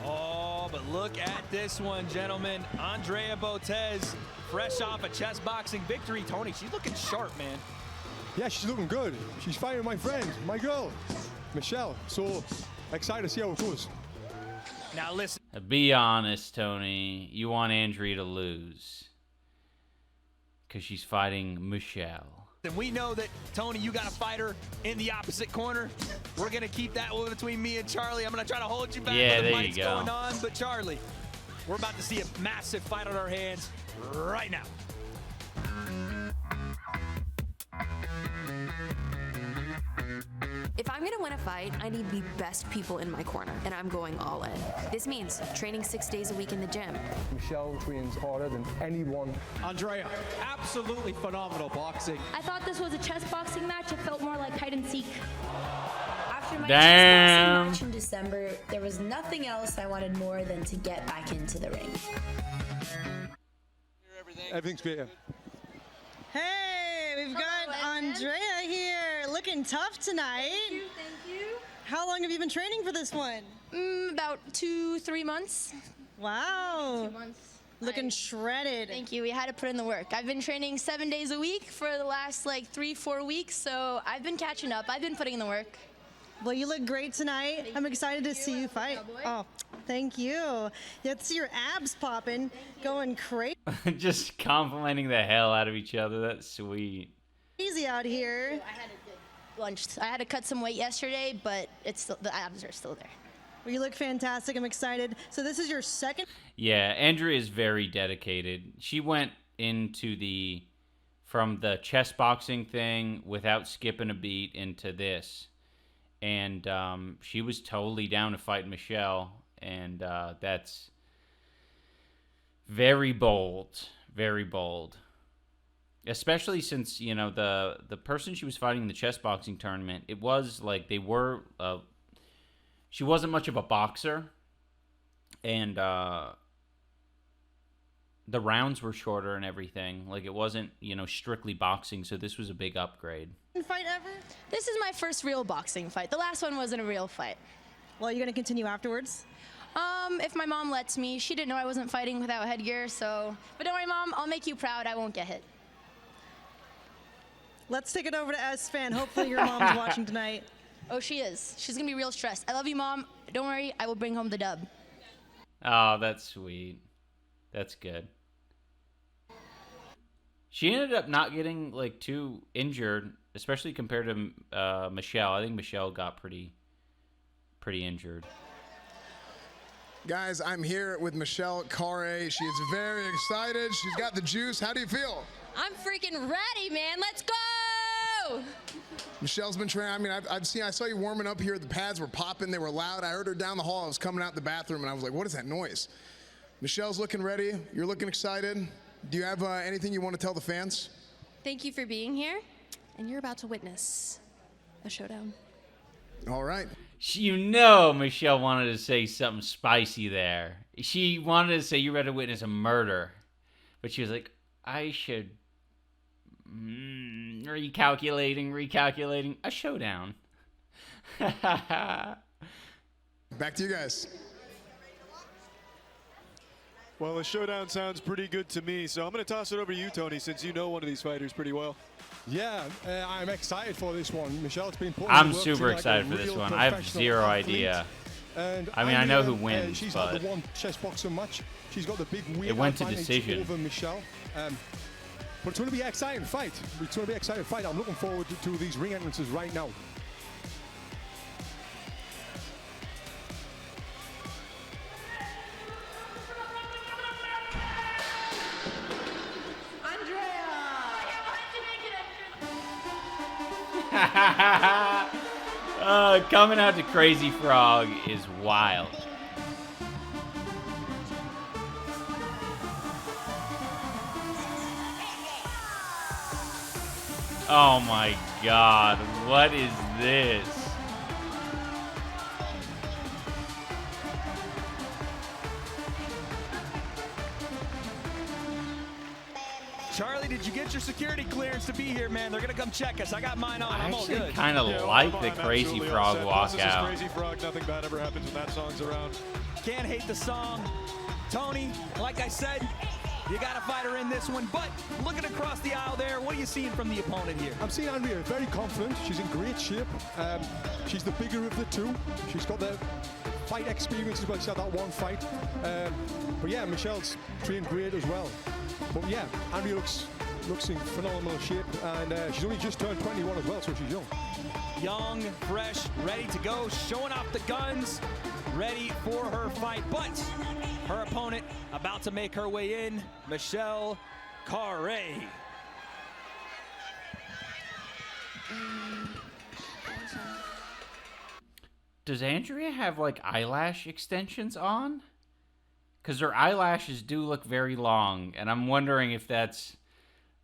Oh, but look at this one, gentlemen. Andrea Botez, fresh off a chess boxing victory. Tony, she's looking sharp, man. Yeah, she's looking good. She's fighting my friend, my girl, Michelle. So excited to see how it goes. Now listen. Be honest, Tony. You want Andrea to lose. Because she's fighting Michelle. And we know that, Tony, you got a fighter in the opposite corner. We're going to keep that one between me and Charlie. I'm going to try to hold you back yeah, with the there fights you go. going on. But, Charlie, we're about to see a massive fight on our hands right now. If I'm gonna win a fight, I need the best people in my corner, and I'm going all in. This means training 6 days a week in the gym. Michelle trains harder than anyone. Andrea, absolutely phenomenal boxing. I thought this was a chess boxing match. It felt more like hide and seek. After my Damn. chess boxing match in December, there was nothing else I wanted more than to get back into the ring. Everything's better. Hey, we've got Andrea here, looking tough tonight. Thank you. How long have you been training for this one? About 2-3 months. Wow. 2 months. Looking shredded. Thank you. We had to put in the work. I've been training 7 days a week for the last like 3-4 weeks, so I've been catching up. I've been putting in the work. Well, you look great tonight. I'm excited to see you fight. Oh, thank you. Let's see your abs popping, going crazy Just complimenting the hell out of each other. That's sweet. out here. I had to get lunched. I had to cut some weight yesterday, but it's still, the abs are still there. Well, you look fantastic. I'm excited. So this is your second. Yeah, Andrea is very dedicated. She went into from the chess boxing thing without skipping a beat into this. And she was totally down to fight Michelle. And that's very bold. Very bold. Especially since, you know, the person she was fighting in the chess boxing tournament, it was like they were... she wasn't much of a boxer. And the rounds were shorter and everything. Like, it wasn't, you know, strictly boxing. So this was a big upgrade. Fight ever? This is my first real boxing fight. The last one wasn't a real fight. Well, you're going to continue afterwards? If my mom lets me. She didn't know I wasn't fighting without headgear, so... But don't worry, Mom. I'll make you proud. I won't get hit. Let's take it over to S-Fan. Hopefully your mom's watching tonight. Oh, she is. She's going to be real stressed. I love you, Mom. Don't worry. I will bring home the dub. Oh, that's sweet. That's good. She ended up not getting, like, too injured, especially compared to Michelle. I think Michelle got pretty injured. Guys, I'm here with Michelle Khare. She is very excited. She's got the juice. How do you feel? I'm freaking ready, man. Let's go! Michelle's been training. I mean, I saw you warming up here. The pads were popping. They were loud. I heard her down the hall. I was coming out the bathroom, and I was like, what is that noise? Michelle's looking ready. You're looking excited. Do you have anything you want to tell the fans? Thank you for being here, and you're about to witness a showdown. All right. You know Michelle wanted to say something spicy there. She wanted to say you're about to witness a murder. But she was like, I should... recalculating. A showdown. Back to you guys. Well, a showdown sounds pretty good to me, so I'm going to toss it over to you, Tony, since you know one of these fighters pretty well. Yeah, I'm excited for this one. Michelle's been putting I'm the work super like excited a for this real one. I have professional zero athlete. idea. And I mean, I know who wins, she's but had the one chess boxer match. She's got the big weight it went to advantage decision. over Michelle. But it's going to be an exciting fight. It's going to be an exciting fight. I'm looking forward to these ring entrances right now. Coming out to Crazy Frog is wild. Oh my god, what is this? Charlie, did you get your security clearance to be here, man? They're going to come check us. I got mine on. I'm all actually good. kind of like the Crazy Frog walkout. Crazy Frog, nothing bad ever happens when that song's around. Can't hate the song. Tony, like I said, you got a fighter in this one, but looking across the aisle there, what are you seeing from the opponent here? I'm seeing Andrea very confident. She's in great shape. She's the bigger of the two. She's got the fight experience as well. She's had that one fight. But yeah, Michelle's trained great as well. But yeah, Andrea looks in phenomenal shape, and she's only just turned 21 as well, so she's young. Young, fresh, ready to go, showing off the guns, ready for her fight. But her opponent about to make her way in, Michelle Khare. Does Andrea have like eyelash extensions on? Because her eyelashes do look very long, and I'm wondering if that's...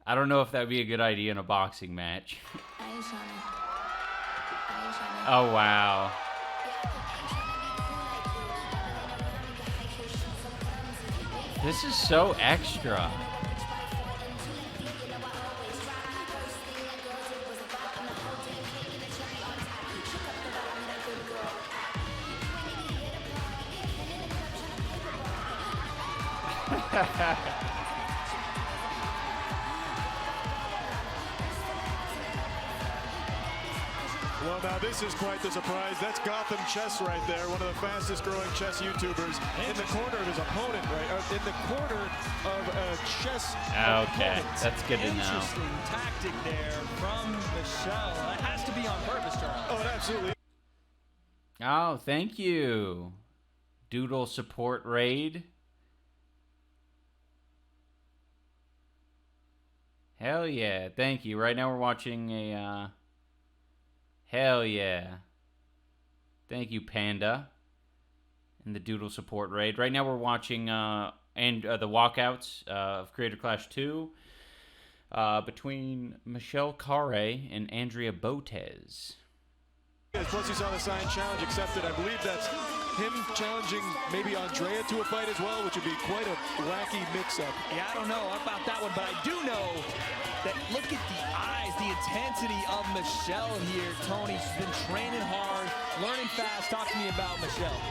I don't know if that would be a good idea in a boxing match. Oh, wow. This is so extra. Well, now this is quite the surprise. That's Gotham Chess right there, one of the fastest growing chess YouTubers, in the corner of his opponent, right? In the corner of a chess Okay, opponent. that's good to know. Interesting tactic there from Michelle. That has to be on purpose, Charlie. Oh, it absolutely. Oh, thank you. Doodle support raid. Hell yeah, thank you. Right now we're watching a, hell yeah. Thank you, Panda. And the Doodle support raid. Right now we're watching the walkouts of Creator Clash 2 between Michelle Khare and Andrea Botez. Plus he saw the signed challenge accepted. I believe that's him challenging maybe Andrea to a fight as well, which would be quite a wacky mix-up. Yeah, I don't know about that one, but I do know that look at the eyes, the intensity of Michelle here, Tony. She's been training hard, learning fast. Talk to me about Michelle.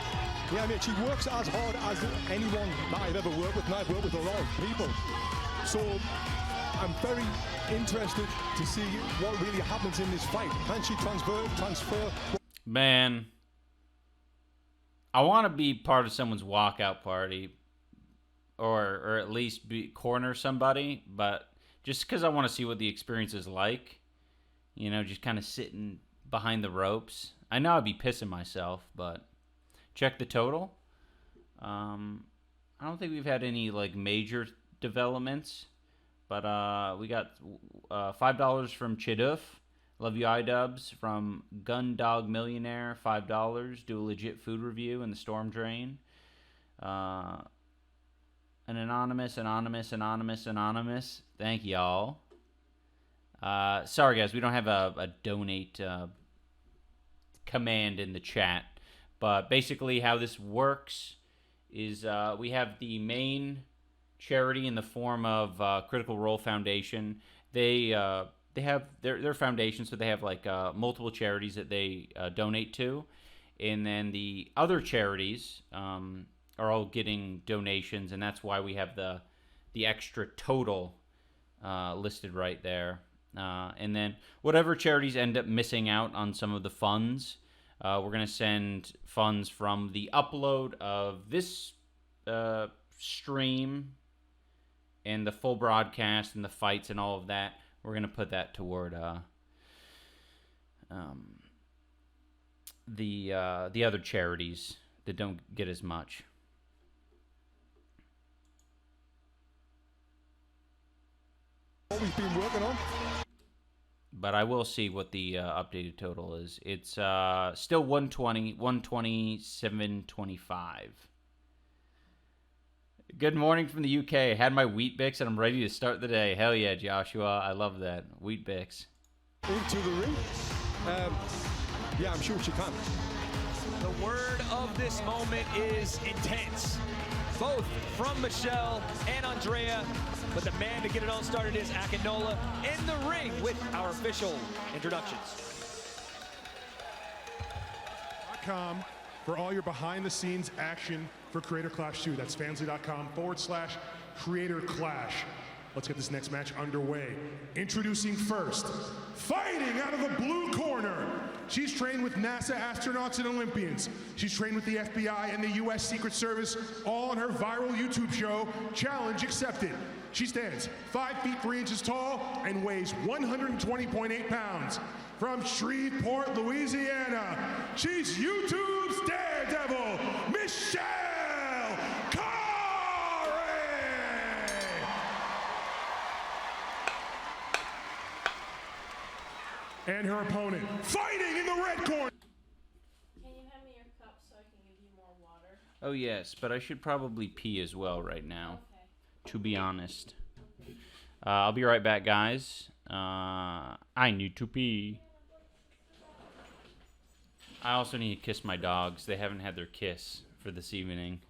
Yeah, I mean, she works as hard as anyone that I've ever worked with, and I've worked with a lot of people. So I'm very interested to see what really happens in this fight. Can she transfer? Man, I want to be part of someone's walkout party, or at least corner somebody, but just because I want to see what the experience is like, you know, just kind of sitting behind the ropes. I know I'd be pissing myself, but check the total. I don't think we've had any like major developments, but we got $5 from Chiduf. Love you, iDubbbz. From Gundog Millionaire, $5. Do a legit food review in the Storm Drain. An anonymous. Thank y'all. Sorry, guys, we don't have a donate command in the chat. But basically how this works is we have the main charity in the form of Critical Role Foundation. They have their foundation, so they have like multiple charities that they donate to, and then the other charities are all getting donations, and that's why we have the extra total listed right there. And then whatever charities end up missing out on some of the funds, we're gonna send funds from the upload of this stream and the full broadcast and the fights and all of that. We're going to put that toward the other charities that don't get as much. What we've been working on. But I will see what the updated total is. It's still 127.25. Good morning from the UK. Had my Wheat Bix and I'm ready to start the day. Hell yeah, Joshua. I love that. Wheat Bix. Into the ring. Yeah, I'm sure she can. The word of this moment is intense. Both from Michelle and Andrea. But the man to get it all started is Akinola in the ring with our official introductions. .com for all your behind-the-scenes action for Creator Clash 2. That's fansly.com/Creator Clash. Let's get this next match underway. Introducing first, fighting out of the blue corner. She's trained with NASA astronauts and Olympians. She's trained with the FBI and the US Secret Service, all on her viral YouTube show, Challenge Accepted. She stands 5 feet 3 inches tall and weighs 120.8 pounds. From Shreveport, Louisiana, she's YouTube's daredevil, Michelle Khare! And her opponent, fighting in the red corner. Can you hand me your cup so I can give you more water? Oh, yes, but I should probably pee as well right now, to be honest. I'll be right back, guys. I need to pee. I also need to kiss my dogs. They haven't had their kiss for this evening.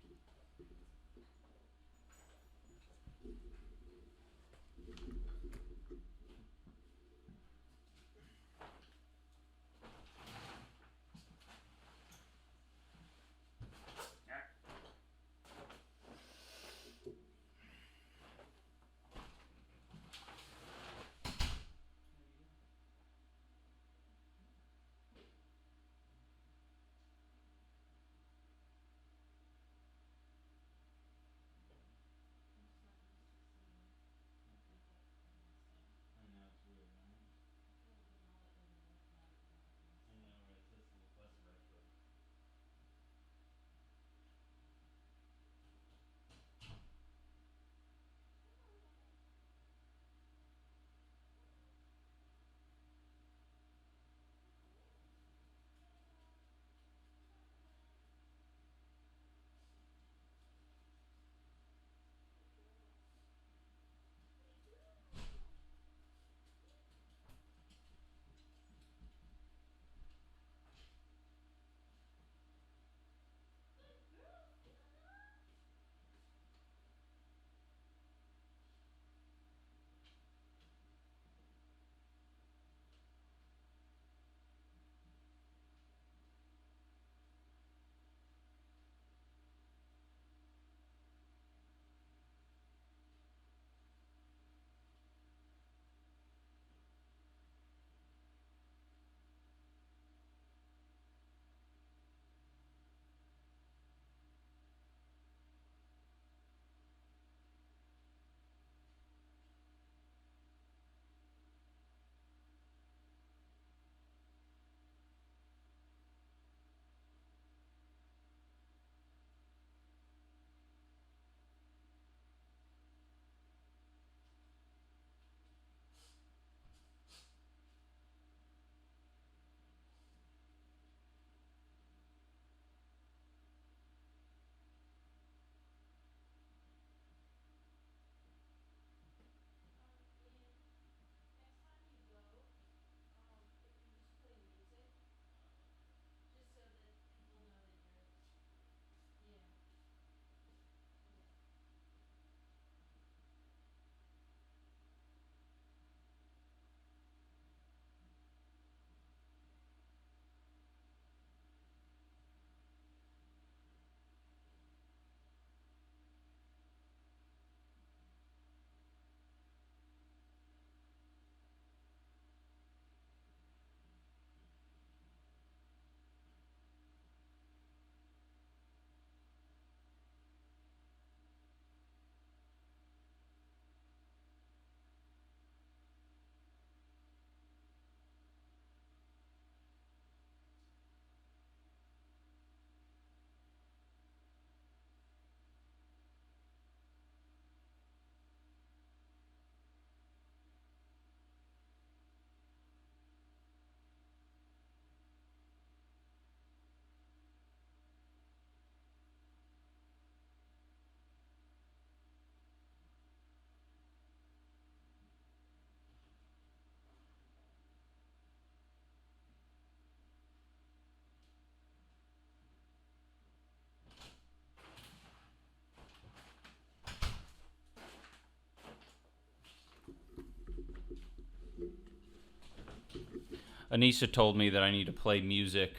Anissa told me that I need to play music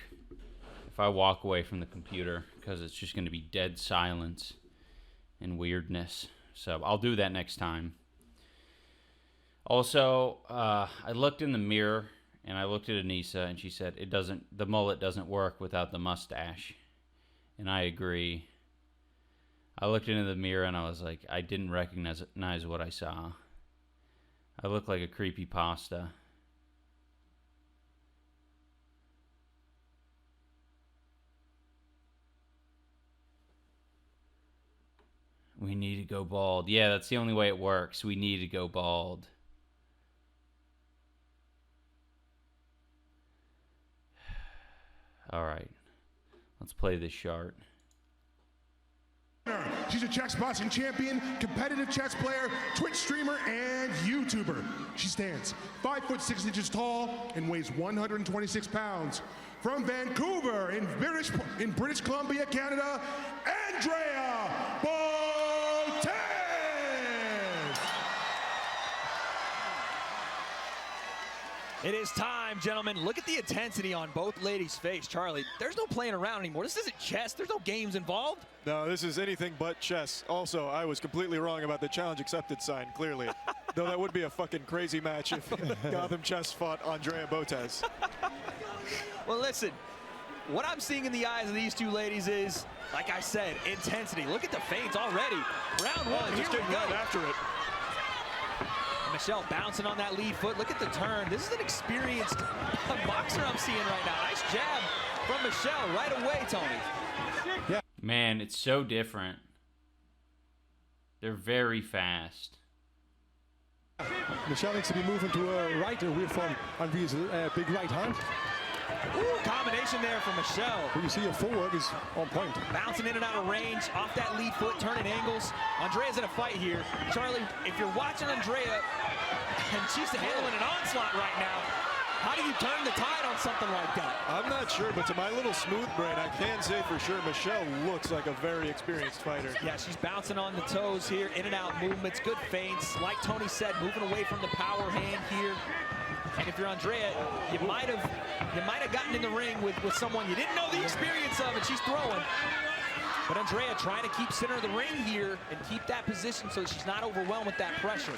if I walk away from the computer because it's just going to be dead silence and weirdness. So I'll do that next time. Also, I looked in the mirror and I looked at Anissa and she said the mullet doesn't work without the mustache. And I agree. I looked into the mirror and I was like, I didn't recognize what I saw. I look like a creepypasta. We need to go bald. Yeah, that's the only way it works. We need to go bald. All right. Let's play this chart. She's a chess boxing champion, competitive chess player, Twitch streamer, and YouTuber. She stands 5'6" tall and weighs 126 pounds. From Vancouver in British Columbia, Canada, Andrea Botez. It is time, gentlemen. Look at the intensity on both ladies' face. Charlie, there's no playing around anymore. This isn't chess. There's no games involved. No, this is anything but chess. Also, I was completely wrong about the challenge accepted sign, clearly. Though that would be a fucking crazy match if Gotham Chess fought Andrea Botez. Well, listen, what I'm seeing in the eyes of these two ladies is, like I said, intensity. Look at the feints already. Round one, here we go. Right after it. Michelle bouncing on that lead foot. Look at the turn. This is an experienced boxer I'm seeing right now. Nice jab from Michelle right away, Tony. Yeah. Man, it's so different. They're very fast. Michelle needs to be moving to her right away from Andrea's big right hand. Ooh, combination there from Michelle. But you see her footwork is on point. Bouncing in and out of range, off that lead foot, turning angles. Andrea's in a fight here. Charlie, if you're watching Andrea, and she's handling an onslaught right now, how do you turn the tide on something like that? I'm not sure, but to my little smooth brain, I can say for sure Michelle looks like a very experienced fighter. Yeah, she's bouncing on the toes here, in and out movements, good feints. Like Tony said, moving away from the power hand here. And if you're Andrea, you might have gotten in the ring with someone you didn't know the experience of, and she's throwing. But Andrea trying to keep center of the ring here and keep that position so she's not overwhelmed with that pressure.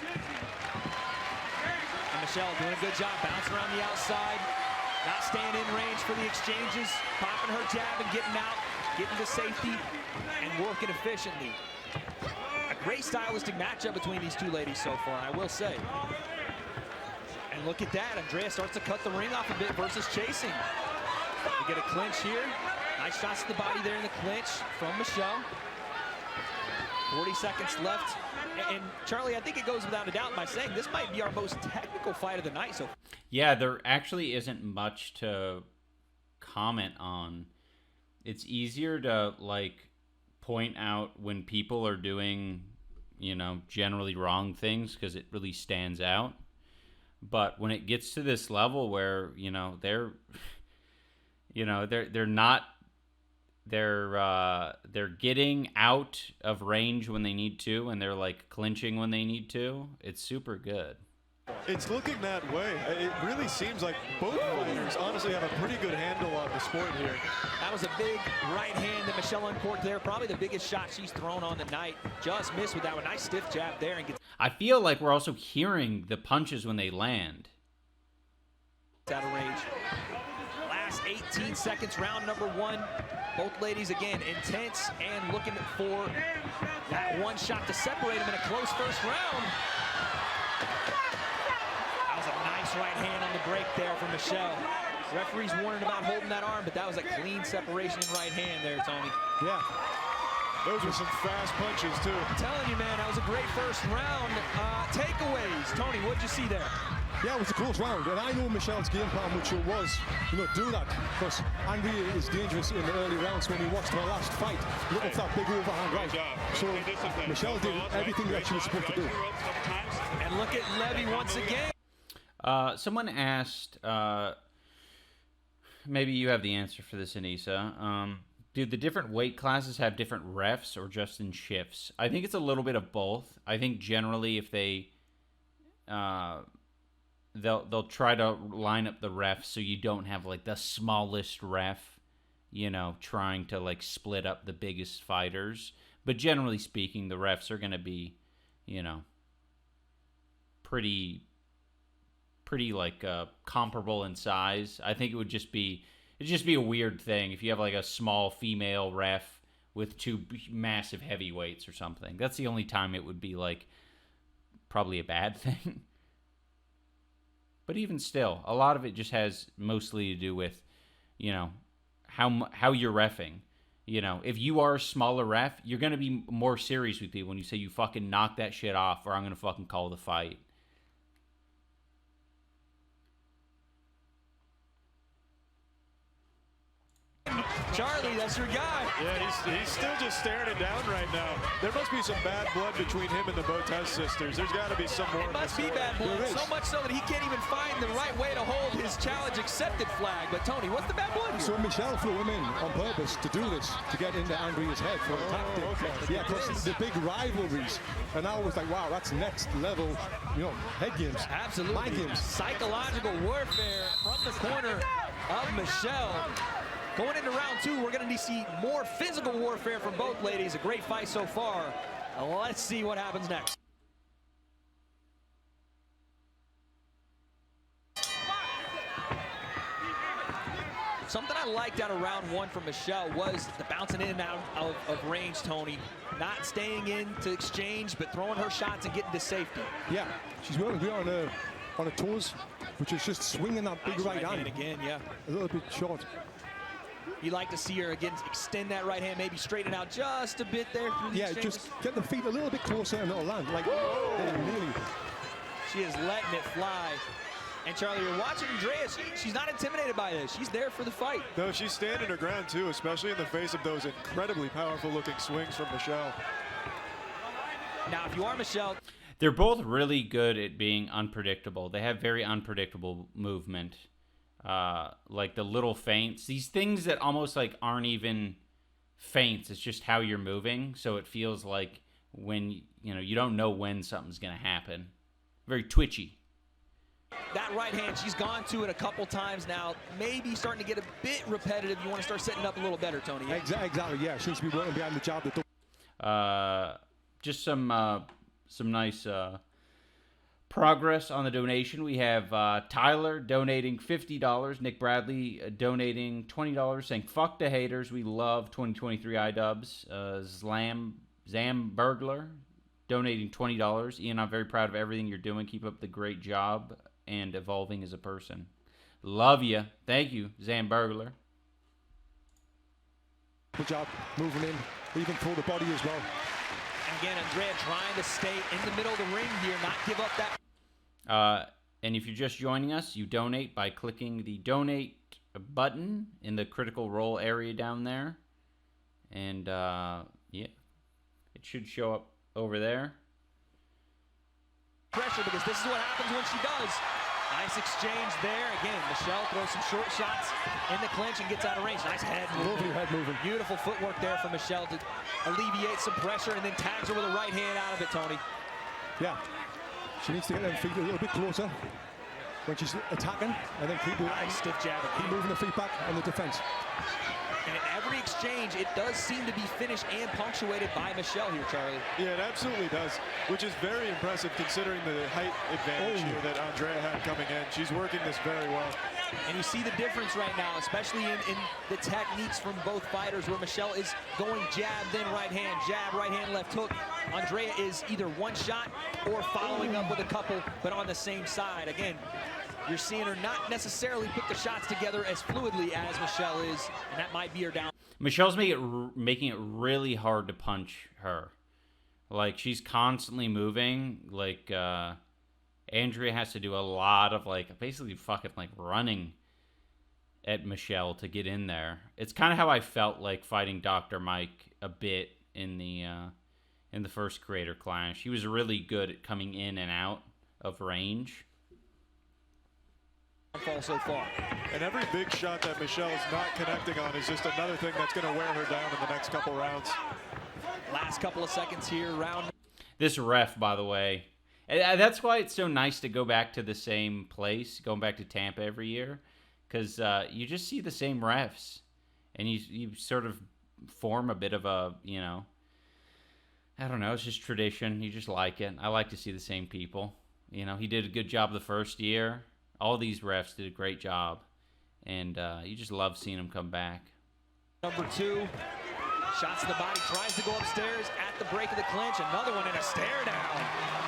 And Michelle doing a good job bouncing around the outside, not staying in range for the exchanges, popping her jab and getting out, getting to safety, and working efficiently. A great stylistic matchup between these two ladies so far, I will say. And look at that, Andrea starts to cut the ring off a bit versus chasing. We get a clinch here. Nice shots to the body there in the clinch from Michelle. 40 seconds left. And Charlie, I think it goes without a doubt by saying this might be our most technical fight of the night. So yeah, there actually isn't much to comment on. It's easier to like point out when people are doing, you know, generally wrong things because it really stands out. But when it gets to this level where, they're getting out of range when they need to, and they're like clinching when they need to, it's super good. It's looking that way. It really seems like both fighters honestly have a pretty good handle on the sport here. That was a big right hand that Michelle uncorked there. Probably the biggest shot she's thrown on the night. Just missed with that one. Nice stiff jab there. And gets I feel like we're also hearing the punches when they land. Out of range. Last 18 seconds, round number one. Both ladies, again, intense and looking for that one shot to separate them in a close first round. That was a nice right hand on the break there from Michelle. Referee's warning about holding that arm, but that was a clean separation in right hand there, Tony. Yeah. Those were some fast punches, too. I'm telling you, man, that was a great first round. Takeaways. Tony, what'd you see there? Yeah, it was a close round, and I know Michelle's game plan, which it was, do that, because Andrea is dangerous in the early rounds. When we watched her last fight, look at that big overhand right. So Michelle did everything that she was supposed to do. And look at Levy once again. Someone asked, maybe you have the answer for this, Anissa. Do the different weight classes have different refs or just in shifts? I think it's a little bit of both. I think generally if they they'll try to line up the refs so you don't have like the smallest ref, you know, trying to like split up the biggest fighters. But generally speaking, the refs are going to be, you know, pretty like comparable in size. I think it'd just be a weird thing if you have like a small female ref with two massive heavyweights or something. That's the only time it would be like probably a bad thing. But even still, a lot of it just has mostly to do with, you know, how you're reffing. You know, if you are a smaller ref, you're going to be more serious with people when you say you fucking knock that shit off or I'm going to fucking call the fight. Charlie, that's your guy. Yeah, he's still just staring it down right now. There must be some bad blood between him and the Botez sisters. There's got to be some more. It must be bad blood, so much so that he can't even find the right way to hold his challenge accepted flag. But Tony, what's the bad blood here? So Michelle threw him in on purpose to do this, to get into Andrea's head for a tactic. Okay. Yeah, because the big rivalries. And I was like, wow, that's next level, you know, head games. Absolutely. Mind games. Psychological warfare from the corner of Michelle. Going into round two, we're going to see more physical warfare from both ladies. A great fight so far. Let's see what happens next. Something I liked out of round one from Michelle was the bouncing in and out of range, Tony. Not staying in to exchange, but throwing her shots and getting to safety. Yeah, she's willing to be on her toes, which is just swinging that big right hand. Again, yeah. A little bit short. You'd like to see her again extend that right hand, maybe straighten out just a bit there through the exchanges. Just get the feet a little bit closer and it'll land. Like, really. She is letting it fly. And Charlie, you're watching Andrea. She's not intimidated by this. She's there for the fight. No, she's standing her ground too, especially in the face of those incredibly powerful-looking swings from Michelle. Now, if you are Michelle, they're both really good at being unpredictable. They have very unpredictable movement. Like the little feints, these things that almost like aren't even feints. It's just how you're moving. So it feels like when, you know, you don't know when something's going to happen. Very twitchy. That right hand, she's gone to it a couple times now. Maybe starting to get a bit repetitive. You want to start setting it up a little better, Tony. Yeah? Exactly, yeah. She needs to be working behind the jab. Just some nice progress on the donation. We have Tyler donating $50, Nick Bradley donating $20, saying fuck the haters, we love 2023 iDubbbz. Zam Burglar donating $20. Ian, I'm very proud of everything you're doing. Keep up the great job and evolving as a person. Love you. Thank you, Zam Burglar. Good job moving in, even through the body as well. Again, Andrea trying to stay in the middle of the ring here, not give up that. And if you're just joining us, you donate by clicking the donate button in the critical role area down there. And, yeah, it should show up over there. Pressure, because this is what happens when she does. Nice exchange there. Again, Michelle throws some short shots in the clinch and gets out of range. Nice head movement. Lovely head movement. Beautiful footwork there from Michelle to alleviate some pressure and then tags her with a right hand out of it, Tony. Yeah. She needs to get them feet a little bit closer when she's attacking and then keep stiff jab. Keep moving the feet back on the defense. And in every exchange, it does seem to be finished and punctuated by Michelle here, Charlie. Yeah, it absolutely does, which is very impressive considering the height advantage here that Andrea had coming in. She's working this very well. And you see the difference right now, especially in the techniques from both fighters, where Michelle is going jab, then right hand, left hook. Andrea is either one shot or following up with a couple, but on the same side. Again, you're seeing her not necessarily put the shots together as fluidly as Michelle is, and that might be her down. Michelle's making it really hard to punch her. Like, she's constantly moving. Like, Andrea has to do a lot of, like, basically fucking, like, running at Michelle to get in there. It's kind of how I felt like fighting Dr. Mike a bit in the first creator clash. He was really good at coming in and out of range. So far. And every big shot that Michelle's not connecting on is just another thing that's going to wear her down in the next couple rounds. Last couple of seconds here, round. This ref, by the way, And that's why it's so nice to go back to the same place, going back to Tampa every year, because you just see the same refs, and you sort of form a bit of a, you know, I don't know, it's just tradition. You just like it. I like to see the same people. You know, he did a good job the first year. All these refs did a great job, and you just love seeing them come back. Number 2, shots to the body, tries to go upstairs at the break of the clinch. Another one and a stare down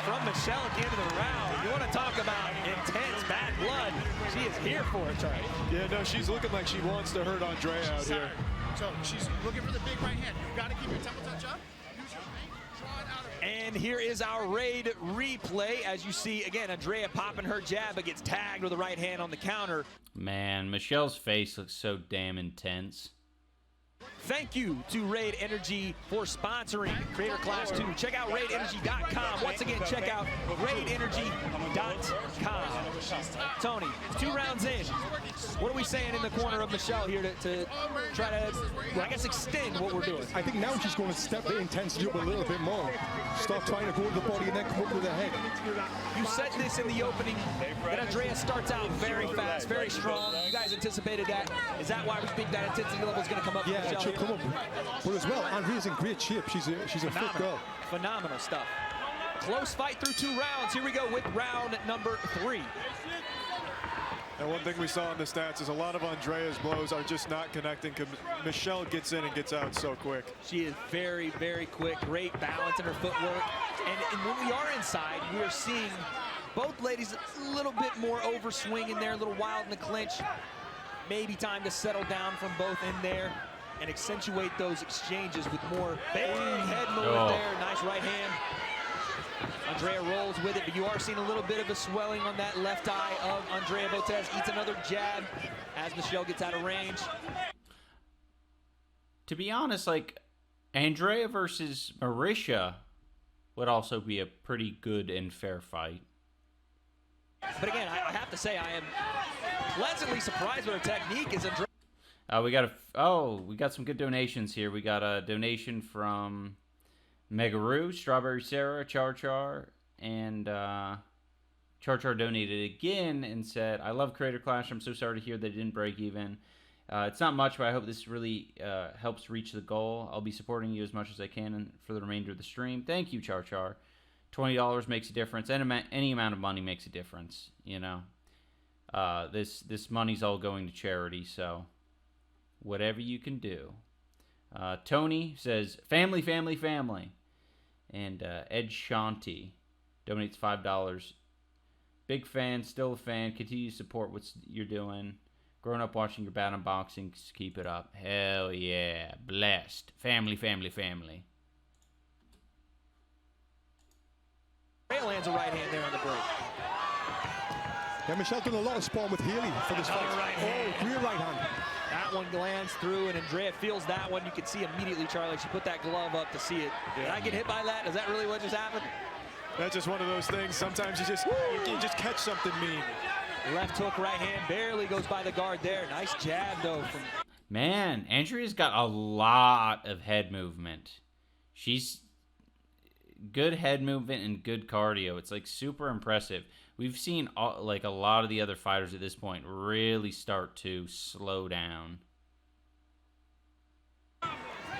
from Michelle at the end of the round. You want to talk about intense bad blood. She is here for it, Charlie. Yeah, no, she's looking like she wants to hurt Andrea out here. So she's looking for the big right hand. You've got to keep your temple touch up. Use your feet, draw it out of it. And here is our raid replay. As you see, again, Andrea popping her jab, but gets tagged with the right hand on the counter. Man, Michelle's face looks so damn intense. Thank you to Raid Energy for sponsoring Creator Class 2. Check out raidenergy.com. Once again, check out raidenergy.com. Tony, 2 rounds in. What are we saying in the corner of Michelle here to try to, well, I guess, extend what we're doing? I think now she's going to step the intensity up a little bit more. Stop trying to go to the body and then come up with the head. You said this in the opening, that Andrea starts out very fast, very strong. You guys anticipated that. Is that why we think that intensity level is going to come up? Yeah, she'll come up. But as well, Andrea's in great shape. She's a fit girl. Phenomenal stuff. Close fight through 2 rounds. Here we go with round number 3. And one thing we saw in the stats is a lot of Andrea's blows are just not connecting because Michelle gets in and gets out so quick. She is very, very quick. Great balance in her footwork. And when we are inside, we are seeing both ladies a little bit more overswing in there, a little wild in the clinch. Maybe time to settle down from both in there and accentuate those exchanges with more big head move there. Nice right hand. Andrea rolls with it, but you are seeing a little bit of a swelling on that left eye of Andrea Botez. Eats another jab as Michelle gets out of range. To be honest, like, Andrea versus Marisha would also be a pretty good and fair fight. But again, I have to say I am pleasantly surprised with her technique. Is Andrea. We got some good donations here. We got a donation from Megaroo, Strawberry Sarah, Char Char, and Char Char donated again and said, "I love Creator Clash. I'm so sorry to hear they didn't break even. It's not much, but I hope this really helps reach the goal. I'll be supporting you as much as I can for the remainder of the stream." Thank you, Char Char. $20 makes a difference, and any amount of money makes a difference. You know, this money's all going to charity, so whatever you can do. Tony says, "Family, family, family," and Ed Shanti donates $5. Big fan, still a fan. Continue to support what you're doing. Growing up watching your bad unboxings, keep it up. Hell yeah, blessed. Family, family, family. Andrea lands a right hand there on the break. Yeah, Michelle done a lot of sparring with Haley for this fight. Right hand. Oh, great right hand. That one lands through, and Andrea feels that one. You can see immediately, Charlie, she put that glove up to see it. Did I get hit by that? Is that really what just happened? That's just one of those things. Sometimes you just catch something mean. Left hook, right hand, barely goes by the guard there. Nice jab, though. Man, Andrea's got a lot of head movement. She's good head movement and good cardio. It's like super impressive. We've seen like a lot of the other fighters at this point really start to slow down.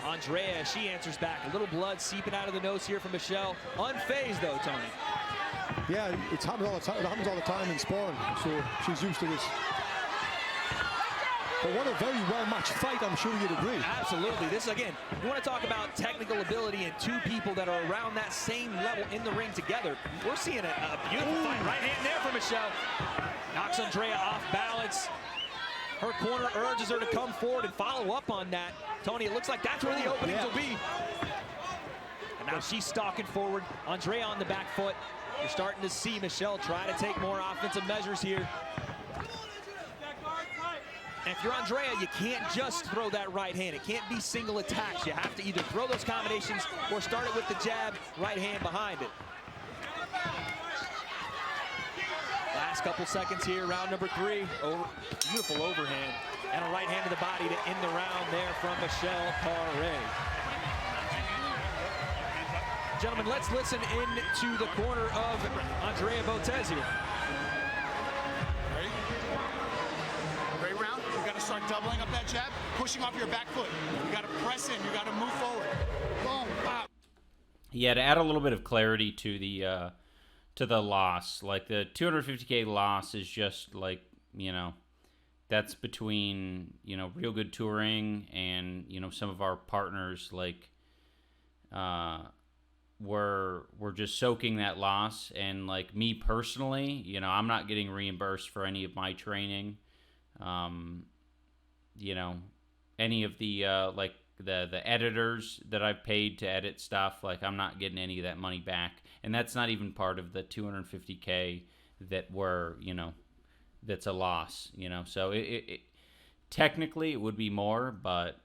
Andrea, she answers back. A little blood seeping out of the nose here from Michelle. Unfazed, though, Tony. Yeah, it happens all the time. It happens all the time in sparring, so she's used to this. But what a very well-matched fight, I'm sure you'd agree. Absolutely. This, again, you want to talk about technical ability and 2 people that are around that same level in the ring together. We're seeing a beautiful fight. Right hand there for Michelle. Knocks Andrea off balance. Her corner urges her to come forward and follow up on that. Tony, it looks like that's where the openings will be. And now she's stalking forward. Andrea on the back foot. You're starting to see Michelle try to take more offensive measures here. And if you're Andrea, you can't just throw that right hand. It can't be single attacks. You have to either throw those combinations or start it with the jab, right hand behind it. Last couple seconds here, round number 3. Beautiful overhand. And a right hand to the body to end the round there from Michelle Khare. Gentlemen, let's listen into the corner of Andrea Botez here. Ready? Great round. You got to start doubling up that jab, pushing off your back foot. You got to press in. You got to move forward. Boom, pop. Yeah, to add a little bit of clarity to the loss, like the 250K loss is just like, you know, that's between, you know, Real Good Touring and, you know, some of our partners, like, we're just soaking that loss. And like me personally, you know, I'm not getting reimbursed for any of my training. You know, any of the like the editors that I've paid to edit stuff, like I'm not getting any of that money back. And that's not even part of the 250K that were, you know, that's a loss, you know. So it technically it would be more, but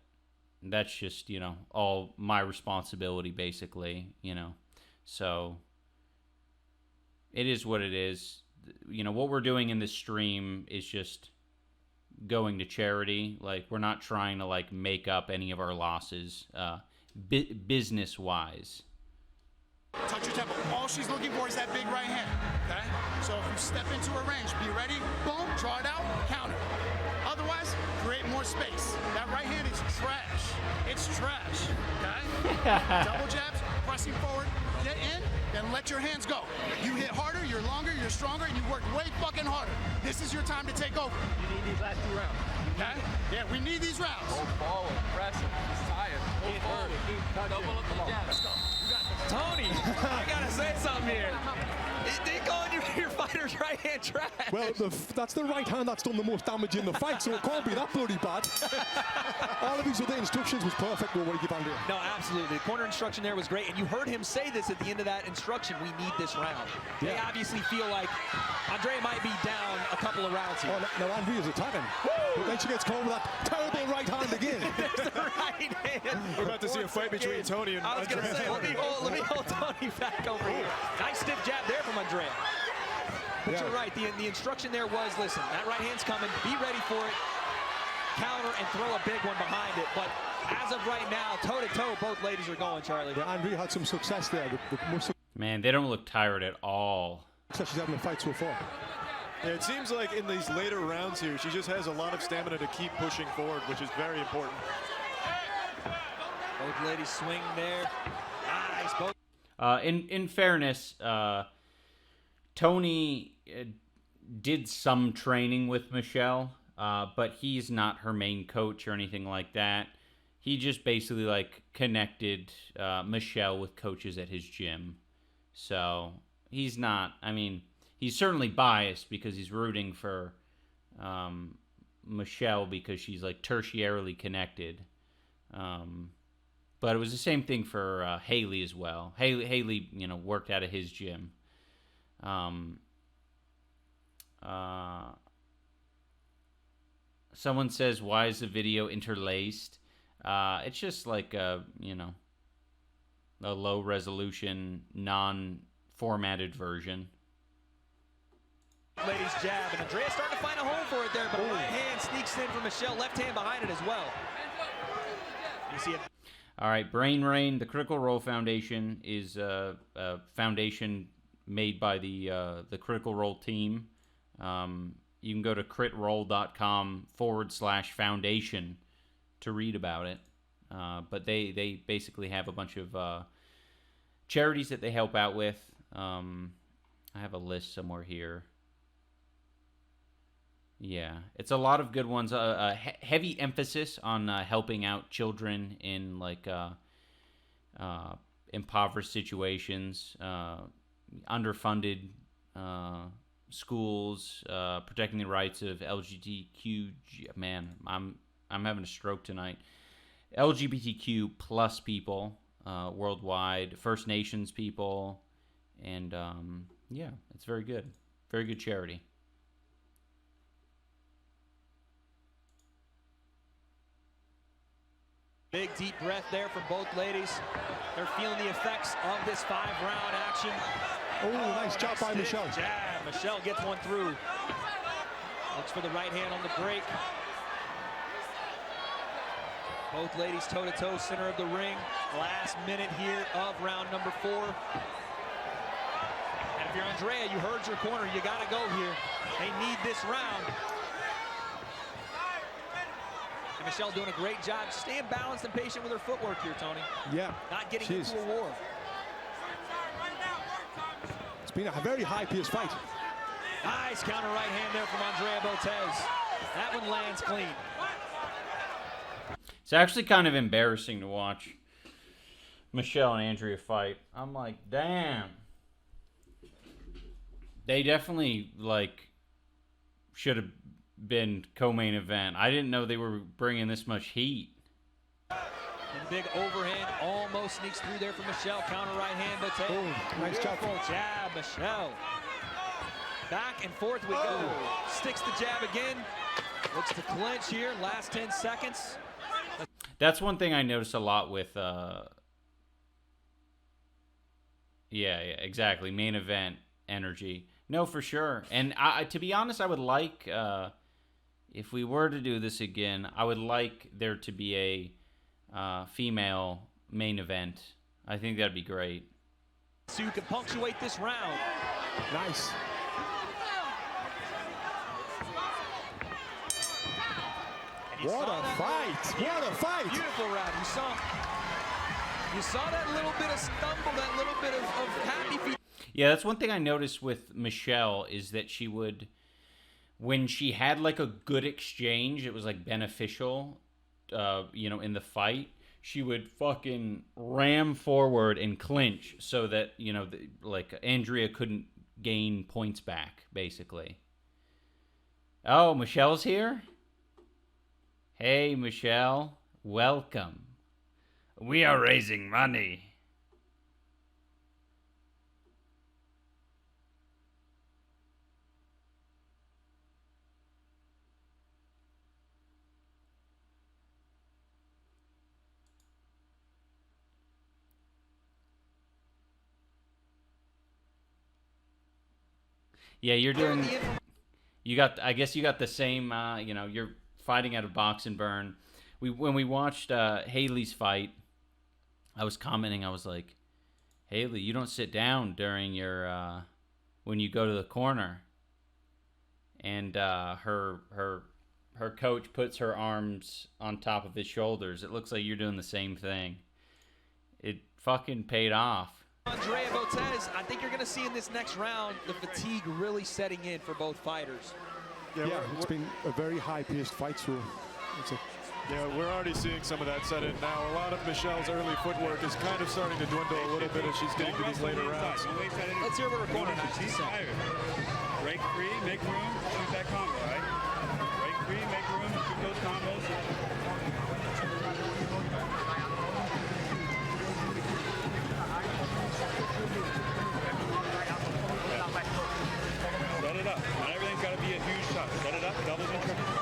that's just, you know, all my responsibility basically, you know. So it is what it is. You know, what we're doing in this stream is just going to charity. Like, we're not trying to like make up any of our losses business wise. Touch your tempo. All she's looking for is that big right hand, okay? So if you step into her range, be ready, boom, draw it out, counter. Otherwise, create more space. That right hand is trash. It's trash, okay? Double jabs, pressing forward, get in, then let your hands go. You hit harder, you're longer, you're stronger, and you work way fucking harder. This is your time to take over. You need these last 2 rounds. Okay? Yeah, we need these rounds. Hold forward, press it. He's tired. Hold forward, keep touching. Double up the jab. Let's go. Tony, I gotta say something here. They calling your fighter's right hand trash. Well, that's the right hand that's done the most damage in the fight, so it can't be that bloody bad. All of his other instructions was perfect. What do you give Andrea? No, absolutely. The corner instruction there was great, and you heard him say this at the end of that instruction. We need this round. Yeah. They obviously feel like Andrea might be down a couple of rounds here. Oh, now Andrea's attacking. But then she gets caught with that terrible right hand again. There's the right hand. We're about to see a fight between Tony and I was going to say, let me hold Tony back over here. Nice stiff jab there from Andrea. But you're right. The instruction there was, listen, that right hand's coming. Be ready for it. Counter and throw a big one behind it. But as of right now, toe-to-toe, both ladies are going, Charlie. Yeah, Andrea had some success there. Man, they don't look tired at all. She's having a fight so far. Yeah, it seems like in these later rounds here, she just has a lot of stamina to keep pushing forward, which is very important. Both ladies swing there. Nice. Both. In fairness, Tony did some training with Michelle, but he's not her main coach or anything like that. He just basically like connected Michelle with coaches at his gym. So he's not, I mean, he's certainly biased because he's rooting for Michelle because she's like tertiarily connected. But it was the same thing for Haley as well. Haley, you know, worked out of his gym. Someone says, why is the video interlaced? It's just like a, you know, a low resolution, non-formatted version. Ladies jab, and Andrea starting to find a home for it there, but a right hand sneaks in from Michelle, left hand behind it as well. You see it. All right, Brain Rain, the Critical Role Foundation is a foundation made by the Critical Role team. You can go to critroll.com/foundation to read about it. But they basically have a bunch of charities that they help out with. I have a list somewhere here. Yeah, it's a lot of good ones. Heavy emphasis on helping out children in like impoverished situations, underfunded schools, protecting the rights of LGBTQ. Man, I'm having a stroke tonight. LGBTQ plus people worldwide, First Nations people, and yeah, it's very good. Very good charity. Big deep breath there from both ladies. They're feeling the effects of this 5-round action. Oh, nice job by Michelle. Jab. Michelle gets one through. Looks for the right hand on the break. Both ladies toe-to-toe, center of the ring. Last minute here of round number 4. And if you're Andrea, you heard your corner. You got to go here. They need this round. And Michelle doing a great job staying balanced and patient with her footwork here, Tony. Yeah. Not getting into a war. It's been a very high-paced fight. Nice counter right hand there from Andrea Botez. That one lands clean. It's actually kind of embarrassing to watch Michelle and Andrea fight. I'm like, damn. They definitely, like, should have been co-main event. I didn't know they were bringing this much heat. And big overhand almost sneaks through there for Michelle. Counter right hand, Botez. Oh, nice job. Jab, Michelle. Back and forth we go. Sticks the jab again. Looks to clinch here. Last 10 seconds. That's one thing I notice a lot with, yeah, exactly. Main event energy. No, for sure. And to be honest, I would like, if we were to do this again, I would like there to be a female main event. I think that'd be great. So you can punctuate this round. Nice. What a fight! What a fight! Beautiful round. You saw that little bit of stumble, that little bit of happy feet. Yeah, that's one thing I noticed with Michelle is that she would, when she had like a good exchange, it was like beneficial, you know, in the fight, she would fucking ram forward and clinch so that, you know, like Andrea couldn't gain points back, basically. Oh, Michelle's here? Hey, Michelle. Welcome. We are raising money. Yeah, you're doing... You got... I guess you got the same, you know, you're fighting at a box and burn. When we watched Haley's fight, I was commenting, I was like, Haley, you don't sit down during your... when you go to the corner. And her coach puts her arms on top of his shoulders. It looks like you're doing the same thing. It fucking paid off. Andrea Botez, I think you're going to see in this next round the fatigue really setting in for both fighters. Yeah, it's been a very high-paced fight, so yeah, we're already seeing some of that set in now. A lot of Michelle's early footwork is kind of starting to dwindle a little bit as she's getting to these later rounds. Let's hear what her corner has to say. Break free, make room, shoot that combo, right? Break free, make room, shoot those combos. Set it up. Not everything's got to be a huge shot. Set it up, doubles and triples.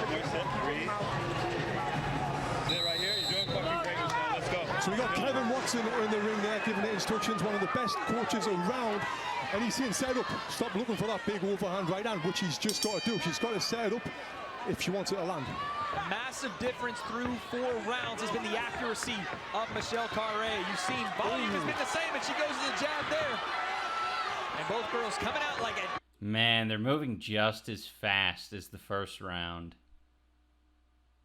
Right? Sit, breathe. Sit right here. You're doing fucking great, Michelle. Let's go. So we got Kevin Watson in the ring there giving the instructions, one of the best coaches around. And he's saying set up, stop looking for that big overhand right hand, which she's just got to do. She's got to set up if she wants it to land. A massive difference through 4 rounds has been the accuracy of Michelle Khare. You've seen volume has been the same, and she goes to the jab there. And both girls coming out like a... Man, they're moving just as fast as the first round.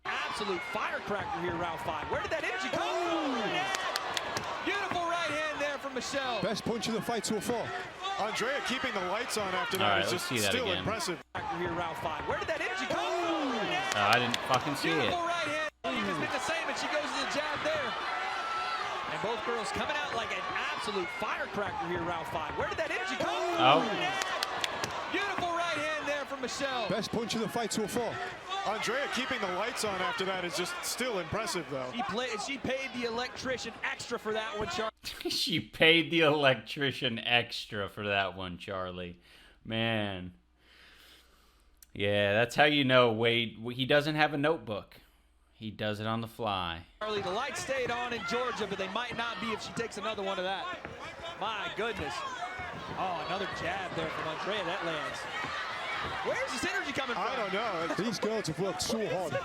Absolute firecracker here, round 5. Where did that energy come from? Beautiful right hand there from Michelle. Best punch of the fight so far. Andrea keeping the lights on after that right, is just still impressive. Here, round 5. Where did that energy come from? I didn't fucking see it. Beautiful right hand. Has been the same, and she goes to the jab there. And both girls coming out like an absolute firecracker here, round 5. Where did that energy come from? Beautiful right hand there from Michelle. Best punch of the fight so far. Andrea keeping the lights on after that is just still impressive, though. She paid the electrician extra for that one, Charlie. She paid the electrician extra for that one, Charlie. Man. Yeah, that's how you know Wade, he doesn't have a notebook. He does it on the fly. Charlie, the lights stayed on in Georgia, but they might not be if she takes another one of that. My goodness. Oh, another jab there from Andrea. That lands. Where's this energy coming from? I don't know. These girls have worked so hard.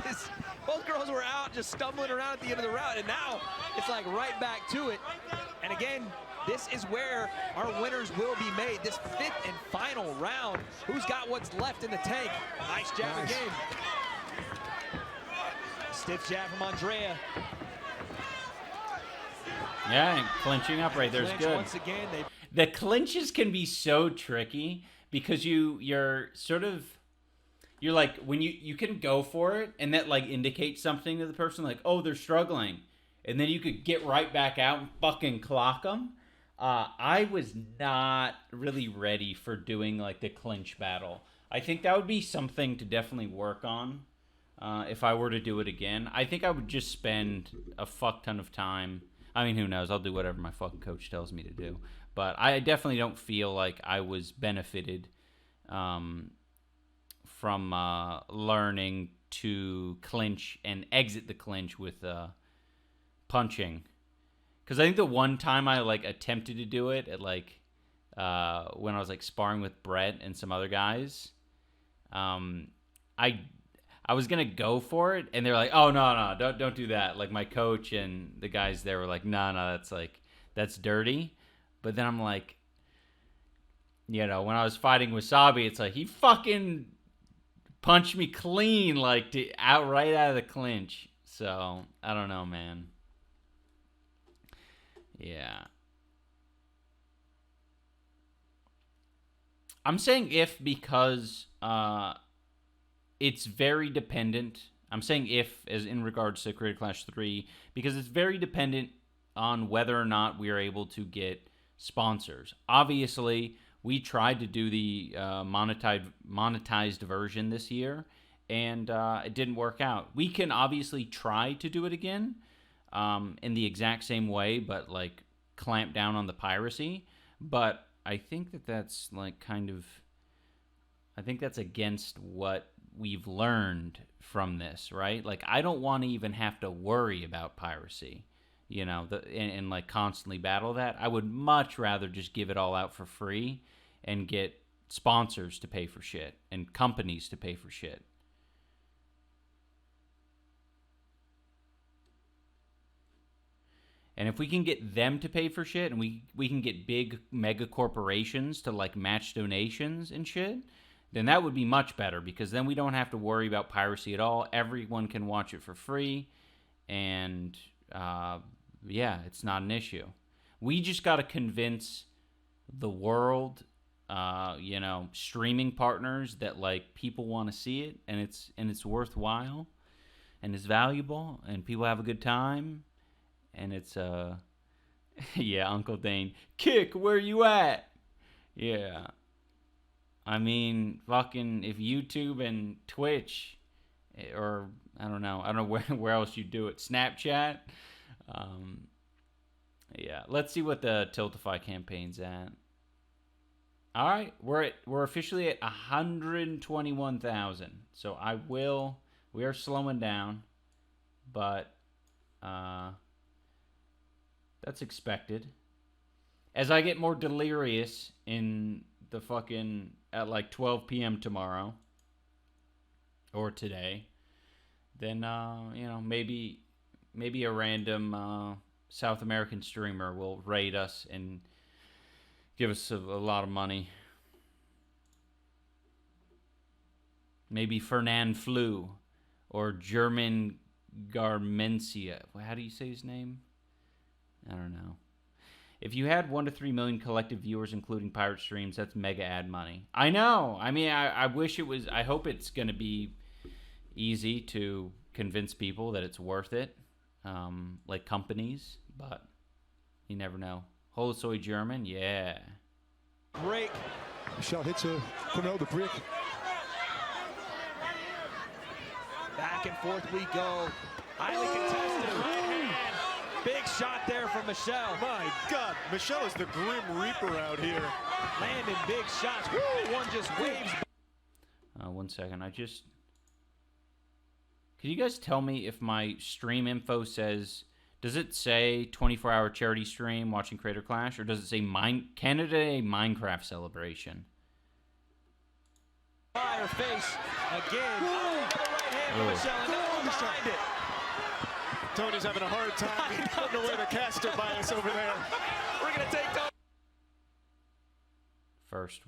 Both girls were out just stumbling around at the end of the round, and now it's like right back to it. And again, this is where our winners will be made. This 5th and final round. Who's got what's left in the tank? Nice jab again. Stiff jab from Andrea. Yeah, and clinching up right there's good. Once again, the clinches can be so tricky because you're sort of, you're like, when you can go for it and that like indicates something to the person, like, oh, they're struggling, and then you could get right back out and fucking clock them. I was not really ready for doing like the clinch battle. I think that would be something to definitely work on if I were to do it again. I think I would just spend a fuck ton of time. I mean, who knows? I'll do whatever my fucking coach tells me to do. But I definitely don't feel like I was benefited from learning to clinch and exit the clinch with punching. Because I think the one time I like attempted to do it at like when I was like sparring with Brett and some other guys, I was gonna go for it, and they were like, "Oh no, don't do that." Like my coach and the guys there were like, "No, that's dirty." But then I'm like, you know, when I was fighting Wassabi, it's like he fucking punched me clean, like right out of the clinch. So I don't know, man. Yeah. I'm saying if because it's very dependent. I'm saying if as in regards to Creator Clash 3 because it's very dependent on whether or not we are able to get sponsors. Obviously, we tried to do the monetized version this year, and it didn't work out. We can obviously try to do it again in the exact same way, but like clamp down on the piracy. But I think that that's like kind of, I think that's against what we've learned from this, right? Like I don't want to even have to worry about piracy, you know, and like constantly battle that. I would much rather just give it all out for free and get sponsors to pay for shit and companies to pay for shit. And if we can get them to pay for shit and we can get big mega corporations to like match donations and shit, then that would be much better because then we don't have to worry about piracy at all. Everyone can watch it for free, and yeah, it's not an issue. We just got to convince the world, you know, streaming partners that like people want to see it and it's worthwhile and it's valuable and people have a good time and it's yeah, Uncle Dane, kick, where you at? Yeah. I mean, fucking, if YouTube and Twitch, or I don't know where else you do it, Snapchat, yeah. Let's see what the Tiltify campaign's at. All right, we're officially at 121,000. So we are slowing down, but that's expected. As I get more delirious in the fucking at like 12 p.m. tomorrow or today, then you know, maybe a random South American streamer will raid us and give us a lot of money. Maybe Fernand Flu or German Garmencia. How do you say his name? I don't know. If you had 1 to 3 million collective viewers, including pirate streams, that's mega ad money. I know. I mean, I wish it was. I hope it's going to be easy to convince people that it's worth it, like companies, but you never know. Holosoy German, yeah. Break. Michelle hits her coming out of the break. Back and forth we go. Highly contested. Right hand. Big shot there from Michelle. My God, Michelle is the Grim Reaper out here. Landing big shots. Woo, one just waves. 1 second. Can you guys tell me if my stream info says, does it say 24-hour charity stream watching Creator Clash, or does it say Canada Day Minecraft celebration? Fire face again. Oh, another right hand from Michelle. Another behind it. Tony's having a hard time putting away the caster bias over there. We're going to take Tony. First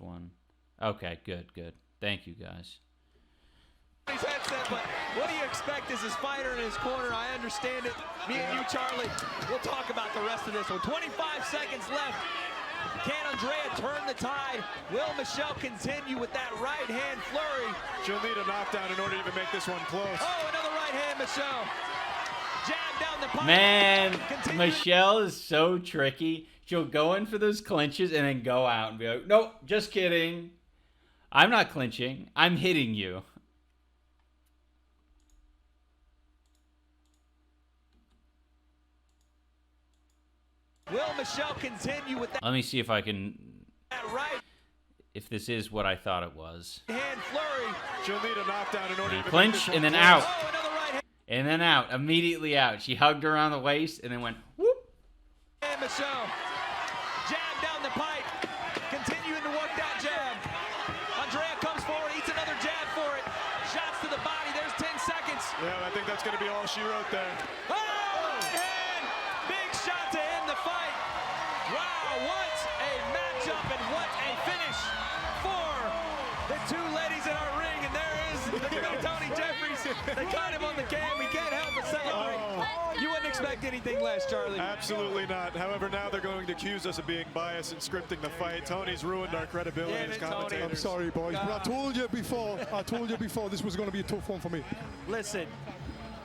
one. Okay, good. Thank you, guys. His headset, but what do you expect as his fighter in his corner? I understand it. Me and you, Charlie, we'll talk about the rest of this one. 25 seconds left. Can Andrea turn the tide? Will Michelle continue with that right hand flurry? She'll need a knockdown in order to even make this one close. Oh, another right hand, Michelle. Jab down the pipe. Man, Michelle is so tricky. She'll go in for those clinches and then go out and be like, nope, just kidding. I'm not clinching. I'm hitting you. Will Michelle continue with that? Let me see if I can... right if this is what I thought it was. hand flurry. She'll need a knockdown in order to clinch and then out. And then out. Immediately out. She hugged her around the waist and then went whoop. And Michelle. Jab down the pipe. Continuing to work that jab. Andrea comes forward, eats another jab for it. Shots to the body. There's 10 seconds. Yeah, I think that's going to be all she wrote there. Oh, right hand. Big shot to end the fight. Wow, what a matchup and what a finish for the two ladies in our ring. And there is the great Tony Jeffries. They got him on the cam. We can't help but celebrate. You wouldn't expect anything less, Charlie. Absolutely not. However, now they're going to accuse us of being biased and scripting the fight. Tony's ruined our credibility as commentators. I'm sorry, boys, but I told you before this was going to be a tough one for me. Listen,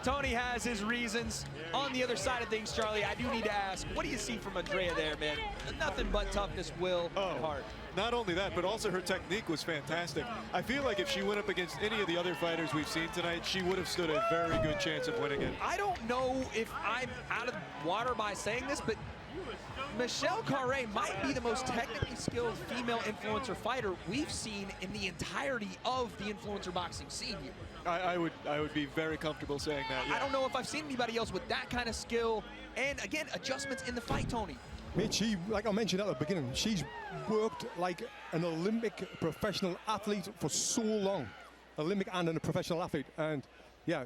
Tony has his reasons. On the other side of things, Charlie, I do need to ask, what do you see from Andrea there, man? Nothing but toughness, will, and heart. Not only that, but also her technique was fantastic. I feel like if she went up against any of the other fighters we've seen tonight, she would have stood a very good chance of winning it. I don't know if I'm out of water by saying this, but Michelle Khare might be the most technically skilled female influencer fighter we've seen in the entirety of the influencer boxing scene here. I would be very comfortable saying that. Yeah. I don't know if I've seen anybody else with that kind of skill and, again, adjustments in the fight, Tony. Mate, she, like I mentioned at the beginning, she's worked like an Olympic professional athlete for so long. Olympic and a professional athlete. And, yeah,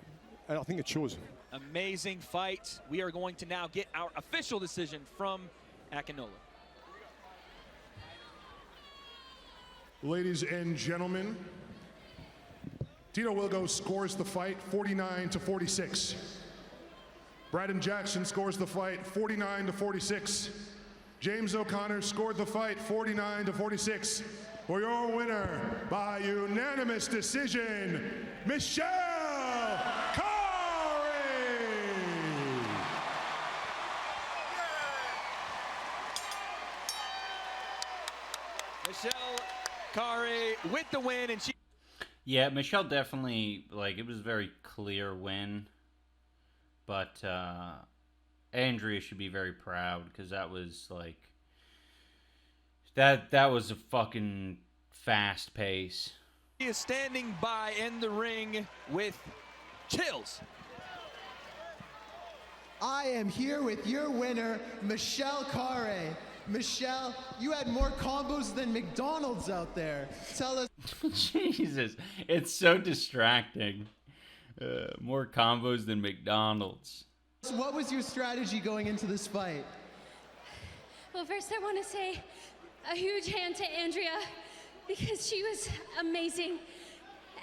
and I think it shows. Amazing fight. We are going to now get our official decision from Akinola. Ladies and gentlemen, Tito Wilgo scores the fight 49-46. Braden Jackson scores the fight 49-46. James O'Connor scored the fight 49-46. For your winner by unanimous decision, Michelle Khare. Michelle Khare with the win, and she... Yeah, Michelle definitely, like, it was a very clear win. But Andrea should be very proud because that was, like, that was a fucking fast pace. She is standing by in the ring with chills. I am here with your winner, Michelle Khare. Michelle, you had more combos than McDonald's out there. Tell us. Jesus, it's so distracting. More combos than McDonald's. What was your strategy going into this fight? Well, first I want to say a huge hand to Andrea because she was amazing.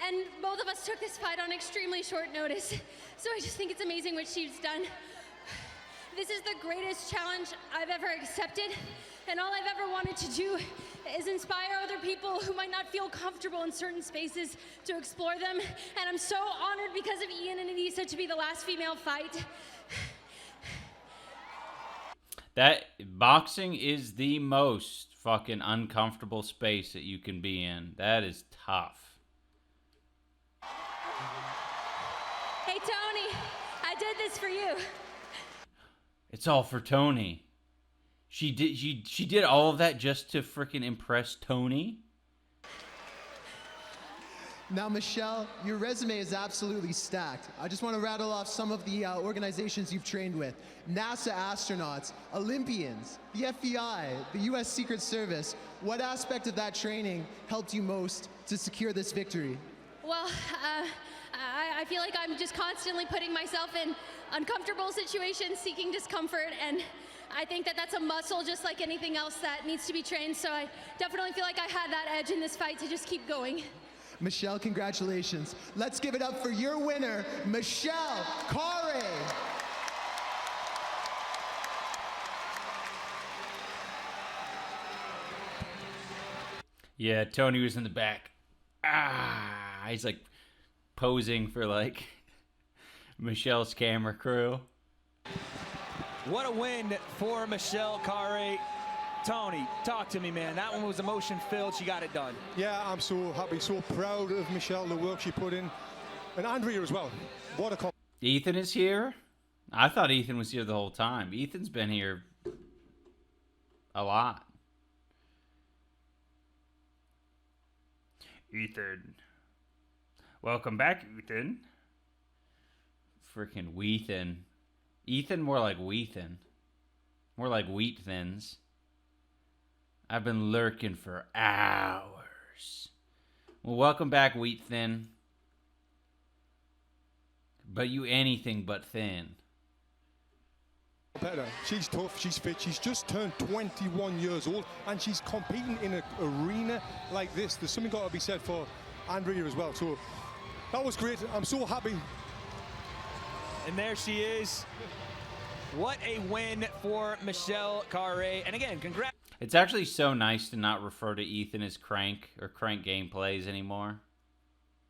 And both of us took this fight on extremely short notice. So I just think it's amazing what she's done. This is the greatest challenge I've ever accepted, and all I've ever wanted to do is inspire other people who might not feel comfortable in certain spaces to explore them, and I'm so honored because of Ian and Anissa to be the last female fight. That boxing is the most fucking uncomfortable space that you can be in. That is tough. Hey Tony, I did this for you. It's all for Tony. She did all of that just to freaking impress Tony? Now, Michelle, your resume is absolutely stacked. I just want to rattle off some of the organizations you've trained with. NASA astronauts, Olympians, the FBI, the U.S. Secret Service. What aspect of that training helped you most to secure this victory? Well, I feel like I'm just constantly putting myself in uncomfortable situations, seeking discomfort, and I think that that's a muscle just like anything else that needs to be trained, so I definitely feel like I had that edge in this fight to just keep going. Michelle, congratulations. Let's give it up for your winner, Michelle Khare. Yeah, Tony was in the back. He's like posing for like Michelle's camera crew. What a win for Michelle Khare. Tony, talk to me, man. That one was emotion-filled. She got it done. Yeah, I'm so happy, so proud of Michelle, the work she put in. And Andrea as well. What a Ethan is here? I thought Ethan was here the whole time. Ethan's been here a lot. Ethan. Welcome back, Ethan. Freaking Weethan. Ethan more like Weethan. More like Wheat Thins. I've been lurking for hours. Well, welcome back, Wheat Thin. But you anything but thin. Better. She's tough, she's fit, she's just turned 21 years old, and she's competing in an arena like this. There's something got to be said for Andrea as well. So that was great. I'm so happy. And there she is. What a win for Michelle Khare. And again, congrats. It's actually so nice to not refer to Ethan as Crank or CrankGameplays anymore.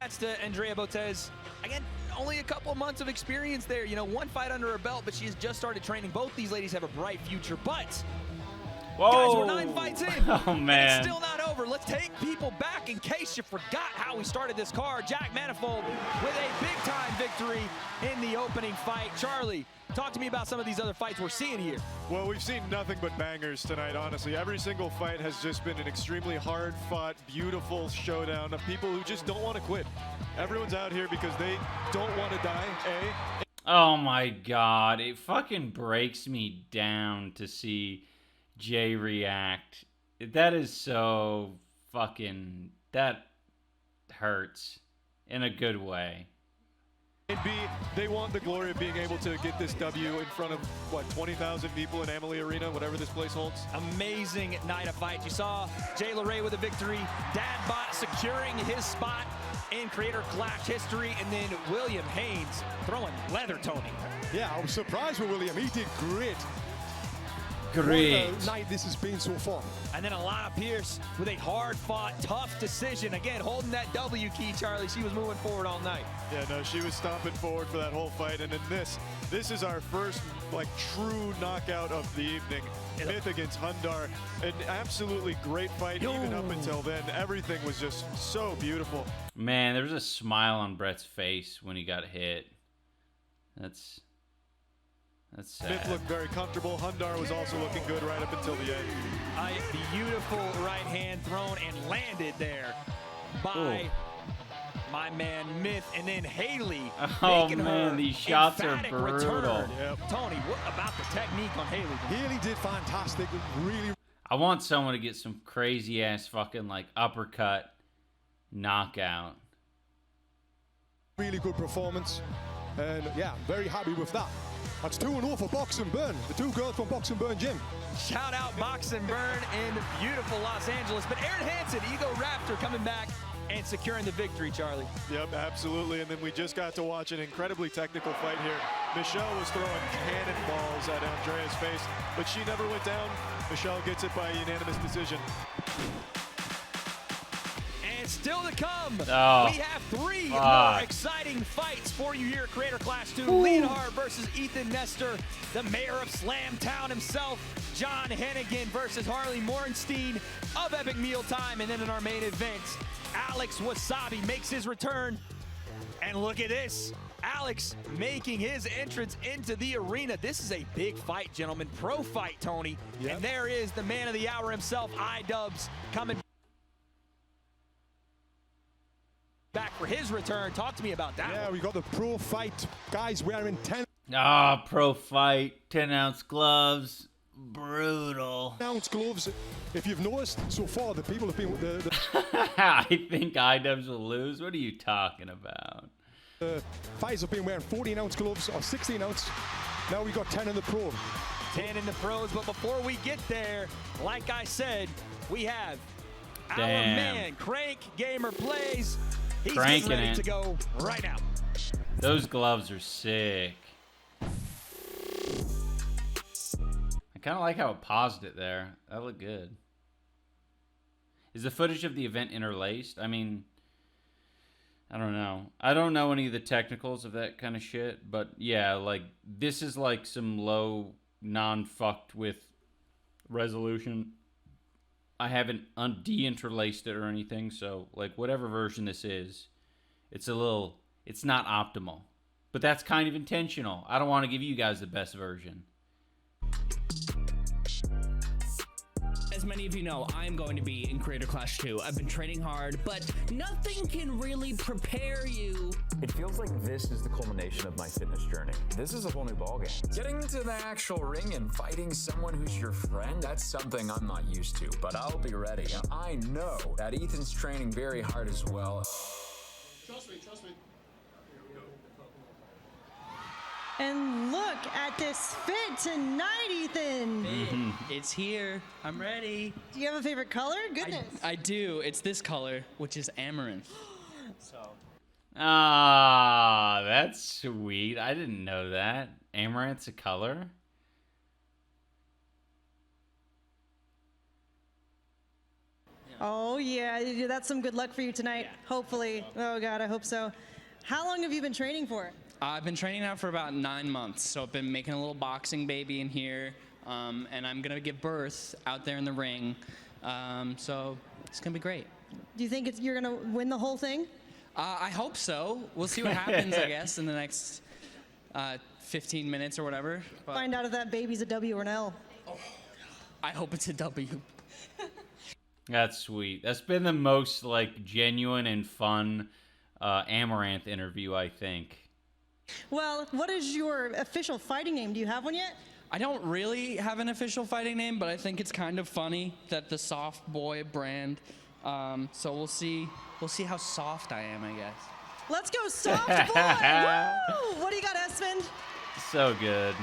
That's to Andrea Botez. Again, only a couple months of experience there. You know, one fight under her belt, but she's just started training. Both these ladies have a bright future, but whoa, guys, we're 9 fights in. Oh, man. It's still not over. Let's take people back in case you forgot how we started this card. Jack Manifold with a big-time victory in the opening fight. Charlie, talk to me about some of these other fights we're seeing here. Well, we've seen nothing but bangers tonight, honestly. Every single fight has just been an extremely hard-fought, beautiful showdown of people who just don't want to quit. Everyone's out here because they don't want to die, Oh my god, it fucking breaks me down to see Jay react. That is so fucking... that hurts in a good way. And B, they want the glory of being able to get this W in front of, what, 20,000 people in Amalie Arena, whatever this place holds. Amazing night of fights. You saw Jay LeRae with a victory, Dadbot securing his spot in Creator Clash history, and then William Haynes throwing leather, Tony. Yeah, I was surprised with William. He did great. Great. What a night this has been so far. And then Alana Pierce with a hard-fought, tough decision. Again, holding that W key, Charlie. She was moving forward all night. Yeah, no, she was stomping forward for that whole fight. And then this is our first, like, true knockout of the evening. Myth against Hundar. An absolutely great fight. Even up until then, everything was just so beautiful. Man, there was a smile on Brett's face when he got hit. That's sad. Myth looked very comfortable. Hundar was also looking good right up until the end. A beautiful right hand thrown and landed there by my man Myth, and then Haley. Oh man, these shots are brutal. Yep. Tony, what about the technique on Haley? Haley did fantastic. Really. I want someone to get some crazy ass fucking like uppercut knockout. Really good performance, and yeah, I'm very happy with that. That's 2-0 for Box and Burn, the two girls from Box and Burn Gym. Shout out Box and Burn in beautiful Los Angeles. But Aaron Hansen, Ego Raptor, coming back and securing the victory, Charlie. Yep, absolutely. And then we just got to watch an incredibly technical fight here. Michelle was throwing cannonballs at Andrea's face, but she never went down. Michelle gets it by unanimous decision. And still to come, we have 3 more exciting fights for you here at Creator Clash 2. Leonheart versus Ethan Nestor, the mayor of Slam Town himself, John Hennigan versus Harley Morenstein of Epic Mealtime. And then in our main event, Alex Wassabi makes his return. And look at this, Alex making his entrance into the arena. This is a big fight, gentlemen. Pro fight, Tony. Yep. And there is the man of the hour himself, iDubbbz, coming back for his return. Talk to me about that. Yeah, we got the pro fight guys wearing 10. Pro fight, 10-ounce gloves. Brutal. 10-ounce gloves. If you've noticed so far, the people have been I think iDubbbz will lose. What are you talking about? Fighters have been wearing 14-ounce gloves or 16-ounce. Now we got 10 in the pro. 10 in the pros, but before we get there, like I said, we have our man, CrankGameplays. He's getting ready to go right now. Those gloves are sick. I kind of like how it paused it there. That looked good. Is the footage of the event interlaced? I mean, I don't know. I don't know any of the technicals of that kind of shit, but yeah, like this is like some low, non-fucked with resolution. I haven't de-interlaced it or anything, so like whatever version this is, it's not optimal. But that's kind of intentional. I don't want to give you guys the best version. As many of you know, I'm going to be in Creator Clash 2. I've been training hard, but nothing can really prepare you. It feels like this is the culmination of my fitness journey. This is a whole new ballgame. Getting into the actual ring and fighting someone who's your friend, that's something I'm not used to, but I'll be ready. I know that Ethan's training very hard as well. Trust me, trust me. And look at this fit tonight, Ethan. It's here. I'm ready. Do you have a favorite color? Goodness. I do. It's this color, which is amaranth. Ah, that's sweet. I didn't know that. Amaranth's a color? Oh, yeah. That's some good luck for you tonight, hopefully. Oh, God, I hope so. How long have you been training for? I've been training now for about 9 months, so I've been making a little boxing baby in here, and I'm going to give birth out there in the ring, so it's going to be great. Do you think you're going to win the whole thing? I hope so. We'll see what happens, I guess, in the next 15 minutes or whatever. But Find out if that baby's a W or an L. I hope it's a W. That's sweet. That's been the most like genuine and fun Amaranth interview, I think. Well, what is your official fighting name? Do you have one yet? I don't really have an official fighting name, but I think it's kind of funny that the Soft Boy brand. So we'll see how soft I am, I guess. Let's go, Soft Boy! Woo! What do you got, Esmond? So good.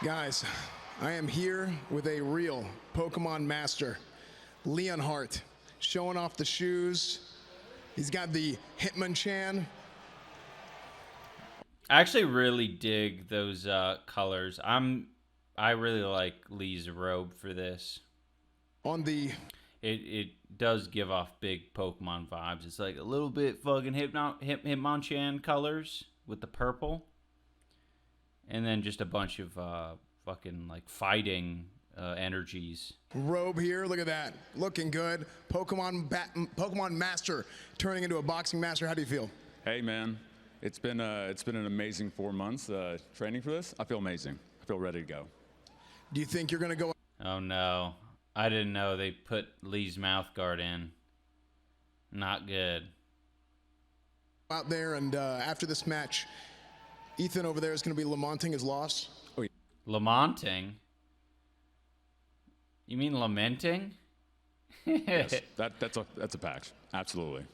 Guys, I am here with a real Pokemon master, Leonheart, showing off the shoes. He's got the Hitmonchan. I actually really dig those colors. I really like Lee's robe for this. On the it does give off big Pokemon vibes. It's like a little bit fucking Hitmonchan colors with the purple, and then just a bunch of fucking like fighting energies. Robe here, look at that, looking good. Pokemon master turning into a boxing master. How do you feel? Hey man. It's been an amazing 4 months training for this. I feel amazing. I feel ready to go. Do you think you're going to go? Oh, no. I didn't know they put Lee's mouth guard in. Not good. Out there, and after this match, Ethan over there is going to be lamenting his loss. Oh, yeah. Lamenting? You mean lamenting? Yes, that's a fact. Absolutely.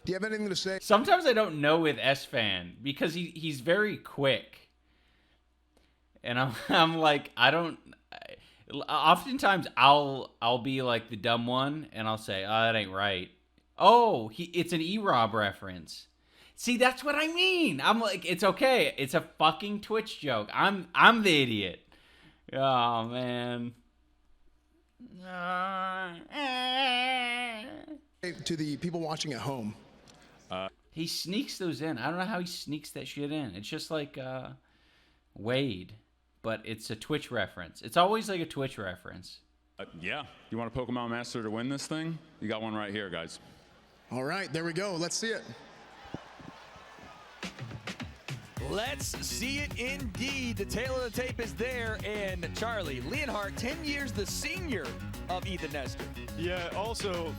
Do you have anything to say? Sometimes I don't know with S-Fan because he's very quick. And I'm like, oftentimes I'll be like the dumb one and I'll say, oh, that ain't right. Oh, it's an E-Rob reference. See, that's what I mean. I'm like, it's okay. It's a fucking Twitch joke. I'm the idiot. Oh, man. To the people watching at home. He sneaks those in. I don't know how he sneaks that shit in. It's just like Wade, but it's a Twitch reference. It's always like a Twitch reference. Yeah. You want a Pokemon Master to win this thing? You got one right here, guys. All right, there we go. Let's see it. Let's see it indeed. The tail of the tape is there, and Charlie, Leonheart, 10 years the senior of Ethan Nestor. Yeah, also,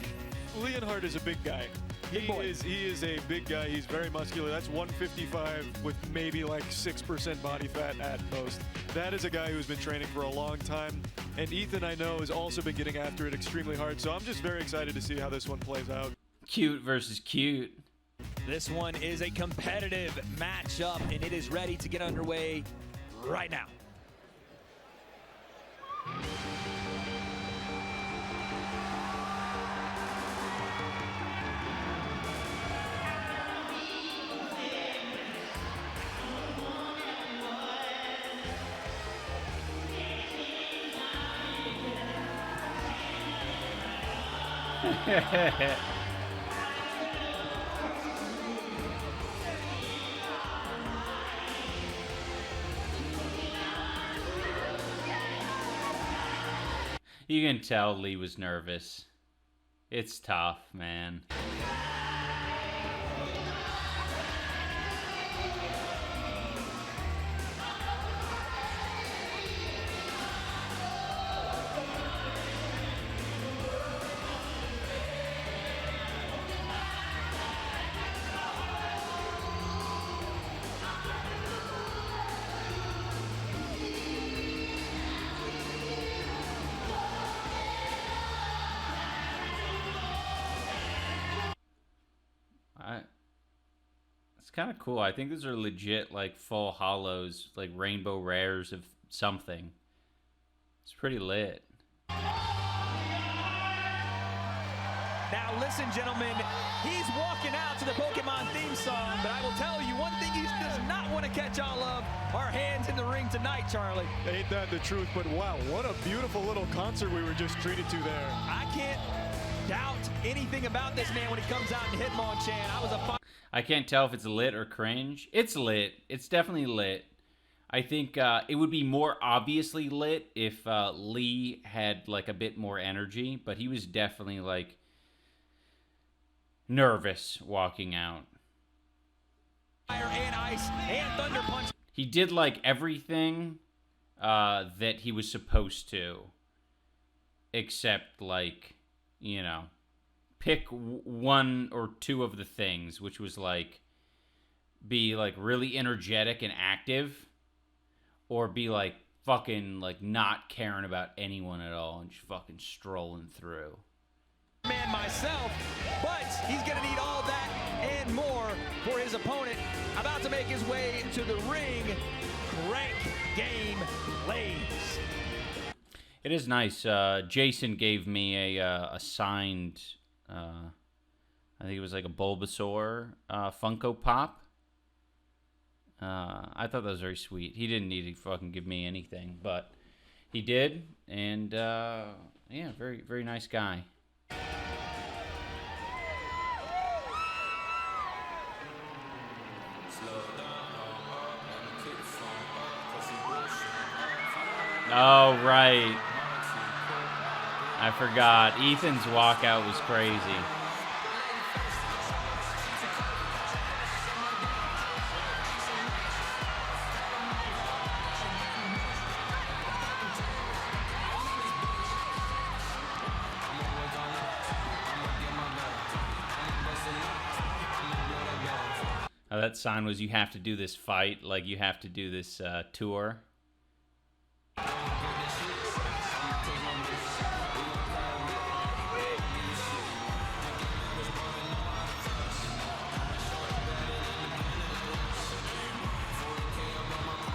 Leonheart is a big guy. He is a big guy. He's very muscular. That's 155 with maybe like 6% body fat at most. That is a guy who's been training for a long time. And Ethan, I know, has also been getting after it extremely hard. So I'm just very excited to see how this one plays out. Cute versus cute. This one is a competitive matchup, and it is ready to get underway right now. You can tell Lee was nervous. It's tough, man. It's kind of cool. I think these are legit, like, full holos, like rainbow rares of something. It's pretty lit. Now listen, gentlemen, he's walking out to the Pokemon theme song, but I will tell you one thing he does not want to catch all of are hands in the ring tonight, Charlie. Ain't that the truth? But wow, what a beautiful little concert we were just treated to there. I can't doubt anything about this man when he comes out and Hitmonchan. I can't tell if it's lit or cringe. It's lit. It's definitely lit. I think it would be more obviously lit if Lee had like a bit more energy, but he was definitely like nervous walking out. Fire and ice and thunder punch. He did like everything that he was supposed to, except like, you know, pick one or two of the things, which was like be like really energetic and active, or be like fucking like not caring about anyone at all and just fucking strolling through. Man myself, but he's gonna need all that and more for his opponent. About to make his way to the ring, CrankGameplays. It is nice. Jason gave me a signed, I think it was like a Bulbasaur Funko Pop. I thought that was very sweet. He didn't need to fucking give me anything, but he did, and yeah, very, very nice guy. Oh, right. I forgot. Ethan's walkout was crazy. That sign was, you have to do this fight, like you have to do this tour.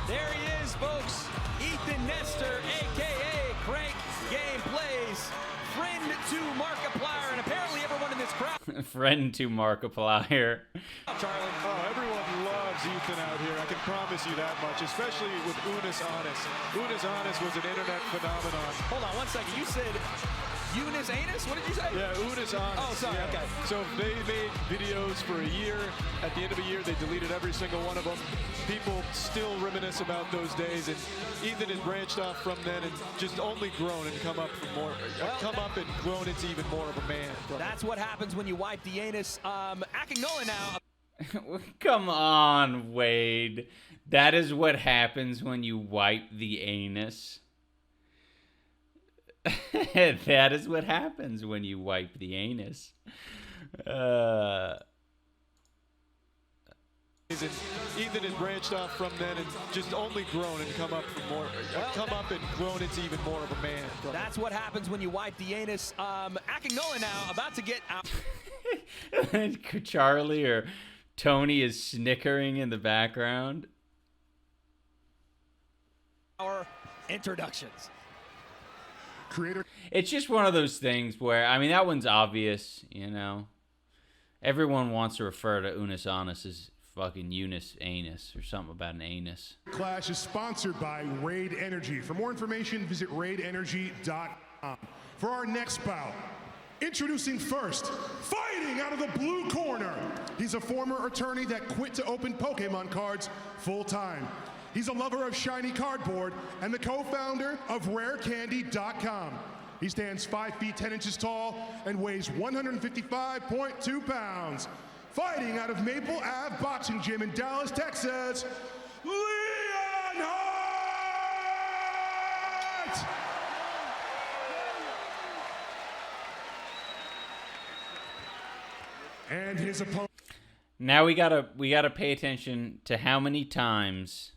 There he is, folks. Ethan Nestor, a.k.a. CrankGameplays. Friend to Markiplier, and apparently everyone in this crowd. Friend to Markiplier. Charlie, oh, everyone loves Ethan out here. I can promise you that much, especially with Unis Honest. Unis Honest was an internet phenomenon. Hold on one second. You said Unis Anus? What did you say? Yeah, Unis Honest. Oh, sorry. Yeah. Okay. So they made videos for a year. At the end of a year, they deleted every single one of them. People still reminisce about those days, and Ethan has branched off from then and just only grown and come up and grown into even more of a man. That's what happens when you wipe the anus. Akinola now. Come on, Wade. That is what happens when you wipe the anus. That is what happens when you wipe the anus. Ethan has branched off from then and just only grown and come up and grown into even more of a man. That's what happens when you wipe the anus. Akinola now, about to get out. Charlie or Tony is snickering in the background. Our introductions. Creator. It's just one of those things where, I mean, that one's obvious, you know. Everyone wants to refer to Unis Anus as fucking Eunice Anus or something about an anus. Clash is sponsored by Raid Energy. For more information, visit raidenergy.com. For our next bout, introducing first, fighting out of the blue corner. He's a former attorney that quit to open Pokemon cards full-time. He's a lover of shiny cardboard and the co-founder of RareCandy.com. He stands 5 feet 10 inches tall and weighs 155.2 pounds. Fighting out of Maple Ave Boxing Gym in Dallas, Texas, Leonheart! And his opponent. Now we gotta pay attention to how many times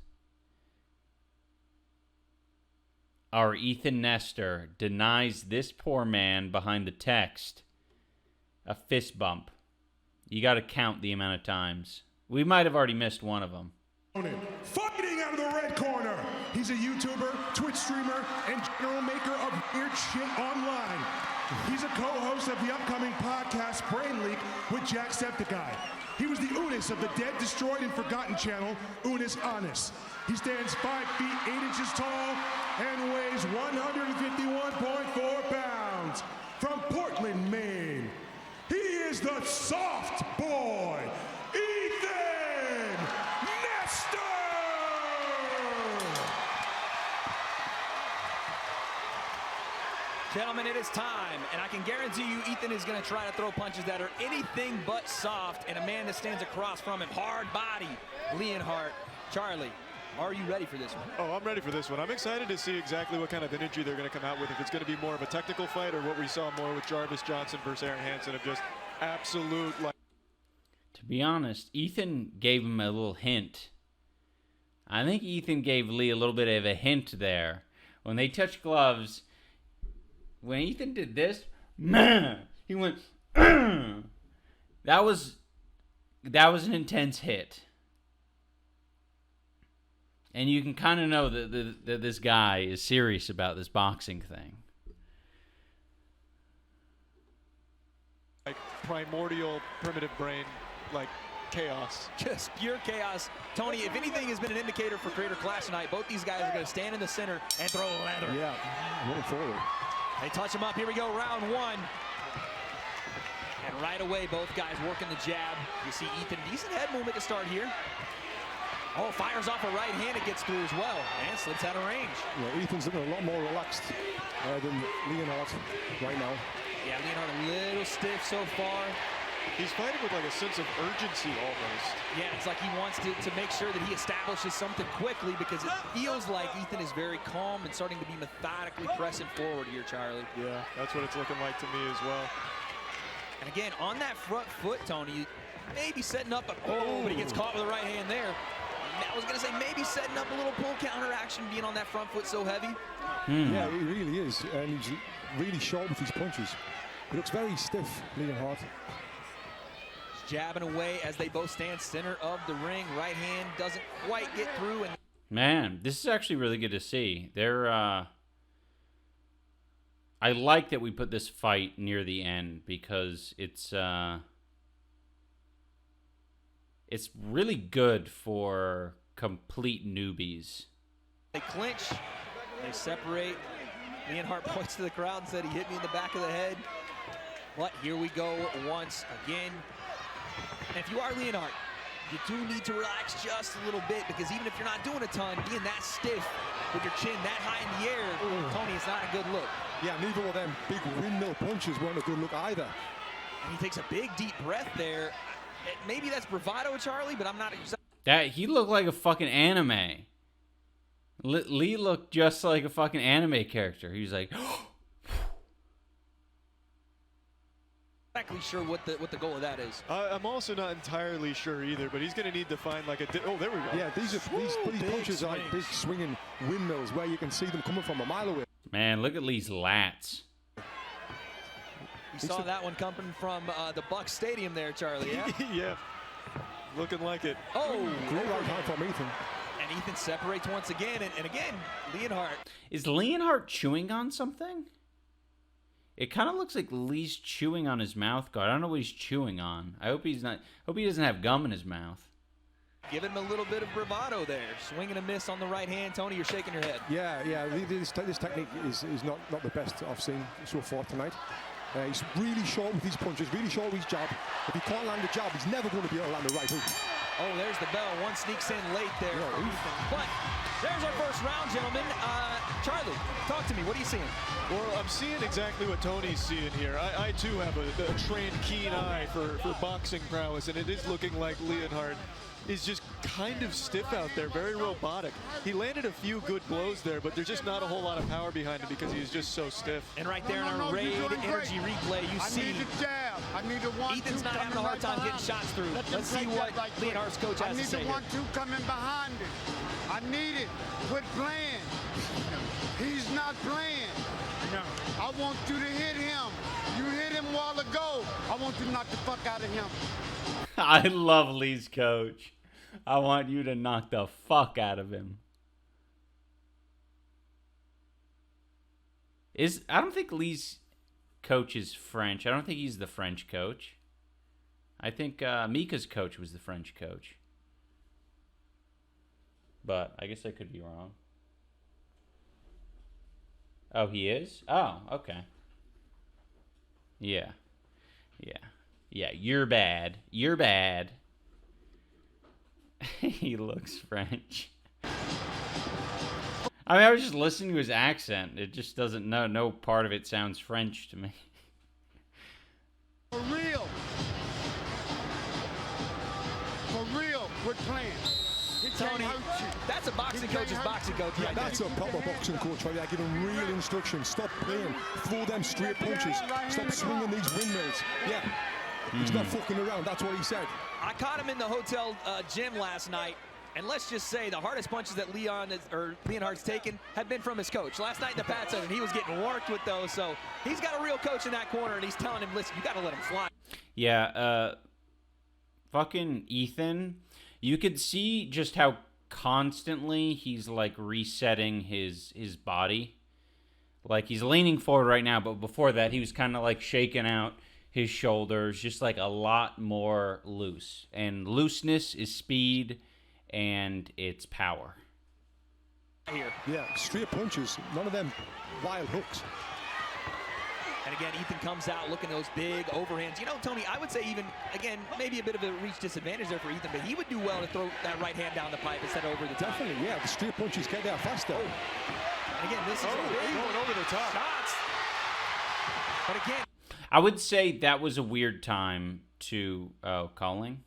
our Ethan Nestor denies this poor man behind the text a fist bump. You gotta count the amount of times. We might have already missed one of them. Fighting out of the red corner, he's a YouTuber, Twitch streamer, and general maker of weird shit online. He's a co-host of the upcoming podcast Brain Leak with Jacksepticeye. He was the Unis of the dead, destroyed, and forgotten channel, Unis Anus. He stands 5 feet 8 inches tall and weighs 151.4 pounds. From Portland, Maine, he is the soft boy, Ethan Nestor! Gentlemen, it is time, and I can guarantee you Ethan is going to try to throw punches that are anything but soft, and a man that stands across from him, hard body, Leonheart. Charlie, are you ready for this one? Oh, I'm ready for this one. I'm excited to see exactly what kind of energy they're going to come out with, if it's going to be more of a technical fight or what we saw more with Jarvis Johnson versus Aaron Hansen of just absolute, like... To be honest, Ethan gave him a little hint. I think Ethan gave Lee a little bit of a hint there. When they touched gloves... When Ethan did this, he went. That was an intense hit, and you can kind of know that this guy is serious about this boxing thing. Like primordial, primitive brain, like chaos. Just pure chaos. Tony, if anything has been an indicator for Creator Clash tonight, both these guys are going to stand in the center and throw leather. Yeah, moving forward. They touch him up. Here we go, round one. And right away, both guys working the jab. You see Ethan, decent head movement to start here. Oh, fires off a right hand. It gets through as well. And slips out of range. Yeah, Ethan's looking a lot more relaxed than Leonheart right now. Yeah, Leonheart a little stiff so far. He's fighting with like a sense of urgency almost. Yeah, it's like he wants to make sure that he establishes something quickly, because it feels like Ethan is very calm and starting to be methodically pressing forward here, Charlie. Yeah, that's what it's looking like to me as well. And again, on that front foot, Tony, maybe setting up but he gets caught with the right hand there. I was going to say maybe setting up a little pull counter action, being on that front foot so heavy. Yeah, he really is. And he's really sharp with his punches. He looks very stiff, Leonheart. Jabbing away as they both stand center of the ring. Right hand doesn't quite get through. And Man, this is actually really good to see. I like that we put this fight near the end, because it's really good for complete newbies. They clinch, they separate. Leonheart points to the crowd and said he hit me in the back of the head. But here we go once again. And if you are Leonheart, you do need to relax just a little bit, because even if you're not doing a ton, being that stiff with your chin that high in the air, Tony, it's not a good look. Yeah, neither of them big windmill punches weren't a good look either. And he takes a big, deep breath there. Maybe that's bravado, Charlie, but I'm not exactly. That he looked like a fucking anime. Lee looked just like a fucking anime character. He was like, exactly sure what the goal of that is. I'm also not entirely sure either, but he's going to need to find like a... Oh, there we go. Yeah, these punches are like big swinging windmills where you can see them coming from a mile away. Man, look at Lee's lats. You saw that one coming from the Bucks Stadium there, Charlie, yeah? Yeah. Looking like it. Oh, Great right hand from Ethan. And Ethan separates once again, and again, Leonheart. Is Leonheart chewing on something? It kind of looks like Lee's chewing on his mouth guard. I don't know what he's chewing on. I hope he's not. Hope he doesn't have gum in his mouth. Giving him a little bit of bravado there. Swing and a miss on the right hand. Tony, you're shaking your head. Yeah. This technique is not the best I've seen so far tonight. He's really short with his punches, really short with his jab. If he can't land a jab, he's never going to be able to land a right hook. Oh, there's the bell. One sneaks in late there. But there's our first round, gentlemen. Charlie, talk to me. What are you seeing? Well, I'm seeing exactly what Tony's seeing here. I too have a trained keen eye for boxing prowess, and it is looking like Leonheart is just kind of stiff out there, very robotic. He landed a few good blows there, but there's just not a whole lot of power behind him because he's just so stiff. And right there in our Raid Energy replay, you see Ethan's not having a hard time getting shots through. Let's see what Leonhart's coach has to say here. I need the 1-2 coming behind it. I need it. Quit playing. He's not playing. No. I want you to hit him. You hit him a while ago. I want you to knock the fuck out of him. I love Lee's coach. I want you to knock the fuck out of him. I don't think Lee's coach is French. I don't think he's the French coach. I think Mika's coach was the French coach. But I guess I could be wrong. Oh, he is? Oh, okay. Yeah. Yeah, you're bad. You're bad. He looks French. I mean, I was just listening to his accent. It just doesn't, no part of it sounds French to me. For real. For real, quit playing. Tony, that's a boxing coach's boxing coach. Yeah, that's a proper boxing coach right there. Give him real instructions. Stop playing. Throw them straight punches. Stop swinging these windmills. Yeah. He's not fucking around. That's what he said. I caught him in the hotel gym last night, and let's just say the hardest punches that Leonhart's taken have been from his coach. Last night in the Pat Center, he was getting worked with those, so he's got a real coach in that corner, and he's telling him, listen, you got to let him fly. Yeah, fucking Ethan, you could see just how constantly he's, like, resetting his body. Like, he's leaning forward right now, but before that, he was kind of, like, shaking out his shoulders, just like a lot more loose. And looseness is speed, and it's power. Here. Yeah, straight punches. None of them wild hooks. And again, Ethan comes out looking those big overhands. You know, Tony, I would say even, again, maybe a bit of a reach disadvantage there for Ethan, but he would do well to throw that right hand down the pipe instead of over the top. Definitely, yeah. The straight punches get there faster. Oh. And again, this is going over the top. Shots. But again, I would say that was a weird time to... Oh, calling?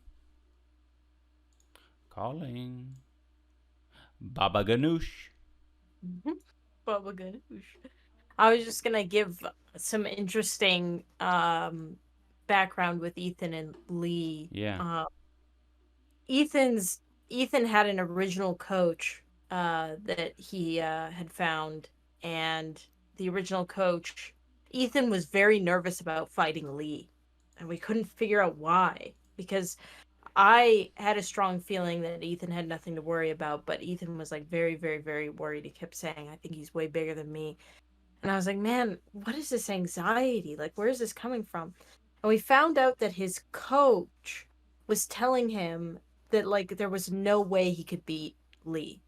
Calling. Baba Ganoush. Baba Ganoush. I was just going to give some interesting background with Ethan and Lee. Yeah. Ethan had an original coach that he had found, and the original coach... Ethan was very nervous about fighting Lee, and we couldn't figure out why, because I had a strong feeling that Ethan had nothing to worry about, but Ethan was like very, very, very worried. He kept saying, I think he's way bigger than me. And I was like, man, what is this anxiety? Like, where is this coming from? And we found out that his coach was telling him that, like, there was no way he could beat Lee.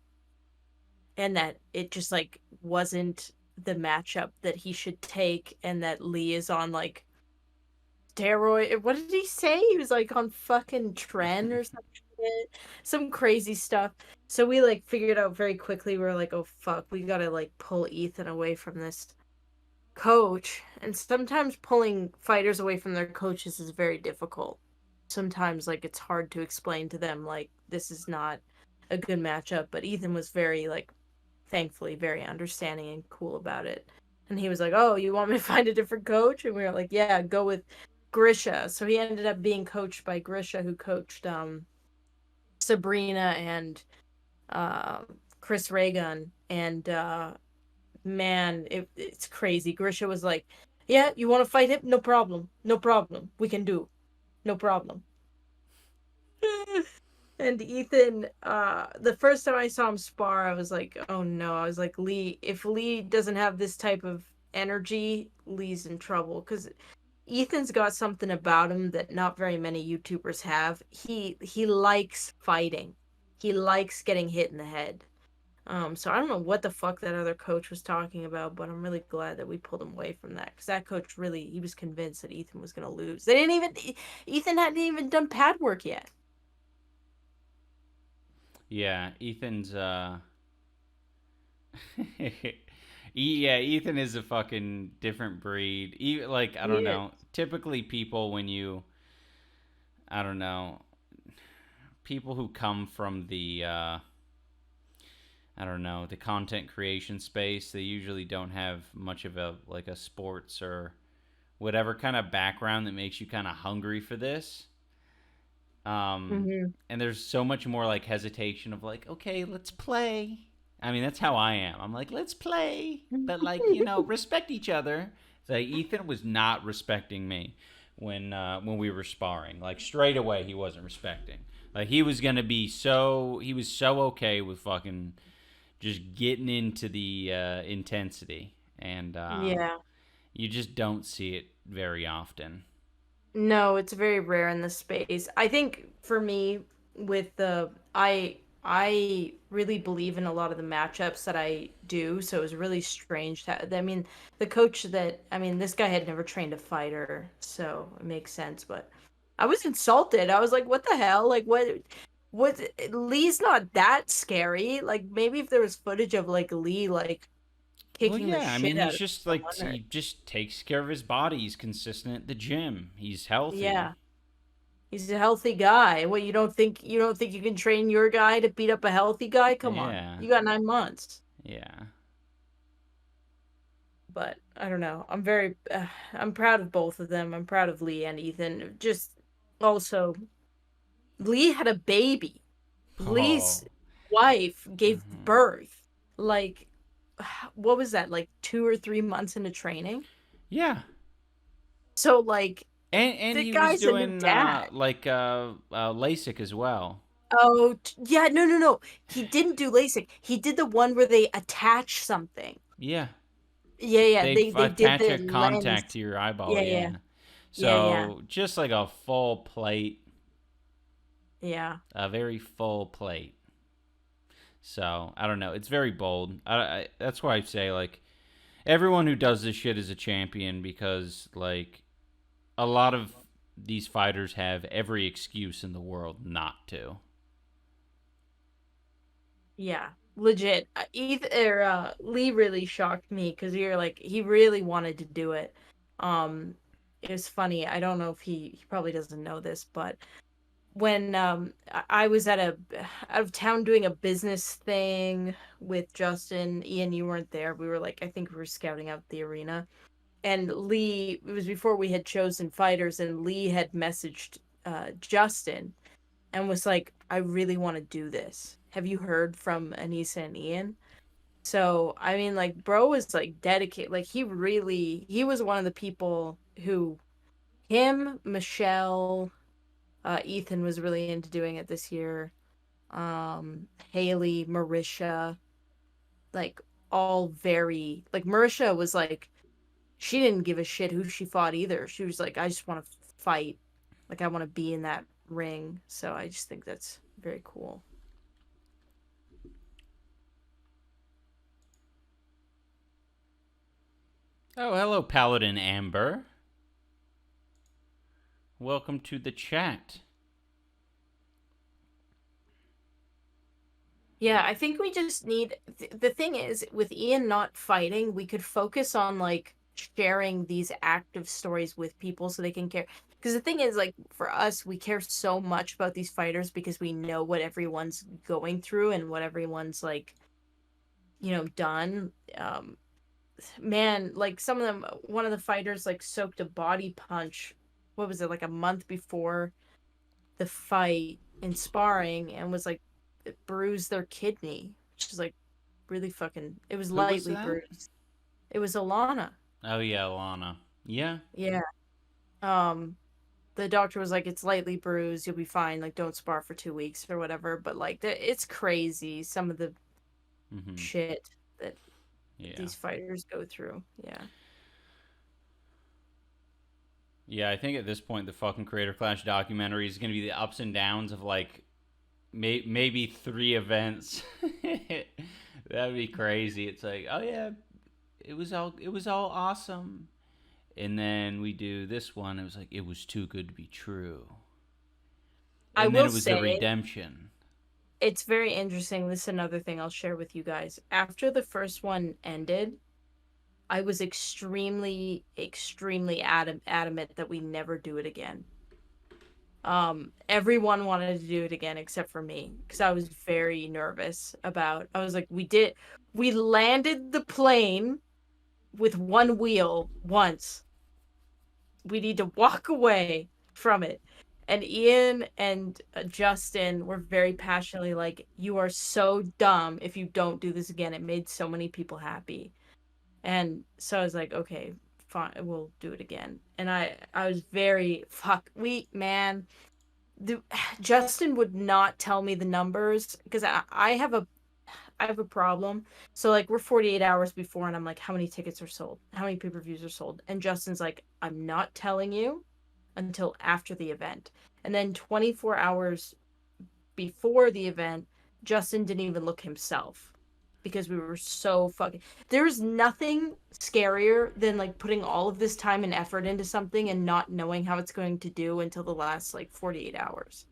And that it just, like, wasn't the matchup that he should take, and that Lee is on, like, steroid. What did he say? He was, like, on fucking tren or some crazy stuff. So we, like, figured out very quickly. We were like, oh, fuck, we gotta, like, pull Ethan away from this coach. And sometimes pulling fighters away from their coaches is very difficult. Sometimes, like, it's hard to explain to them, like, this is not a good matchup. But Ethan was very, like, thankfully very understanding and cool about it. And he was like, oh, you want me to find a different coach? And we were like, yeah, go with Grisha. So he ended up being coached by Grisha, who coached Sabrina and Chris Reagan. And man, it's crazy. Grisha was like, yeah, you want to fight him? No problem. No problem. We can do. No problem. And Ethan, the first time I saw him spar, I was like, oh no. I was like, Lee, if Lee doesn't have this type of energy, Lee's in trouble. Because Ethan's got something about him that not very many YouTubers have. He likes fighting. He likes getting hit in the head. So I don't know what the fuck that other coach was talking about, but I'm really glad that we pulled him away from that, because that coach really, he was convinced that Ethan was gonna lose. Ethan hadn't even done pad work yet. Yeah, Ethan's yeah, Ethan is a fucking different breed. Like, I don't know. Typically people I don't know, people who come from the I don't know, the content creation space, they usually don't have much of a sports or whatever kind of background that makes you kind of hungry for this. And there's so much more like hesitation of like, okay, let's play. I mean, that's how I am. I'm like, let's play, but like, respect each other. So Ethan was not respecting me when we were sparring. Like, straight away, he wasn't respecting. Like, he was so okay with fucking just getting into the intensity, and you just don't see it very often. No, it's very rare in this space. I think for me, with I really believe in a lot of the matchups that I do, so it was really strange. I mean, the coach this guy had never trained a fighter, so it makes sense, but I was insulted. I was like, what the hell? Like, what Lee's not that scary. Like, maybe if there was footage of like Lee like kicking the shit I mean, out he's of just like, someone, he just takes care of his body. He's consistent at the gym. He's healthy. Yeah. He's a healthy guy. What, you don't think you can train your guy to beat up a healthy guy? Come on. You got 9 months. Yeah. But I don't know. I'm proud of both of them. I'm proud of Lee and Ethan. Just also, Lee had a baby. Lee's wife gave birth. Like, what was that? Like 2 or 3 months into training? Yeah. So like, and the he guy's was doing dad. LASIK as well. Oh, yeah, no. He didn't do LASIK. He did the one where they attach something. Yeah. Yeah. They attach did a the contact lens. to your eyeball. Yeah. So just like a full plate. Yeah. A very full plate. So I don't know. It's very bold. That's why I say, like, everyone who does this shit is a champion, because like a lot of these fighters have every excuse in the world not to. Yeah, legit. Lee really shocked me, because you're like, he really wanted to do it. It was funny. I don't know if he probably doesn't know this, but when I was out of town doing a business thing with Justin, Ian, you weren't there. We were like, I think we were scouting out the arena. And Lee, it was before we had chosen fighters, and Lee had messaged Justin and was like, I really want to do this. Have you heard from Anissa and Ian? So, I mean, like, bro was like dedicated. Like, he was one of the people who, Michelle, Ethan was really into doing it this year. Haley, Marisha, like, all very, like, Marisha was like, she didn't give a shit who she fought either. She was like, I just want to fight. Like, I want to be in that ring. So I just think that's very cool. Oh, hello, Paladin Amber. Welcome to the chat. Yeah, I think we just need... The thing is, with Ian not fighting, we could focus on, like, sharing these active stories with people so they can care. Because the thing is, like, for us, we care so much about these fighters because we know what everyone's going through and what everyone's, like, done. Man, like, some of them... One of the fighters, like, soaked a body punch, what was it, like a month before the fight in sparring, and was, like, it bruised their kidney, which is like really fucking. It was lightly bruised. It was Alana. Oh yeah, Alana. Yeah. Yeah. the doctor was like, it's lightly bruised, you'll be fine, like don't spar for 2 weeks or whatever. But like it's crazy some of the shit that these fighters go through. Yeah, I think at this point the fucking Creator Clash documentary is gonna be the ups and downs of like maybe 3 events. That'd be crazy. It's like, oh yeah, it was all awesome, and then we do this one. It was like, it was too good to be true. And then it was the redemption. It's very interesting. This is another thing I'll share with you guys. After the first one ended, I was extremely adamant that we never do it again. Everyone wanted to do it again except for me, because I was very nervous about. I was like, we landed the plane with one wheel once. We need to walk away from it. And Ian and Justin were very passionately like, you are so dumb if you don't do this again. It made so many people happy. And so I was like, okay, fine, we'll do it again. And I was very, Justin would not tell me the numbers, because I have a problem. So like, we're 48 hours before, and I'm like, how many tickets are sold? How many pay-per-views are sold? And Justin's like, I'm not telling you until after the event. And then 24 hours before the event, Justin didn't even look himself, because we were so fucking... There's nothing scarier than like putting all of this time and effort into something and not knowing how it's going to do until the last like 48 hours.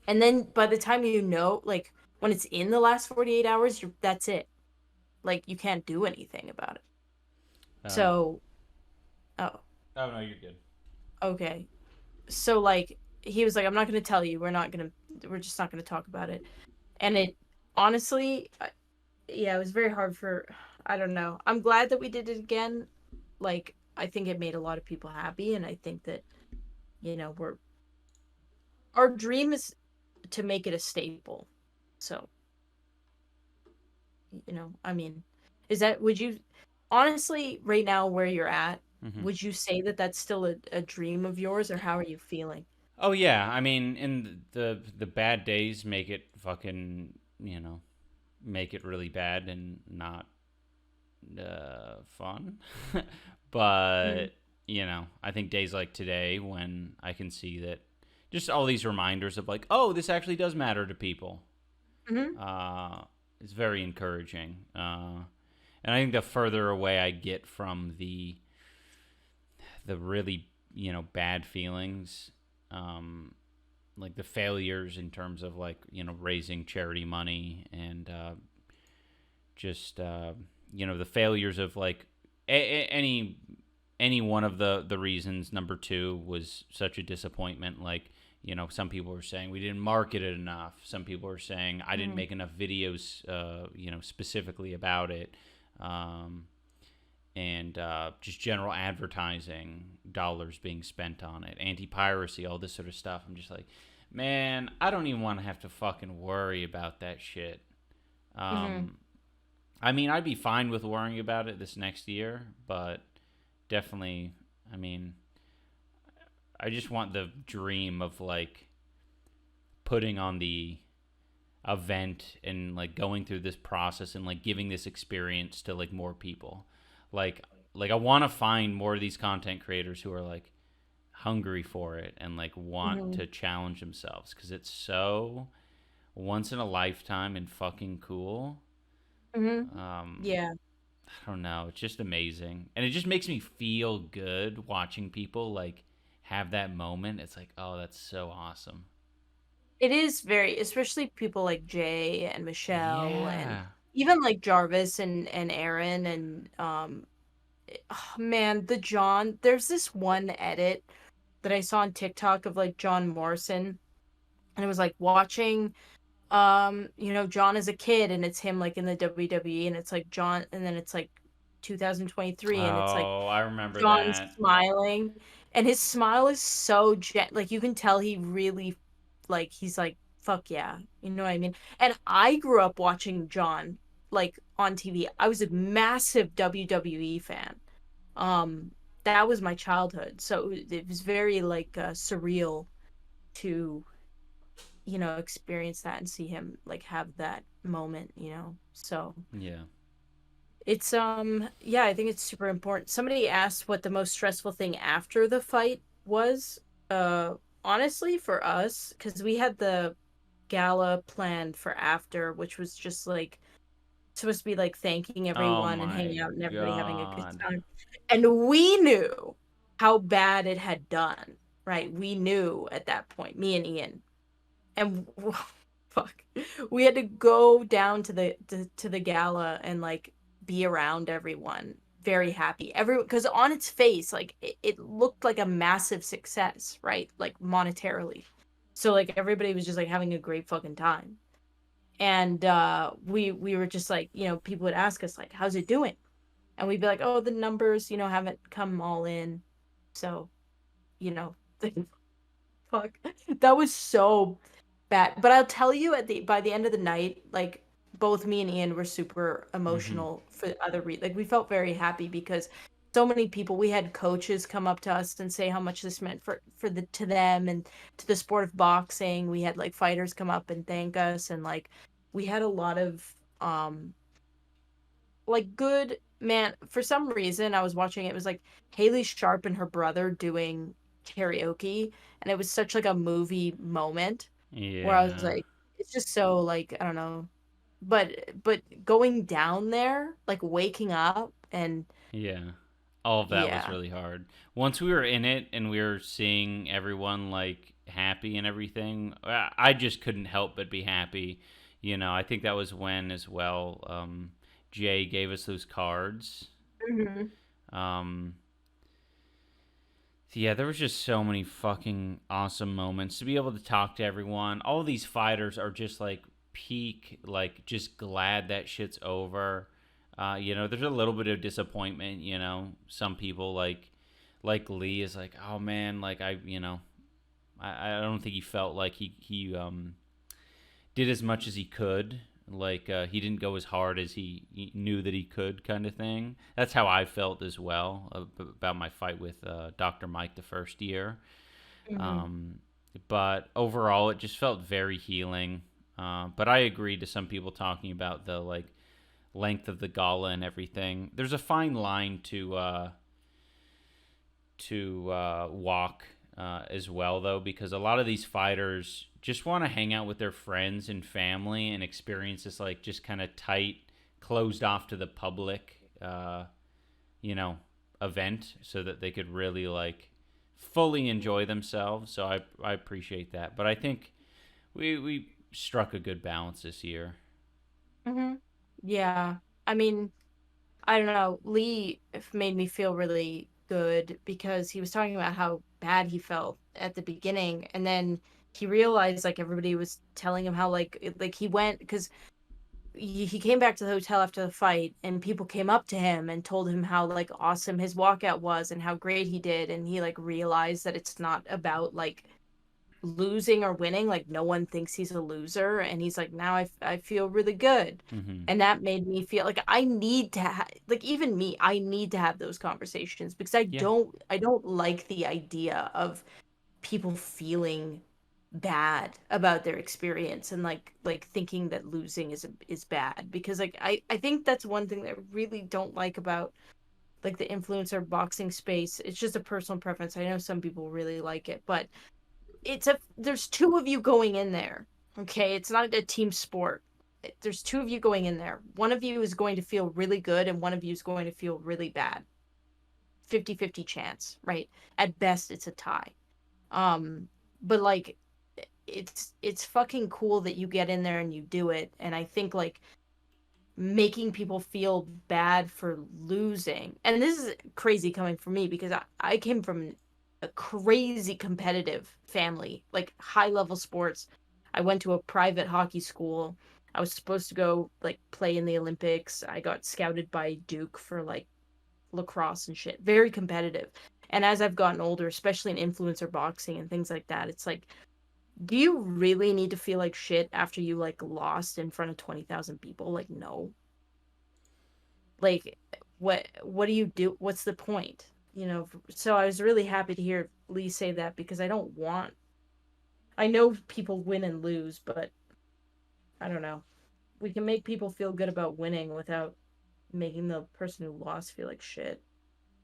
And then by the time you know, like when it's in the last 48 hours, that's it. Like you can't do anything about it. Oh no, you're good. Okay. So like, he was like, I'm not going to tell you. We're just not going to talk about it. And it, honestly, it was very hard I don't know. I'm glad that we did it again. Like, I think it made a lot of people happy. And I think that, our dream is to make it a staple. So, I mean, would you, honestly, right now where you're at, would you say that that's still a dream of yours, or how are you feeling? Oh yeah, I mean, in the bad days make it fucking, make it really bad and not fun. But I think days like today, when I can see that, just all these reminders of like, oh, this actually does matter to people. It's very encouraging. And I think the further away I get from the really, bad feelings, like the failures in terms of like, raising charity money, and just, the failures of like any one of the reasons. Number 2 was such a disappointment. Like, some people were saying we didn't market it enough. Some people were saying I didn't make enough videos, specifically about it. And just general advertising dollars being spent on it, anti-piracy, all this sort of stuff. I'm just like, man, I don't even want to have to fucking worry about that shit. I mean, I'd be fine with worrying about it this next year, but definitely, I mean, I just want the dream of like putting on the event and like going through this process and like giving this experience to like more people. Like I want to find more of these content creators who are like hungry for it and like want to challenge themselves, because it's so once in a lifetime and fucking cool. Yeah. I don't know. It's just amazing. And it just makes me feel good watching people like have that moment. It's like, oh, that's so awesome. It is very, especially people like Jay and Michelle and even like Jarvis and Aaron and man, the John. There's this one edit that I saw on TikTok of like John Morrison, and it was like watching John as a kid, and it's him like in the WWE, and it's like John, and then it's like 2023, and it's like, I remember John's that. smiling, and his smile is so like you can tell he really like he's like, fuck yeah, you know what I mean? And I grew up watching John like on TV. I was a massive WWE fan. that was my childhood. So it was very like surreal to, you know, experience that and see him like have that moment, you know. So Yeah. it's yeah, I think it's super important. Somebody asked what the most stressful thing after the fight was. Honestly, for us, because we had the gala planned for after, which was just like supposed to be like thanking Oh everyone and my hanging out and everybody having a good God. time. And we knew how bad it had done, right? We knew at that point, me and Ian. And fuck, we had to go down to the gala and like be around everyone, very happy. Everyone, because on its face, like it looked like a massive success, right? Like monetarily. So like everybody was just like having a great fucking time. And we were just like, you know, people would ask us like, how's it doing? And we'd be like, oh, the numbers, you know, haven't come all in. So, you know, fuck. That was so bad. But I'll tell you by the end of the night, like both me and Ian were super emotional for other like we felt very happy because so many people, we had coaches come up to us and say how much this meant to them and to the sport of boxing. We had like fighters come up and thank us, and like we had a lot of like good, man, for some reason I was watching it was like Haley Sharp and her brother doing karaoke, and it was such like a movie moment where I was Yeah. like, it's just so like, I don't know, but going down there, like waking up and Yeah. All of that was yeah. really hard. Once we were in it and we were seeing everyone like happy and everything, I just couldn't help but be happy. You know, I think that was when as well Jay gave us those cards. Yeah, there was just so many fucking awesome moments to be able to talk to everyone. All these fighters are just like peak, like just glad that shit's over. You know, there's a little bit of disappointment. You know, some people like Lee is like, oh man, like I don't think he felt like he did as much as he could. Like he didn't go as hard as he knew that he could, kind of thing. That's how I felt as well about my fight with Dr. Mike the first year. But overall, it just felt very healing. But I agree to some people talking about the like length of the gala and everything. There's a fine line to walk as well, though, because a lot of these fighters just want to hang out with their friends and family and experience this like just kind of tight, closed off to the public, you know, event, so that they could really like fully enjoy themselves. So I appreciate that, but I think we struck a good balance this year. Yeah, I mean, I don't know, Lee made me feel really good because he was talking about how bad he felt at the beginning, and then he realized like everybody was telling him how like he went, because he came back to the hotel after the fight and people came up to him and told him how like awesome his walkout was and how great he did, and he like realized that it's not about like losing or winning, like no one thinks he's a loser, and he's like, now I feel really good. And that made me feel like I need to like, even me, I need to have those conversations because I don't like the idea of people feeling bad about their experience and like thinking that losing is bad, because like I think that's one thing that I really don't like about like the influencer boxing space. It's just a personal preference. I know some people really like it, but there's two of you going in there, okay? It's not a team sport. There's two of you going in there. One of you is going to feel really good and one of you is going to feel really bad. 50-50 chance, right? At best it's a tie. But like it's fucking cool that you get in there and you do it, and I think like making people feel bad for losing, and this is crazy coming from me because I came from a crazy competitive family, like high level sports. I went to a private hockey school. I was supposed to go like play in the Olympics. I got scouted by Duke for like lacrosse and shit. Very competitive. And as I've gotten older, especially in influencer boxing and things like that, it's like, do you really need to feel like shit after you like lost in front of 20,000 people? Like, no. Like, what do you do? What's the point? you know, so I was really happy to hear Lee say that because I know people win and lose, but I don't know. We can make people feel good about winning without making the person who lost feel like shit.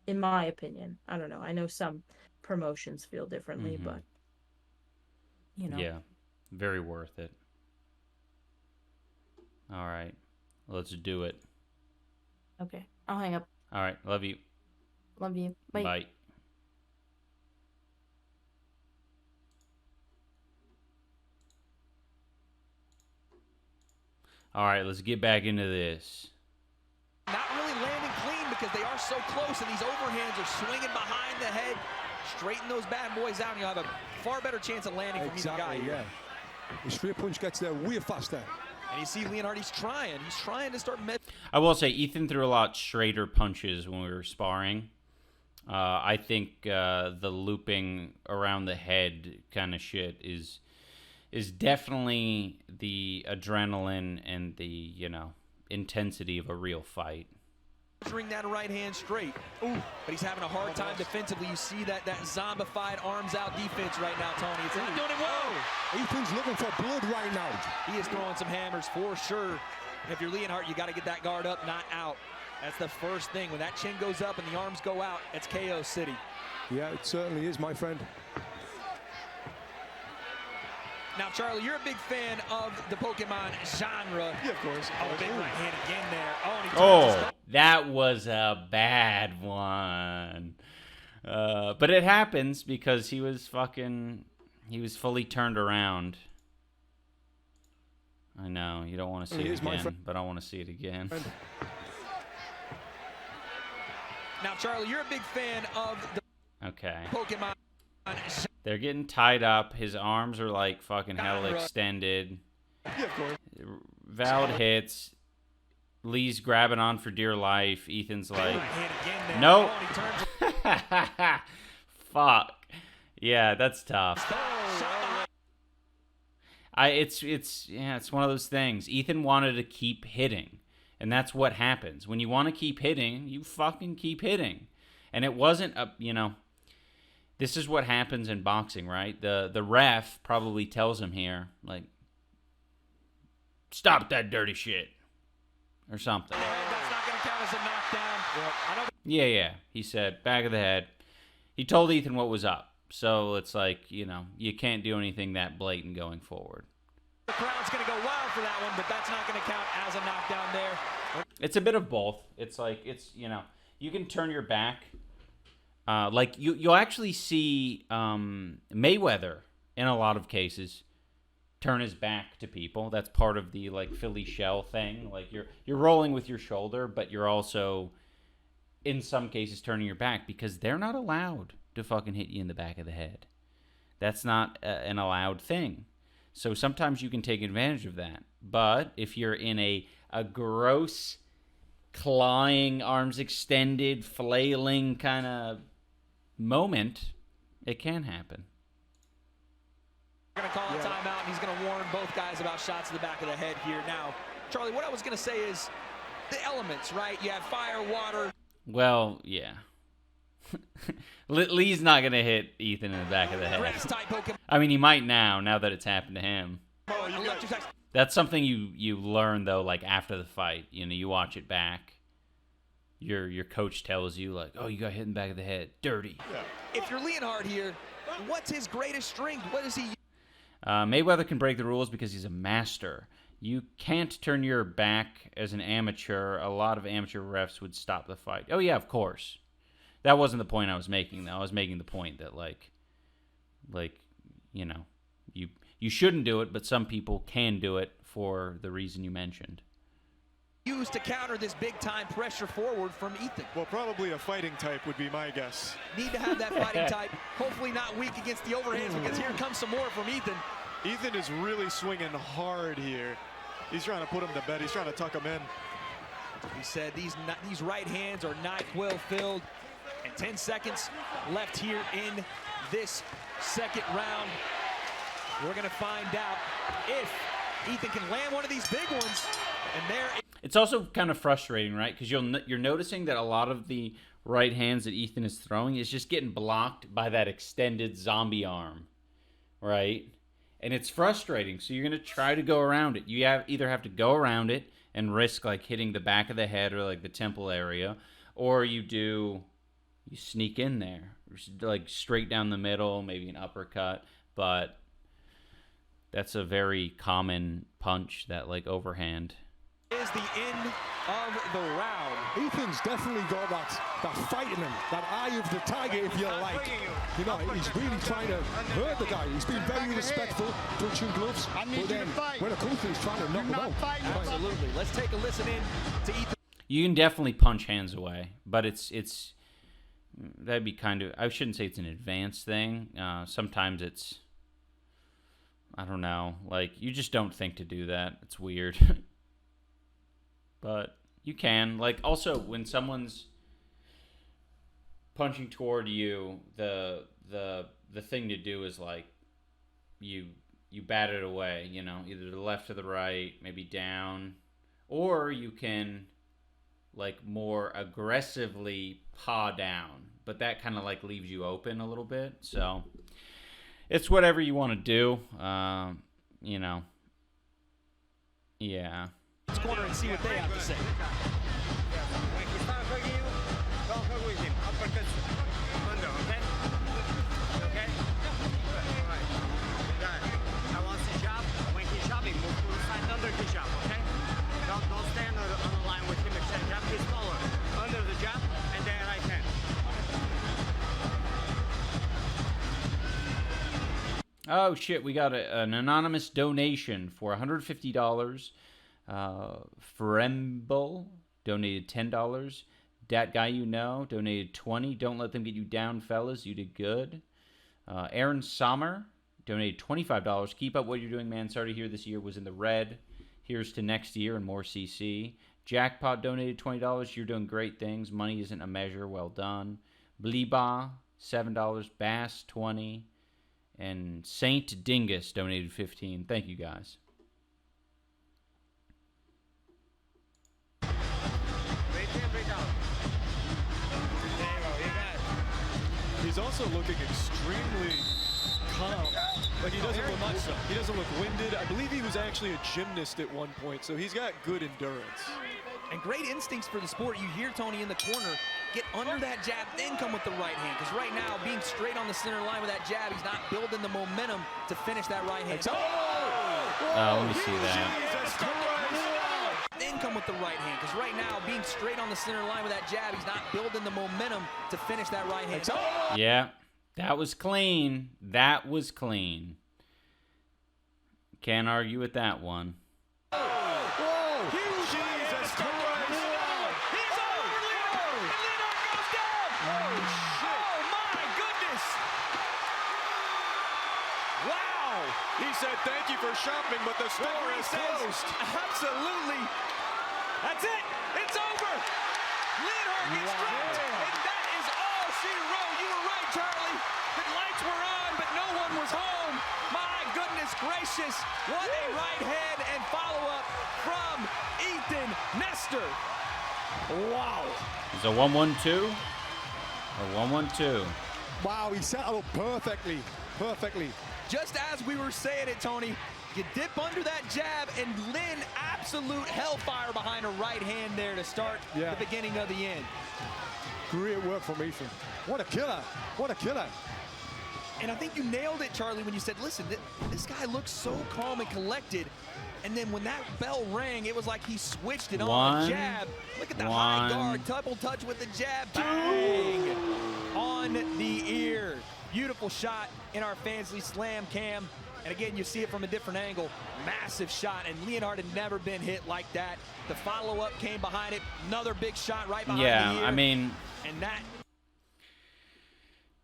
In my opinion. I don't know. I know some promotions feel differently, but you know. Yeah. Very worth it. All right. Let's do it. Okay. I'll hang up. All right. Love you. Love you. Bye. Bye. All right, let's get back into this. Not really landing clean because they are so close, and these overhands are swinging behind the head. Straighten those bad boys out, and you'll have a far better chance of landing from either guy. Yeah. The straight punch gets there way faster. And you see Leonheart, he's trying to start. I will say Ethan threw a lot straighter punches when we were sparring. I think the looping around the head kind of shit is definitely the adrenaline and the, you know, intensity of a real fight. Measuring that right hand straight. Ooh, but he's having a hard time defensively. You see that zombified arms out defense right now, Tony. It's not doing it well. Ethan's looking for blood right now. He is throwing some hammers for sure. And if you're Leonheart, you got to get that guard up, not out. That's the first thing. When that chin goes up and the arms go out, it's KO City. Yeah, it certainly is, my friend. Now, Charlie, you're a big fan of the Pokemon genre. Yeah, of course. Oh, big right hand again there. Oh, and he Oh, that was a bad one. But it happens because he was fully turned around. I know, you don't want to see it again, but I want to see it again. Now, Charlie, you're a big fan of the Pokemon. They're getting tied up. His arms are like fucking hell extended. Yeah, of course. Valid hits. Lee's grabbing on for dear life. Ethan's like, nope. Fuck. Yeah, that's tough. It's one of those things. Ethan wanted to keep hitting, and that's what happens when you want to keep hitting. You fucking keep hitting, and it wasn't a, you know. This is what happens in boxing, right? The ref probably tells him here, like, stop that dirty shit, or something. That's not going to count as a knockdown. Yeah. He said, back of the head. He told Ethan what was up. So it's like, you know, you can't do anything that blatant going forward. The crowd's going to go wild for that one, but that's not going to count as a knockdown there. It's a bit of both. It's like, it's, you know, you can turn your back. Like you'll actually see Mayweather in a lot of cases turn his back to people. That's part of the like Philly shell thing. Like you're rolling with your shoulder, but you're also in some cases turning your back because they're not allowed to fucking hit you in the back of the head. That's not an allowed thing. So sometimes you can take advantage of that. But if you're in a gross clawing, arms extended, flailing kind of moment, it can happen. We're going to call a timeout, and he's going to warn both guys about shots to the back of the head here. Now, Charlie, what I was going to say is the elements, right? You have fire, water. Well, yeah. Lee's not going to hit Ethan in the back of the head. I mean, he might now that it's happened to him. That's something you learn, though, like after the fight. You know, you watch it back. Your coach tells you, like, oh, you got hit in the back of the head. Dirty. Yeah. If you're Leonheart here, what's his greatest strength? What is he? Mayweather can break the rules because he's a master. You can't turn your back as an amateur. A lot of amateur refs would stop the fight. Oh, yeah, of course. That wasn't the point I was making, though. I was making the point that, like you know, you shouldn't do it, but some people can do it for the reason you mentioned. Used to counter this big-time pressure forward from Ethan? Well, probably a fighting type would be my guess. Need to have that fighting type. Hopefully not weak against the overhands because here comes some more from Ethan. Ethan is really swinging hard here. He's trying to put him to bed. He's trying to tuck him in. He said these right hands are not well filled. And 10 seconds left here in this second round. We're going to find out if Ethan can land one of these big ones. And there. It's also kind of frustrating, right? Because you're noticing that a lot of the right hands that Ethan is throwing is just getting blocked by that extended zombie arm, right? And it's frustrating. So you're going to try to go around it. You either have to go around it and risk like hitting the back of the head or like the temple area, or you sneak in there, like straight down the middle, maybe an uppercut, but that's a very common punch, that like overhand. Is the end of the round. Ethan's definitely got that fight in him, that eye of the tiger, if you like. You know, he's really trying to hurt the guy. He's been very respectful, touching gloves, but then when it comes to, he's trying to knock him out. Absolutely. Let's take a listen in to Ethan. You can definitely punch hands away, but that'd be kind of, I shouldn't say it's an advanced thing. Sometimes it's, I don't know, like you just don't think to do that. It's weird. But you can, like, also when someone's punching toward you, the thing to do is like you bat it away, you know, either to the left or the right, maybe down, or you can like more aggressively paw down, but that kind of like leaves you open a little bit. So it's whatever you want to do, you know. Yeah. Let's corner and see what they have to say. When he starts hugging you, don't hug with him. Uppercut under, okay? Okay? Alright. Got it. I want to jab. When he's jabbing, move to the side under the jab, okay? Don't stand on the line with him except jab his collar. Under the jab and then right hand. Oh shit, we got an anonymous donation for $150. Fremble donated $10. Dat guy you know donated $20. Don't let them get you down, fellas. You did good. Aaron Sommer donated $25. Keep up what you're doing, man. Sorry to hear this year was in the red. Here's to next year and more CC. Jackpot donated $20. You're doing great things. Money isn't a measure. Well done. Bleeba, $7. Bass, $20. And Saint Dingus donated $15. Thank you, guys. He's also looking extremely calm. Like he doesn't look winded. I believe he was actually a gymnast at one point, so he's got good endurance. And great instincts for the sport. You hear Tony in the corner, get under that jab, then come with the right hand. Because right now, being straight on the center line with that jab, he's not building the momentum to finish that right hand. Let me see that. Then come with the right hand. Because right now, being straight on the center line with that jab, he's not building the momentum to finish that right hand. Yeah, that was clean. That was clean. Can't argue with that one. He said thank you for shopping, but the store is closed. Absolutely. That's it. It's over. Leonheart gets dropped. And that is all she wrote. You were right, Charlie. The lights were on, but no one was home. My goodness gracious. What a right hand and follow-up from Ethan Nestor. Wow. It's a 1-1-2. A 1-1-2. Wow, he set it up perfectly. Perfectly. Just as we were saying it, Tony, you dip under that jab, and Lynn, absolute hellfire behind her right hand there to start the beginning of the end. Great work from Ethan. What a killer. What a killer. And I think you nailed it, Charlie, when you said, listen, this guy looks so calm and collected. And then when that bell rang, it was like he switched it on the jab. Look at the high guard, double touch with the jab. Bang! On the ear. Beautiful shot in our Fansly Slam cam. And again, you see it from a different angle. Massive shot, and Leonheart had never been hit like that. The follow-up came behind it. Another big shot right behind the ear. Yeah, I mean... And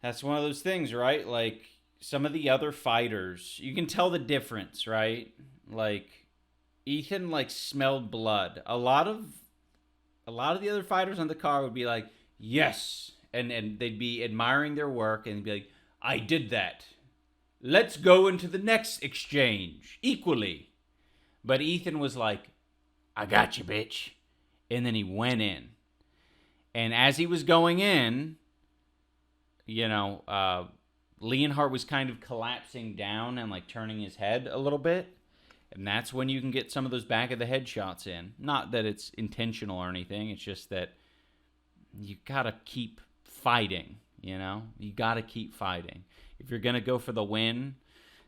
that's one of those things, right? Like, some of the other fighters, you can tell the difference, right? Like, Ethan, like, smelled blood. A lot of the other fighters on the card would be like, yes! And they'd be admiring their work, and be like, I did that. Let's go into the next exchange equally. But Ethan was like, I got you, bitch. And then he went in. And as he was going in, you know, Leonheart was kind of collapsing down and like turning his head a little bit. And that's when you can get some of those back of the head shots in. Not that it's intentional or anything. It's just that you got to keep fighting, you know? You got to keep fighting. If you're going to go for the win,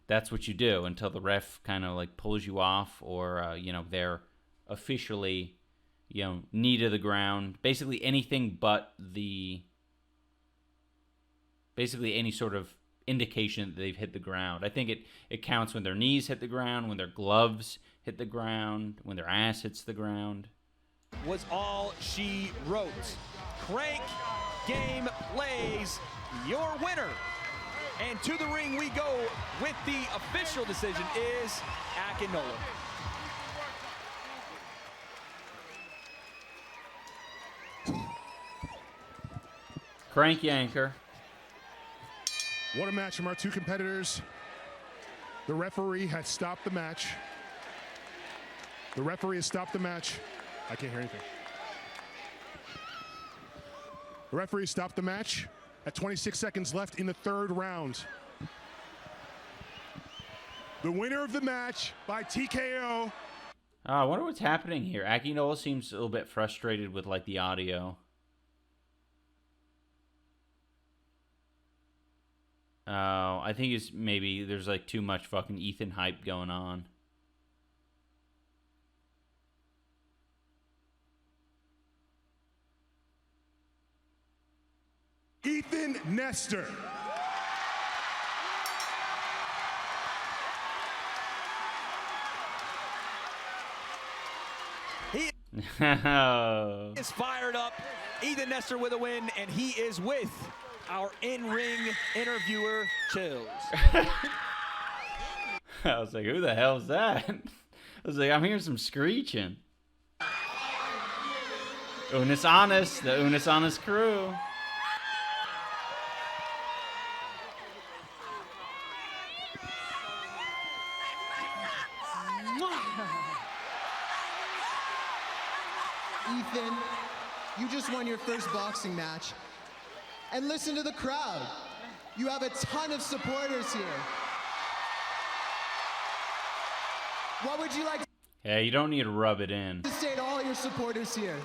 that's what you do until the ref kind of like pulls you off or, you know, they're officially, you know, knee to the ground. Basically anything but the... Basically any sort of indication that they've hit the ground. I think it counts when their knees hit the ground, when their gloves hit the ground, when their ass hits the ground. Was all she wrote. CrankGameplays, your winner. And to the ring we go with the official decision is Akinola. Crank Yanker. What a match from our two competitors. The referee has stopped the match. The referee has stopped the match. I can't hear anything. The referee stopped the match at 26 seconds left in the third round. The winner of the match by TKO. I wonder what's happening here. Akinola seems a little bit frustrated with like the audio. Oh, I think it's maybe there's like too much fucking Ethan hype going on. Ethan Nestor. He is fired up. Ethan Nestor with a win, and he is with our in-ring interviewer, Chills. I was like, who the hell's that? I was like, I'm hearing some screeching. Unis Honest, the Unis Honest crew. Ethan, you just won your first boxing match. And listen to the crowd. You have a ton of supporters here. What would you like Yeah, you don't need to rub it in. to say to all your supporters here?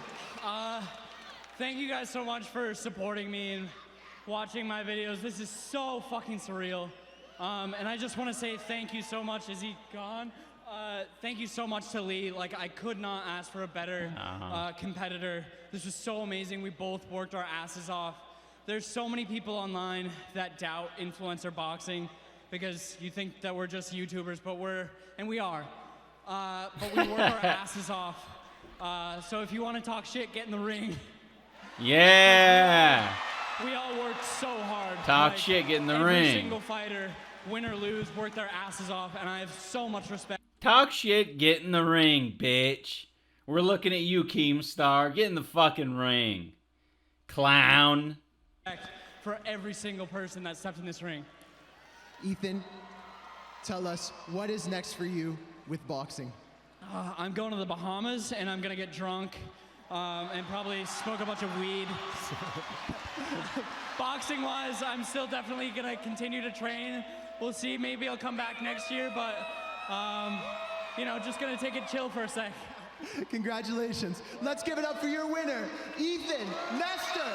Thank you guys so much for supporting me and watching my videos. This is so fucking surreal. And I just want to say thank you so much. Is he gone? Thank you so much to Lee. Like, I could not ask for a better competitor. This was so amazing. We both worked our asses off. There's so many people online that doubt influencer boxing because you think that we're just YouTubers, but we are. But we work our asses off. So if you want to talk shit, get in the ring. Yeah. We all worked so hard. Talk shit, get in the ring. Every single fighter, win or lose, worked their asses off, and I have so much respect. Talk shit, get in the ring, bitch. We're looking at you, Keemstar. Get in the fucking ring. Clown. For every single person that stepped in this ring. Ethan, tell us what is next for you with boxing. I'm going to the Bahamas and I'm gonna get drunk and probably smoke a bunch of weed. Boxing wise, I'm still definitely gonna continue to train. We'll see, maybe I'll come back next year, but you know, just gonna take it chill for a sec. Congratulations. Let's give it up for your winner, Ethan Nestor.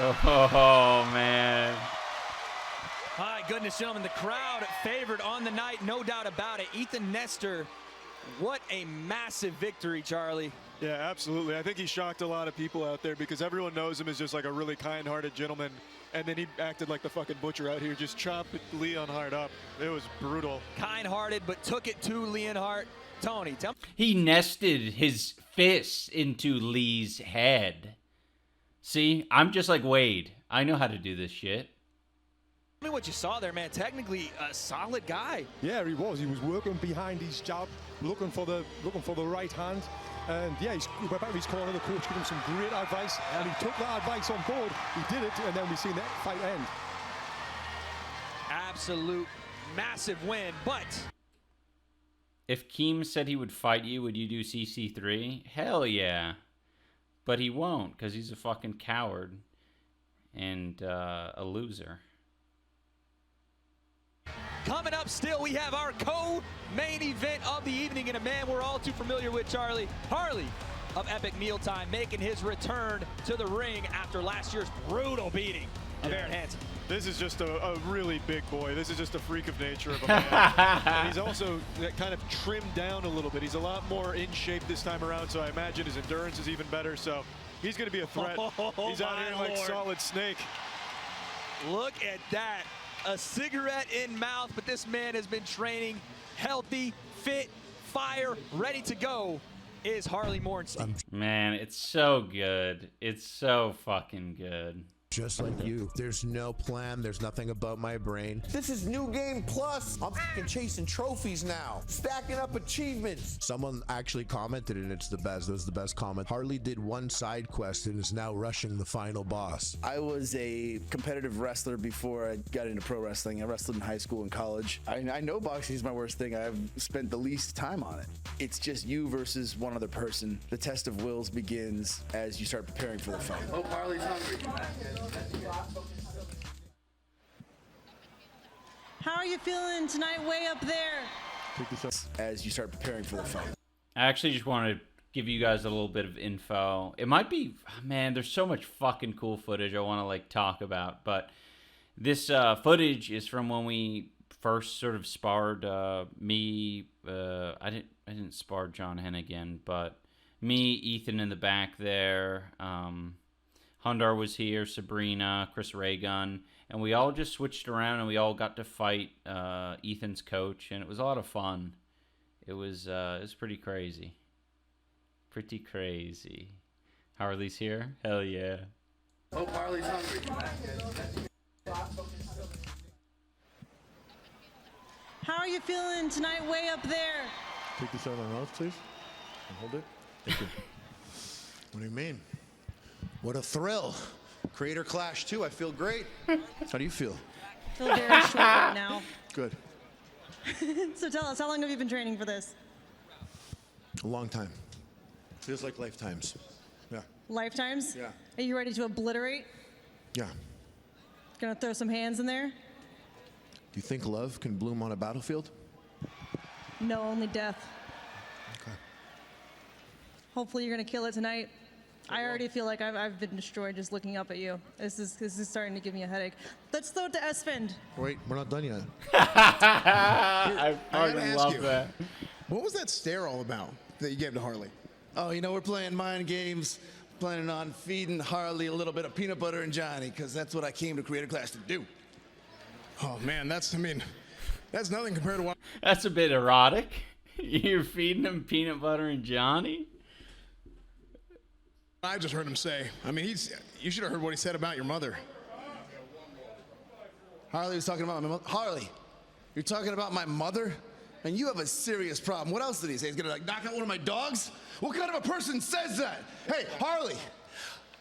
Oh, man. My goodness, gentlemen, the crowd favored on the night, no doubt about it. Ethan Nestor, what a massive victory, Charlie. Yeah, absolutely. I think he shocked a lot of people out there because everyone knows him as just like a really kind-hearted gentleman. And then he acted like the fucking butcher out here, just chopped Leonheart up. It was brutal. Kind-hearted, but took it to Leonheart. Tony, tell me. He nested his fists into Lee's head. See, I'm just like Wade. I know how to do this shit. Tell me what you saw there, man. Technically a solid guy. Yeah, he was. He was working behind his jab, looking for the right hand. And yeah, he went back to his corner. The coach gave him some great advice, and he took that advice on board. He did it, and then we've seen that fight end. Absolute massive win, but if Keem said he would fight you, would you do CC3? Hell yeah. but he won't because he's a fucking coward and a loser. Coming up still, we have our co-main event of the evening, and a man we're all too familiar with, Charlie. Harley of Epic Mealtime making his return to the ring after last year's brutal beating of Aaron Hansen. This is just a really big boy. This is just a freak of nature of a man. And he's also kind of trimmed down a little bit. He's a lot more in shape this time around, so I imagine his endurance is even better. So he's going to be a threat. He's out here like Solid Snake. Look at that. A cigarette in mouth, but this man has been training healthy, fit, fire, ready to go, is Harley Morenstein. Man, it's so good. It's so fucking good. Just like you. There's no plan. There's nothing above my brain. This is New Game Plus. I'm fucking chasing trophies now. Stacking up achievements. Someone actually commented, and it's the best. It was the best comment. Harley did one side quest and is now rushing the final boss. I was a competitive wrestler before I got into pro wrestling. I wrestled in high school and college. I know boxing is my worst thing. I've spent the least time on it. It's just you versus one other person. The test of wills begins as you start preparing for the fight. Oh, Harley's hungry. How are you feeling tonight way up there? As you start preparing for the fight. I actually just wanted to give you guys a little bit of info. It might be, man, there's so much fucking cool footage I want to like talk about, but this footage is from when we first sort of sparred me. I didn't spar John Hennigan, but me, Ethan in the back there. Hundar was here, Sabrina, Chris Raygun, and we all just switched around and we all got to fight Ethan's coach, and it was a lot of fun. It was pretty crazy. Pretty crazy. Harley's here? Hell yeah. Oh, Harley's hungry. How are you feeling tonight way up there? Take this out of my mouth, please. And hold it. Thank you. What do you mean? What a thrill. Creator Clash 2, I feel great. How do you feel? I feel very short right now. Good. So tell us, how long have you been training for this? A long time. Feels like lifetimes. Yeah. Lifetimes? Yeah. Are you ready to obliterate? Yeah. Gonna throw some hands in there? Do you think love can bloom on a battlefield? No, only death. Okay. Hopefully you're gonna kill it tonight. I already feel like I've been destroyed just looking up at you. This is starting to give me a headache. Let's throw it to Esfand. Wait, we're not done yet. I gotta fucking ask love you, that. what was that stare all about that you gave to Harley? Oh, you know, we're playing mind games, planning on feeding Harley a little bit of peanut butter and Johnny, because that's what I came to Creator Clash to do. Oh, man, that's nothing compared to what... That's a bit erotic. You're feeding him peanut butter and Johnny? I just heard him say. I mean, you should have heard what he said about your mother. Harley was talking about my mother. Harley, you're talking about my mother? And you have a serious problem. What else did he say? He's gonna like knock out one of my dogs? What kind of a person says that? Hey, Harley,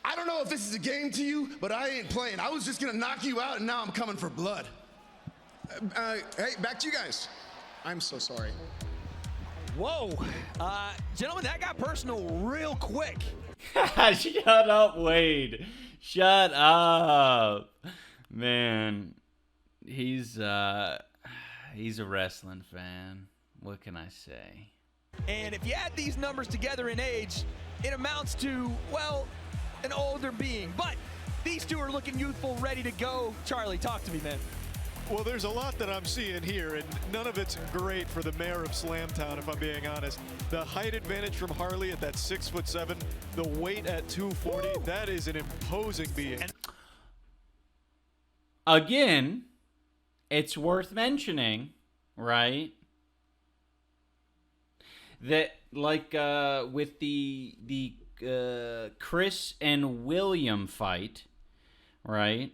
I don't know if this is a game to you, but I ain't playing. I was just gonna knock you out, and now I'm coming for blood. Hey, back to you guys. I'm so sorry. Whoa. Gentlemen, that got personal real quick. Shut up, Wade. Shut up. Man, he's a wrestling fan. What can I say? And if you add these numbers together in age, it amounts to, well, an older being. But these two are looking youthful, ready to go. Charlie, talk to me, man. Well, there's a lot that I'm seeing here, and none of it's great for the mayor of Slamtown, if I'm being honest. The height advantage from Harley at that 6'7", the weight at 240, woo! That is an imposing being. Again, it's worth mentioning, right, that like with the Chris and William fight, right?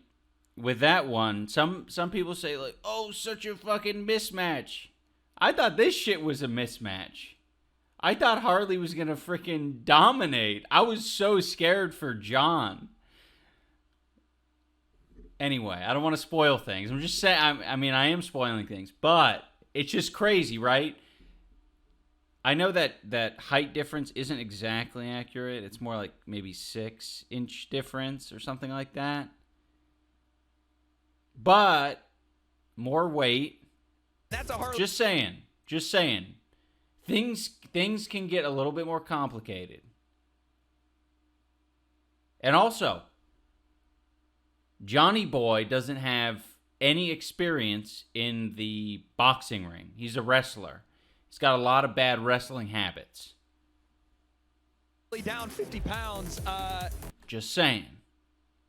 With that one, some people say like, oh, such a fucking mismatch. I thought this shit was a mismatch. I thought Harley was gonna freaking dominate. I was so scared for John. Anyway, I don't want to spoil things. I'm just saying, I mean, I am spoiling things, but it's just crazy, right? I know that height difference isn't exactly accurate. It's more like maybe 6-inch difference or something like that. But more weight. That's a hard. Just saying. Just saying. Things can get a little bit more complicated. And also, Johnny Boy doesn't have any experience in the boxing ring. He's a wrestler. He's got a lot of bad wrestling habits. Down 50 pounds. Just saying.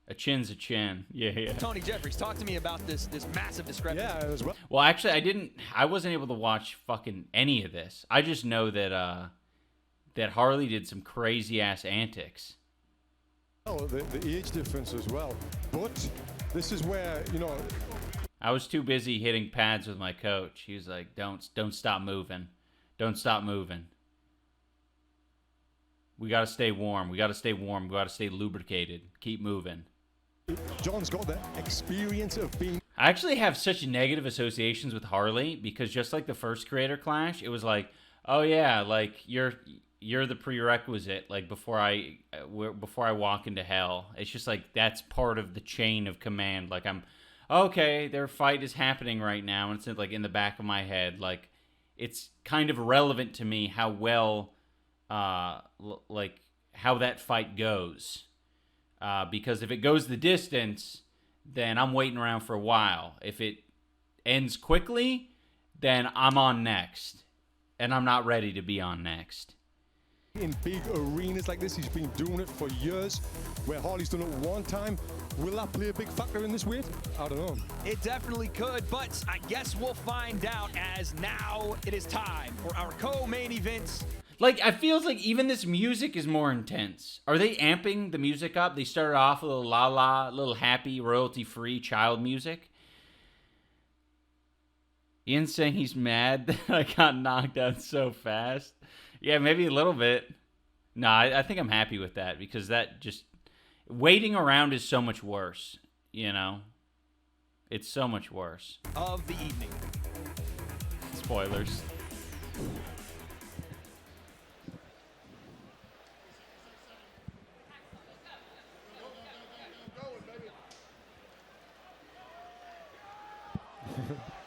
A chin's a chin. Yeah. Tony Jeffries, talk to me about this massive discrepancy. Yeah, as well. Well, actually, I wasn't able to watch fucking any of this. I just know that that Harley did some crazy ass antics. Oh, the age difference as well. But this is where, you know, I was too busy hitting pads with my coach. He was like, "Don't stop moving. Don't stop moving. We got to stay warm. We got to stay warm. We got to stay lubricated. Keep moving." John's got the experience of being... I actually have such negative associations with Harley because just like the first Creator Clash, it was like, oh yeah, like you're the prerequisite, like before I walk into hell. It's just like that's part of the chain of command. Like I'm, okay, their fight is happening right now, and it's like in the back of my head. Like it's kind of irrelevant to me how well, like how that fight goes. Because if it goes the distance, then I'm waiting around for a while. If it ends quickly, then I'm on next. And I'm not ready to be on next. In big arenas like this, he's been doing it for years. Where Harley's done it one time. Will that play a big factor in this weight? I don't know. It definitely could, but I guess we'll find out as now it is time for our co-main event. Like, I feels like even this music is more intense. Are they amping the music up? They started off with a little la-la, little happy, royalty-free child music. Ian's saying he's mad that I got knocked out so fast. Yeah, maybe a little bit. No, I think I'm happy with that because that just... Waiting around is so much worse, you know? It's so much worse. Of the evening. Spoilers.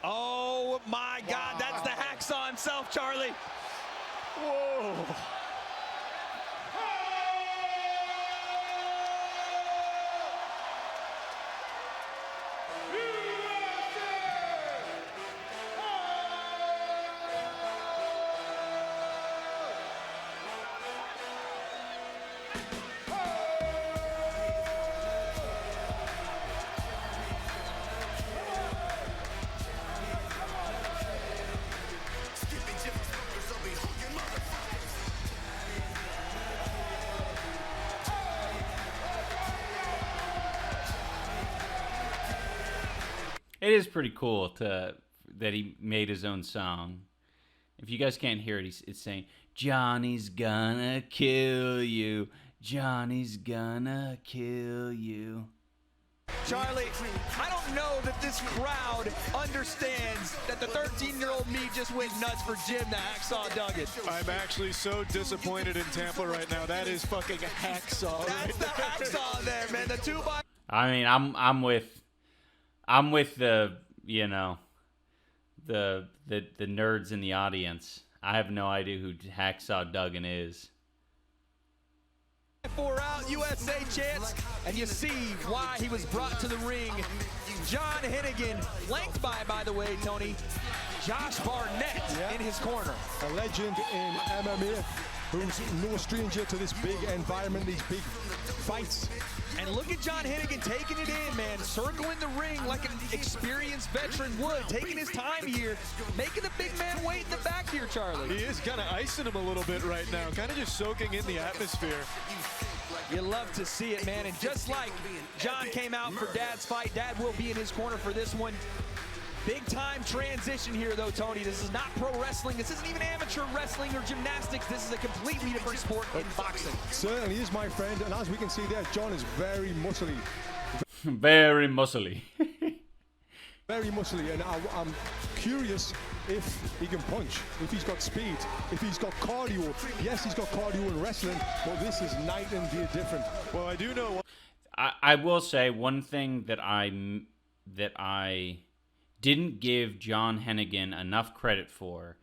Oh my God, that's the hacksaw himself, Charlie. Whoa. It is pretty cool that he made his own song. If you guys can't hear it, it's saying, Johnny's gonna kill you. Johnny's gonna kill you. Charlie, I don't know that this crowd understands that the 13-year-old me just went nuts for Jim the Hacksaw Duggan. I'm actually so disappointed in Tampa right now. That is fucking hacksaw. That's the hacksaw there, man. The 2x. I mean, I'm with the, you know, the nerds in the audience. I have no idea who Hacksaw Duggan is. 4 out USA champs, and you see why he was brought to the ring. John Hennigan, flanked by the way, Tony, Josh Barnett in his corner. A legend in MMA who's no stranger to this big environment, these big fights. And look at John Hennigan taking it in, man. Circling the ring like an experienced veteran would. Taking his time here. Making the big man wait in the back here, Charlie. He is kind of icing him a little bit right now. Kind of just soaking in the atmosphere. You love to see it, man. And just like John came out for Dad's fight, Dad will be in his corner for this one. Big time transition here, though, Tony. This is not pro wrestling. This isn't even amateur wrestling or gymnastics. This is a completely different sport in boxing. Certainly is, my friend. And as we can see there, John is very muscly. Very muscly. Very muscly, and I'm curious if he can punch, if he's got speed, if he's got cardio. Yes, he's got cardio in wrestling, but this is night and day different. Well, I do know. I will say one thing that I didn't give John Hennigan enough credit for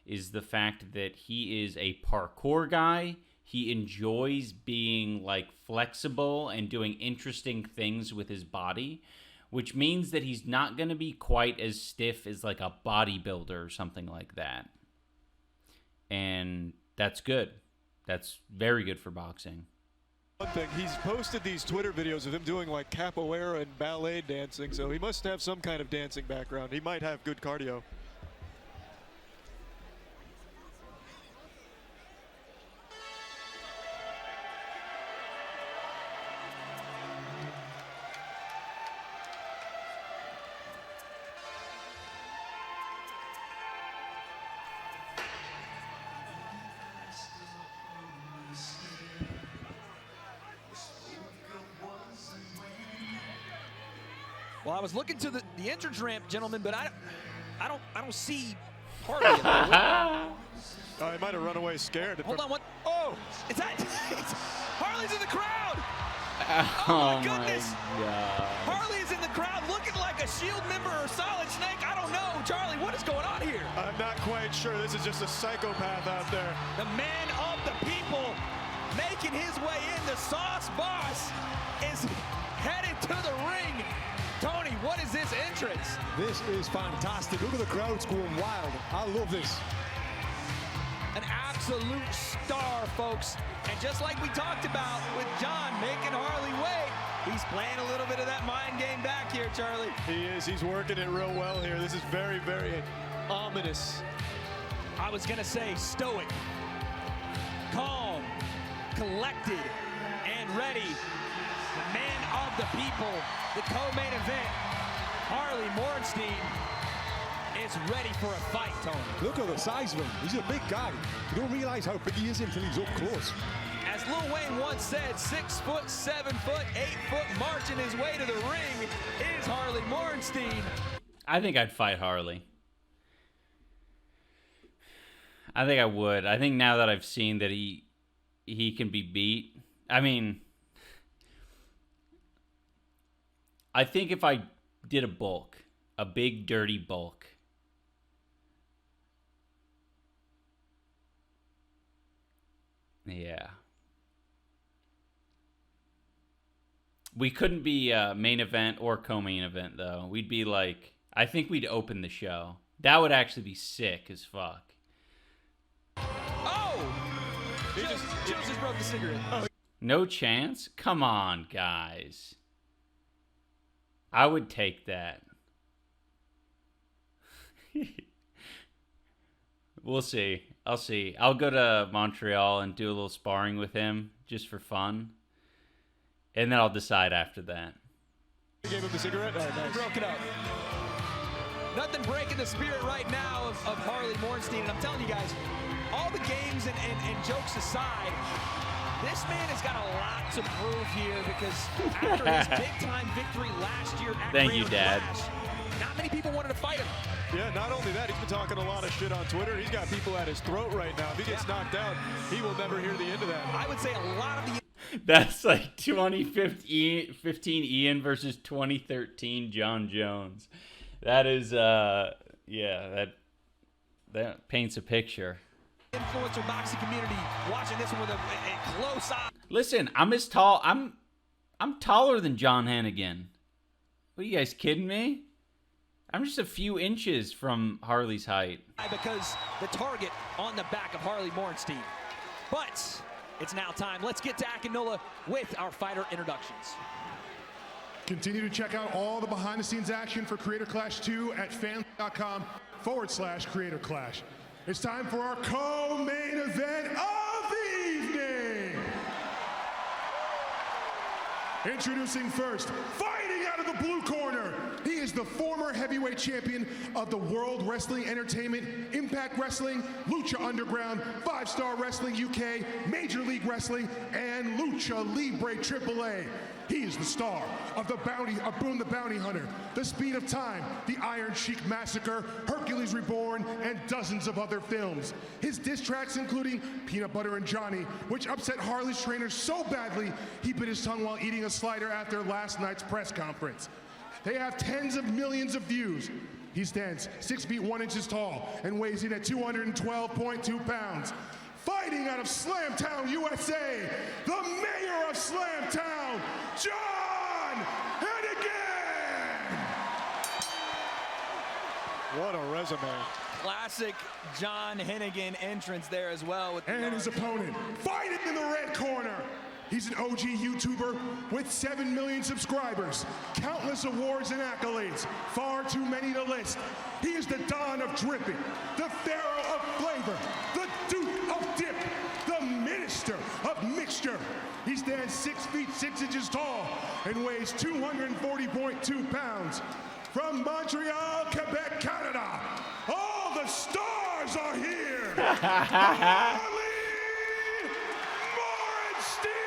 is the fact that he is a parkour guy. He enjoys being like flexible and doing interesting things with his body, which means that he's not going to be quite as stiff as like a bodybuilder or something like that. And that's good. That's very good for boxing. One thing, he's posted these Twitter videos of him doing like capoeira and ballet dancing, so he must have some kind of dancing background. He might have good cardio. Well, I was looking to the entrance ramp, gentlemen, but I don't see Harley in there. He might have run away scared. Hold on, what? Oh, is that? Harley's in the crowd. Oh my goodness. God. Harley is in the crowd looking like a Shield member or Solid Snake. I don't know. Charlie, what is going on here? I'm not quite sure. This is just a psychopath out there. The man of the people making his way in. The Sauce Boss is headed to the ring. Tony, what is this entrance? This is fantastic. Look at the crowds going wild. I love this. An absolute star, folks. And just like we talked about with John making Harley wait, he's playing a little bit of that mind game back here, Charlie. He is. He's working it real well here. This is very, very ominous. I was going to say stoic, calm, collected, and ready. The man of the people, the co-main event, Harley Morenstein, is ready for a fight, Tony. Look at the size of him. He's a big guy. You don't realize how big he is until he's up close. As Lil Wayne once said, 6 foot, 7 foot, 8 foot, marching his way to the ring is Harley Morenstein. I think I'd fight Harley. I think I would. I think now that I've seen that he can be beat, I mean, I think if I did a bulk, a big dirty bulk, yeah. We couldn't be main event or co-main event, though. We'd be like, I think we'd open the show. That would actually be sick as fuck. Oh! Joe just broke the cigarette. Oh. No chance? Come on, guys. I would take that. We'll see. I'll see. I'll go to Montreal and do a little sparring with him just for fun. And then I'll decide after that. You gave him the cigarette? Oh, nice. Broke it up. Nothing breaking the spirit right now of Harley Morenstein. And I'm telling you guys, all the games and jokes aside, this man has got a lot to prove here because after his big-time victory last year at Thank you, Dad. Flash, not many people wanted to fight him. Yeah, not only that, he's been talking a lot of shit on Twitter. He's got people at his throat right now. If he gets knocked out, he will never hear the end of that. I would say a lot of the... That's like 2015 Ian versus 2013 John Jones. That is, yeah, that paints a picture. Influencer boxing community watching this one with a close eye. Listen, I'm as tall. I'm taller than John Hennigan. What are you guys kidding me? I'm just a few inches from Harley's height. Because the target on the back of Harley Morenstein. But it's now time. Let's get to Akinola with our fighter introductions. Continue to check out all the behind-the-scenes action for Creator Clash 2 at fans.com/Creator Clash. It's time for our co-main event of the evening. Introducing first, fighting out of the blue corner. He is the former heavyweight champion of the World Wrestling Entertainment, Impact Wrestling, Lucha Underground, 5-Star Wrestling UK, Major League Wrestling, and Lucha Libre AAA. He is the star of Boone the Bounty Hunter, The Speed of Time, The Iron Sheik Massacre, Hercules Reborn, and dozens of other films. His diss tracks including Peanut Butter and Johnny, which upset Harley's trainer so badly he bit his tongue while eating a slider after last night's press conference. They have tens of millions of views. He stands 6 feet 1 inches tall and weighs in at 212.2 pounds. Fighting out of Slamtown, USA, the mayor of Slamtown, John Hennigan! What a resume. Classic John Hennigan entrance there as well. And his opponent, fighting in the red corner. He's an OG YouTuber with 7 million subscribers, countless awards and accolades, far too many to list. He is the Don of Dripping, the Pharaoh of Flavor, the Duke of Dip, the Minister of Mixture. He stands 6 feet 6 inches tall and weighs 240.2 pounds. From Montreal, Quebec, Canada, all the stars are here. Harley Morenstein!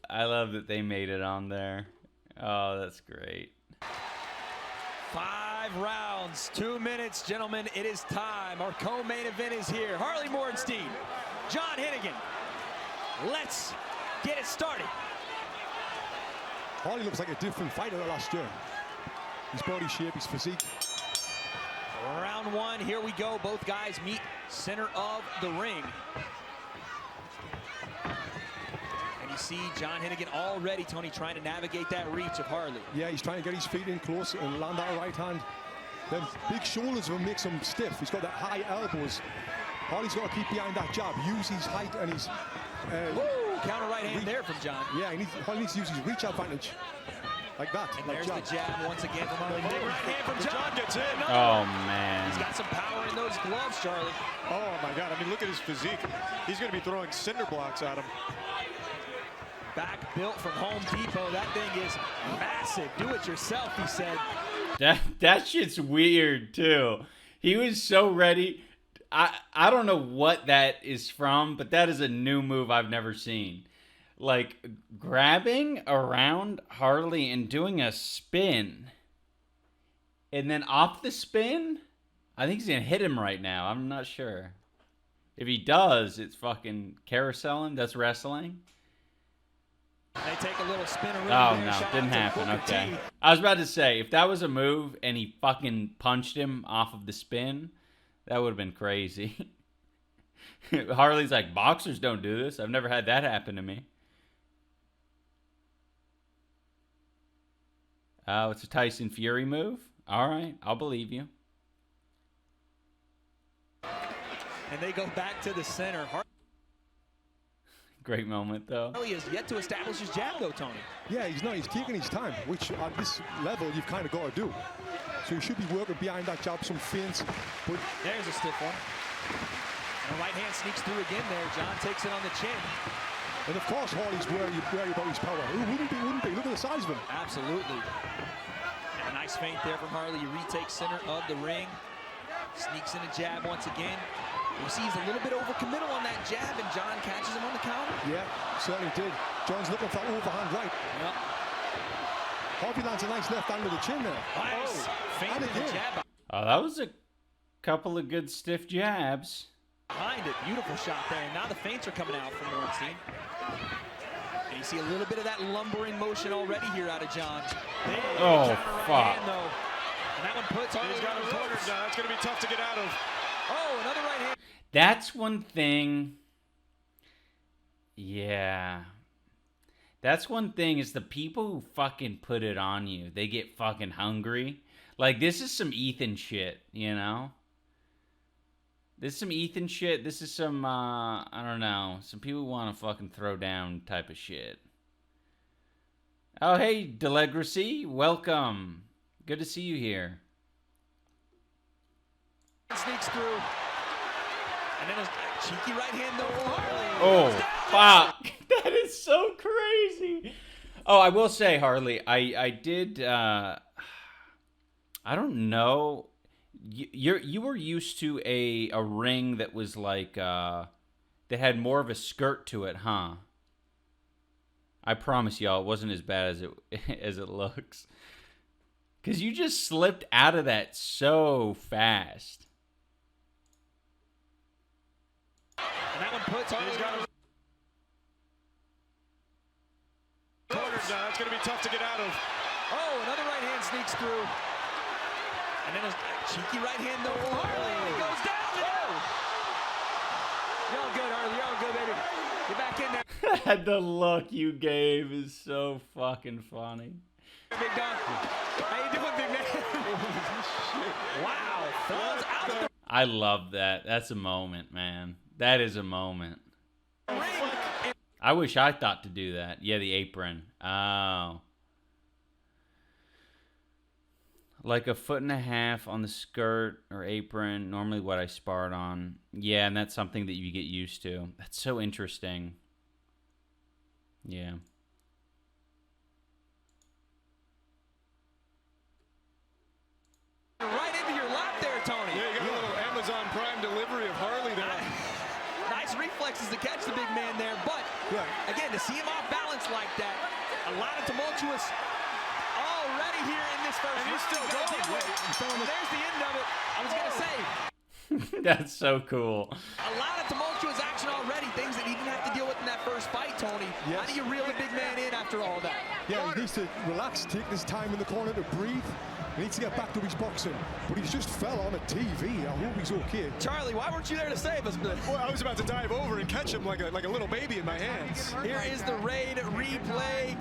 I love that they made it on there. Oh, that's great. 5 rounds, 2 minutes, gentlemen. It is time. Our co-main event is here. Harley Morenstein, John Hennigan. Let's get it started. Harley looks like a different fighter than last year. His body shape, his physique. Round 1, here we go. Both guys meet center of the ring. And you see John Hennigan already, Tony, trying to navigate that reach of Harley. Yeah, he's trying to get his feet in close and land that right hand. Them big shoulders will make him stiff. He's got that high elbows. Harley's got to keep behind that jab, use his height and his... Woo! Counter right hand there from John. Yeah, Harley needs to use his reach advantage. Like that. And like there's jab. the jab once again from Harley. Big right hand from John. Gets in. Oh, man. He's got some power in those gloves, Charlie. Oh, my God. I mean, look at his physique. He's going to be throwing cinder blocks at him. Back built from Home Depot. That thing is massive. Do it yourself, he said. That shit's weird, too. He was so ready. I don't know what that is from, but that is a new move I've never seen. Like, grabbing around Harley and doing a spin. And then off the spin, I think he's going to hit him right now. I'm not sure. If he does, it's fucking carouseling. That's wrestling. They take a little spin around. Oh, there. no, Shout didn't out to happen. Booker Okay. T. I was about to say, if that was a move and he fucking punched him off of the spin, that would have been crazy. Harley's like, boxers don't do this. I've never had that happen to me. Oh, it's a Tyson Fury move? All right, I'll believe you. And they go back to the center. Great moment, though. Harley has yet to establish his jab, though, Tony. Yeah, he's taking his time, which at this level you've kind of got to do. So you should be working behind that jab, some feints. But there's a stiff one. And the right hand sneaks through again there. John takes it on the chin. And of course, Harley's wary about his power. Who wouldn't be? Look at the size of him. Absolutely. And a nice feint there from Harley. He retakes center of the ring. Sneaks in a jab once again. You see he's a little bit overcommittal on that jab, and John catches him on the counter. Yeah, certainly did. John's looking for that overhand right. Yep. Harvey lands a nice left hand to the chin there. Nice. Feint in the jab. Oh, that was a couple of good stiff jabs. Behind it. Beautiful shot there. And now the feints are coming out from Morenstein. And you see a little bit of that lumbering motion already here out of John. Oh, fuck. Hand, though. And that one puts Harley He's got him cornered now. That's going to be tough to get out of. Oh, another right hand. That's one thing. Yeah. That's one thing is the people who fucking put it on you. They get fucking hungry. Like, this is some Ethan shit, you know? This is some Ethan shit. This is some, I don't know. Some people want to fucking throw down type of shit. Oh, hey, Delegracy. Welcome. Good to see you here. Sneaks through. And then a cheeky right hand though for Harley. Oh, fuck. That is so crazy. Oh, I will say, Harley, I did, I don't know. You were used to a ring that was like that had more of a skirt to it, huh? I promise y'all, it wasn't as bad as it looks. Cause you just slipped out of that so fast. And that one puts Harley corners now. That's going to be tough to get out of. Oh, another right hand sneaks through. And then a cheeky right hand though from Harley. He goes down. You're all good, Harley. You're all good, baby. Get back in there. The look you gave is so fucking funny. Big dog. How you doing, big man? Wow. Falls out of the I love that. That's a moment, man. That is a moment. I wish I thought to do that. Yeah, the apron. Oh. Like a 1.5 feet on the skirt or apron. Normally what I sparred on. Yeah, and that's something that you get used to. That's so interesting. Yeah. Right into your lap there, Tony. Yeah, you got a little Amazon Prime delivery of Harley there. Nice reflexes to catch the big man there, but again, to see him off balance like that, a lot of tumultuous already here in this first. And he's still going. There's the end of it. I was going to say. That's so cool. A lot of tumultuous action already, things that he didn't have to deal with in that first fight, Tony. Yes. How do you reel the big man in after all that? Yeah, he needs to relax, take this time in the corner to breathe. He needs to get back to his boxing. But he's just fell on a TV. I hope he's okay. Charlie, why weren't you there to save us? Well, I was about to dive over and catch him like a little baby in my hands. Here is the Raid replay.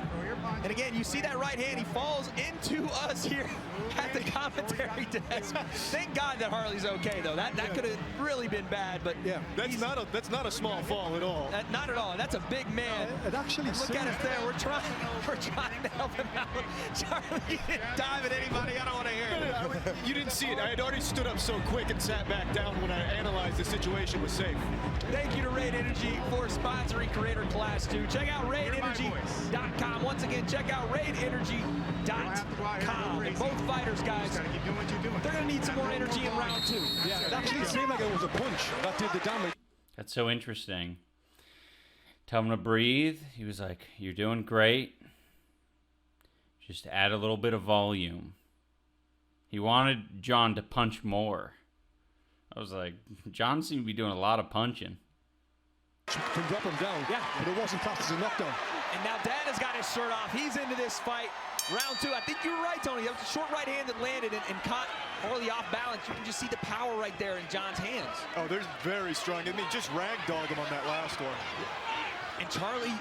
And again, you see that right hand. He falls into us here at the commentary desk. Thank God that Harley's okay, though. That could have really been bad. But yeah, that's not a small fall at all. Not at all. That's a big man. It actually look at us there. We're trying to help him out. Charlie, you didn't dive at anybody. I don't want to hear it. You didn't see it. I had already stood up so quick and sat back down when I analyzed the situation was safe. Thank you to Raid Energy for sponsoring Creator Class 2. Check out RaidEnergy.com. Once again, check out RaidEnergy.com. And both fighters, guys, they're going to need some more energy in round 2. Yeah, it actually seemed like it was a punch that did the damage. That's so interesting. Tell him to breathe. He was like, "You're doing great. Just add a little bit of volume." He wanted John to punch more. I was like, John seemed to be doing a lot of punching. Can drop him down, but it wasn't classed as a knockdown. And now Dan has got his shirt off. He's into this fight. Round 2. I think you were right, Tony. That was a short right hand that landed and caught Harley off balance. You can just see the power right there in John's hands. Oh, they're very strong. I mean, just ragdolled him on that last one. And Charlie,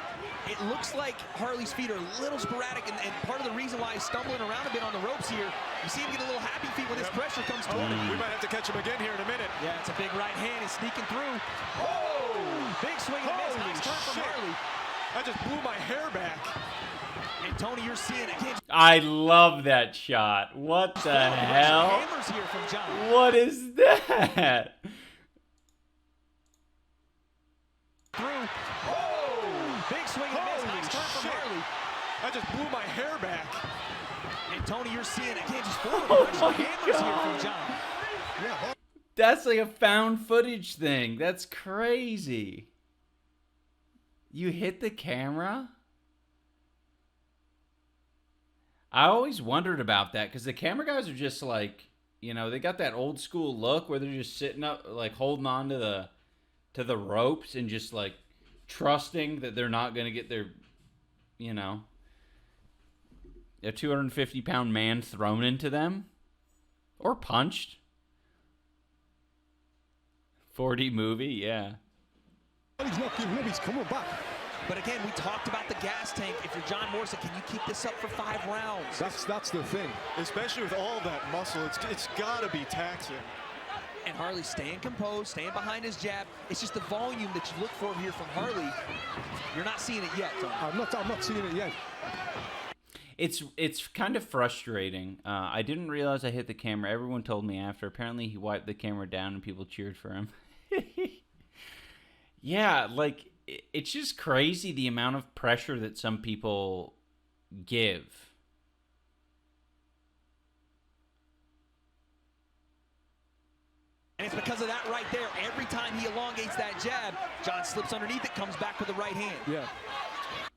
it looks like Harley's feet are a little sporadic, and part of the reason why he's stumbling around a bit on the ropes here, you see him get a little happy feet when his pressure comes toward him. We might have to catch him again here in a minute. Yeah, it's a big right hand. He's sneaking through. Oh! Big swing and a miss. Nice turn from Harley. I just blew my hair back. And Tony, you're seeing it. I love that shot. What the hell? Hammers here from John. What is that? Through. Oh! Big swing and a miss. Nice turn from Harley. I just blew my hair back. And Tony, you're seeing it. Can't just forward Oh punch. my Hammers here from God. John. Yeah. That's like a found footage thing. That's crazy. You hit the camera? I always wondered about that because the camera guys are just like, you know, they got that old school look where they're just sitting up, like holding on to the ropes and just like trusting that they're not going to get their, you know, a 250-pound man thrown into them or punched. 4D movie, yeah. He's not giving up, he's coming back. But again, we talked about the gas tank. If you're John Morrison, can you keep this up for 5 rounds? That's the thing. Especially with all that muscle, it's got to be taxing. And Harley staying composed, staying behind his jab. It's just the volume that you look for here from Harley. You're not seeing it yet, Tony. I'm not seeing it yet. It's kind of frustrating. I didn't realize I hit the camera. Everyone told me after. Apparently, he wiped the camera down and people cheered for him. Yeah, like, it's just crazy the amount of pressure that some people give. And it's because of that right there. Every time he elongates that jab, John slips underneath it, comes back with the right hand. Yeah.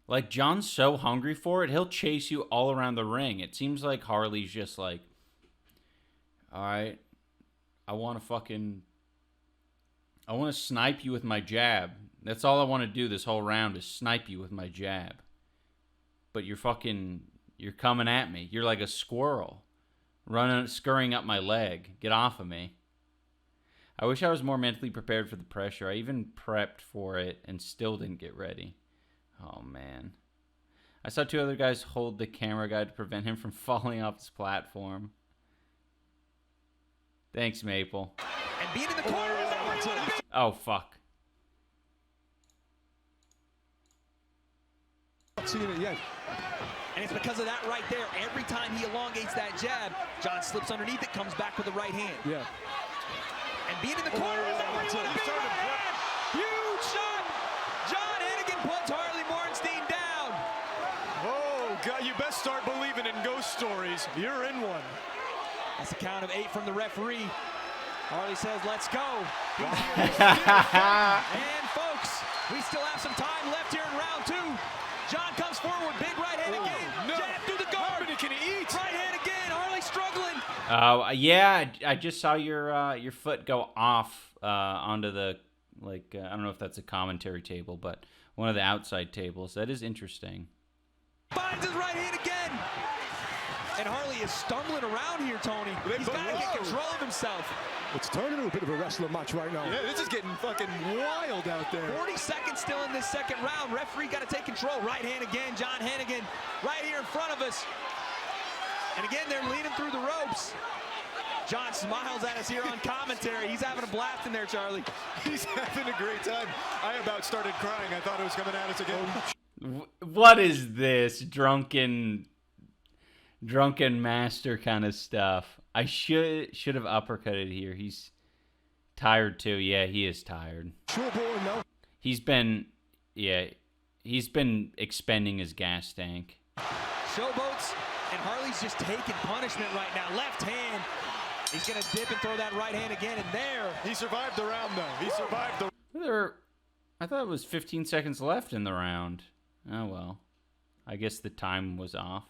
Like, John's so hungry for it, he'll chase you all around the ring. It seems like Harley's just like, all right, I want to snipe you with my jab. That's all I want to do this whole round is snipe you with my jab. But you're coming at me. You're like a squirrel scurrying up my leg. Get off of me. I wish I was more mentally prepared for the pressure. I even prepped for it and still didn't get ready. Oh, man. I saw 2 other guys hold the camera guy to prevent him from falling off his platform. Thanks, Maple. And being in the corner is that where you want to be? Oh, fuck. Not seeing it yet. And it's because of that right there. Every time he elongates that jab, John slips underneath it, comes back with the right hand. Yeah. And being in the corner is that where you want to be? Right hand. Huge shot. John Hennigan puts Harley Morenstein down. Oh, God, you best start believing in ghost stories. You're in one. That's a count of 8 from the referee. Harley says, let's go. And folks, we still have some time left here in round 2. John comes forward, big right hand again. No. Jab through the guard. How many can he eat? Right hand again. Harley struggling. Oh, yeah, I just saw your foot go off onto the, like, I don't know if that's a commentary table, but one of the outside tables. That is interesting. Finds his right hand again. And Harley is stumbling around here, Tony. He's got to get control of himself. It's turning into a bit of a wrestling match right now. Yeah, this is getting fucking wild out there. 40 seconds still in this second round. Referee got to take control. Right hand again. John Hennigan right here in front of us. And again, they're leaning through the ropes. John smiles at us here on commentary. He's having a blast in there, Charlie. He's having a great time. I about started crying. I thought it was coming at us again. What is this drunken master kind of stuff? I should have uppercutted here. He's tired too. Yeah, he is tired. Sure, boy, no. He's been expending his gas tank. Showboats, and Harley's just taking punishment right now. Left hand. He's gonna dip and throw that right hand again, and there. He survived the round though. He survived the. I thought it was 15 seconds left in the round. Oh well. I guess the time was off.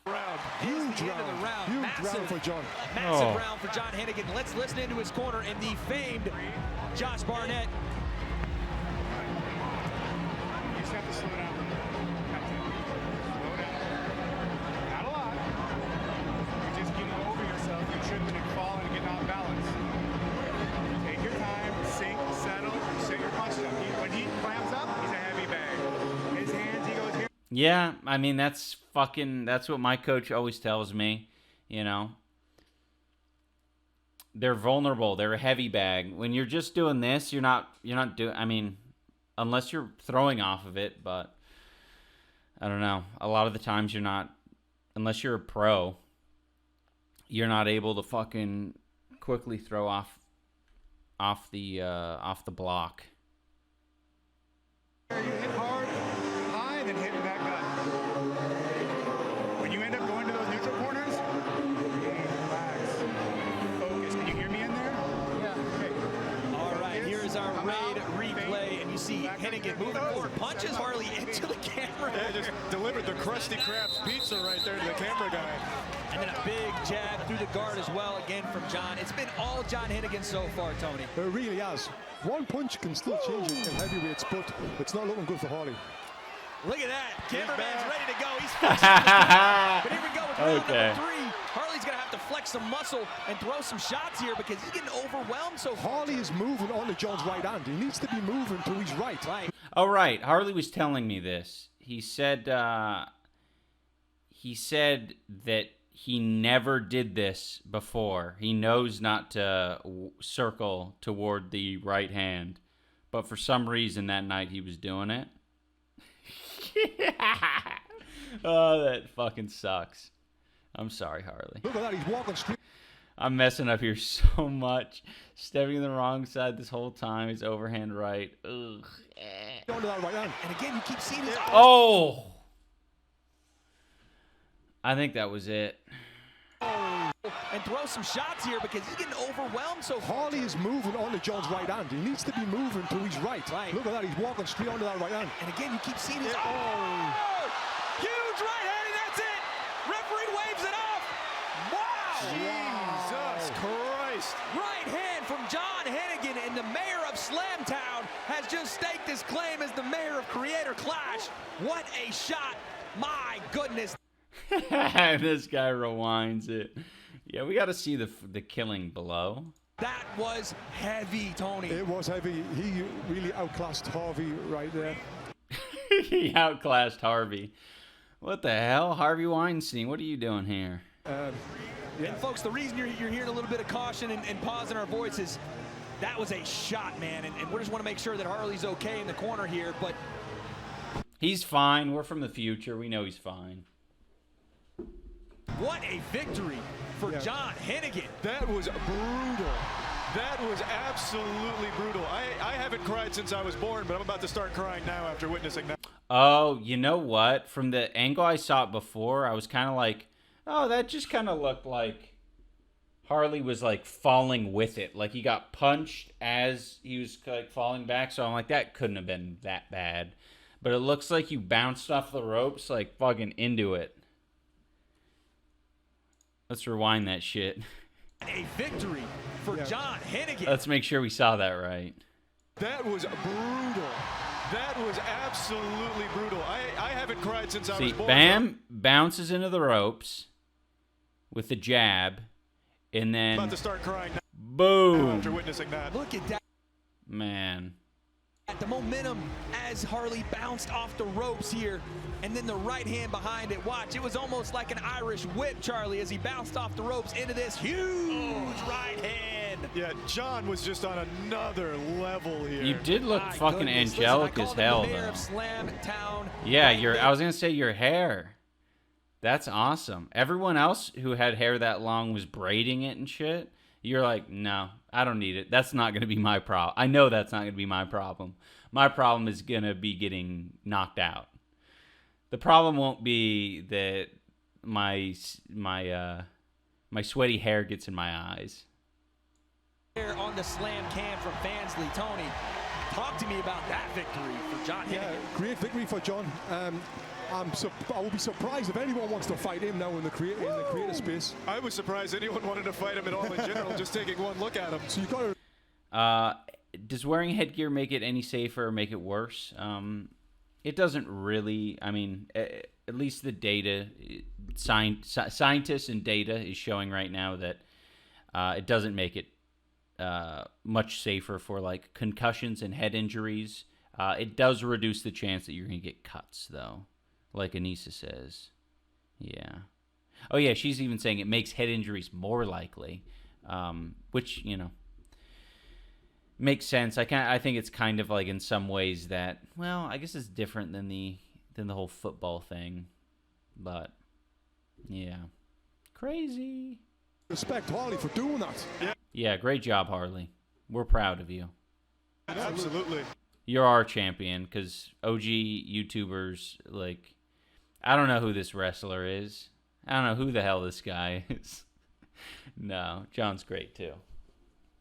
Huge round. Huge round for John. Massive round for John Hennigan. Let's listen into his corner in the famed Josh Barnett. You just have to slow down. Slow down. Not a lot. You're just getting over yourself. You're tripping and falling and getting off balance. Take your time, sink, settle, set your punch up. When he clams up, he's a heavy bag. His hands, he goes here. Yeah, I mean that's what my coach always tells me, you know. They're vulnerable, they're a heavy bag. When you're just doing this, you're not doing, I mean, unless you're throwing off of it, but I don't know. A lot of the times you're not, unless you're a pro, you're not able to fucking quickly throw off the block. You hit hard, high, then hit that gut. When you end up going to those neutral corners, relax, focus. Can you hear me in there? Yeah. Okay. All right, here's our raid replay, and you see Hennigan moving forward, punches Harley into the camera. Yeah, just delivered the Krusty Krab's pizza right there to the camera guy. And then a big jab through the guard as well, again from John. It's been all John Hennigan so far, Tony. It really has. One punch can still change it in heavyweights, but it's not looking good for Harley. Look at that. Cameraman's ready to go. He's flexing. But here we go with round number 3. Harley's going to have to flex some muscle and throw some shots here because he's getting overwhelmed so far. Harley is moving onto John's right hand. He needs to be moving to his right. Oh, right. Harley was telling me this. He said that he never did this before. He knows not to circle toward the right hand. But for some reason that night he was doing it. Oh, that fucking sucks. I'm sorry, Harley. Look at that. He's walking straight. I'm messing up here so much. Stepping on the wrong side this whole time. His overhand right. Ugh. Onto that right hand. And again, you keep seeing his... Oh! I think that was it. And throw some shots here because he's getting overwhelmed so far. Harley is moving onto John's right hand. He needs to be moving to his right. Look at that, he's walking straight onto that right hand. And again, you keep seeing his... Oh! Huge right hand, and that's it! Referee waves it off! Wow! Jesus Christ! Right hand from John Hennigan, and the mayor of Slamtown has just staked his claim as the mayor of Creator Clash. What a shot! My goodness! This guy rewinds it. Yeah, we got to see the killing below. That was heavy, Tony. It was heavy. He really outclassed Harvey right there. He outclassed Harvey. What the hell? Harvey Weinstein, what are you doing here? And folks, the reason you're hearing a little bit of caution and pause in our voices, that was a shot, man. And we just want to make sure that Harley's okay in the corner here, but... He's fine. We're from the future. We know he's fine. What a victory for John Hennigan. That was brutal. That was absolutely brutal. I haven't cried since I was born, but I'm about to start crying now after witnessing that. Oh, you know what? From the angle I saw it before, I was kind of like, oh, that just kind of looked like Harley was like falling with it. Like he got punched as he was like falling back. So I'm like, that couldn't have been that bad. But it looks like you bounced off the ropes like fucking into it. Let's rewind that shit. A victory for John Hennigan. Let's make sure we saw that right. That was brutal. That was absolutely brutal. I haven't cried since I was born. Bam bounces into the ropes with the jab, and then About to start crying now boom. after witnessing that. Look at that. Man. At the momentum as Harley bounced off the ropes here, and then the right hand behind it. Watch, it was almost like an Irish whip, Charlie, as he bounced off the ropes into this huge right hand. Yeah, John was just on another level here. You did look fucking angelic as hell, though. Yeah, I was gonna say your hair. That's awesome. Everyone else who had hair that long was braiding it and shit. You're like, no, I don't need it. That's not going to be my problem. I know that's not going to be my problem. My problem is going to be getting knocked out. The problem won't be that my sweaty hair gets in my eyes. On the slam cam from Fansley. Tony, talk to me about that victory for John Hennigan. Yeah, great victory for John. I will be surprised if anyone wants to fight him now in the creator space. I was surprised anyone wanted to fight him at all in general, just taking one look at him. So you got to... Does wearing headgear make it any safer or make it worse? It doesn't really. I mean, at least the data, scientists and data is showing right now that it doesn't make it much safer for like concussions and head injuries. It does reduce the chance that you're going to get cuts, though. Like Anissa says. Yeah. Oh, yeah, she's even saying it makes head injuries more likely, which, you know, makes sense. I think it's kind of like in some ways that, well, I guess it's different than the whole football thing. But, yeah. Crazy. Respect Harley for doing that. Yeah, great job, Harley. We're proud of you. Absolutely. You're our champion, because OG YouTubers, like, I don't know who this wrestler is. I don't know who the hell this guy is. No, John's great, too.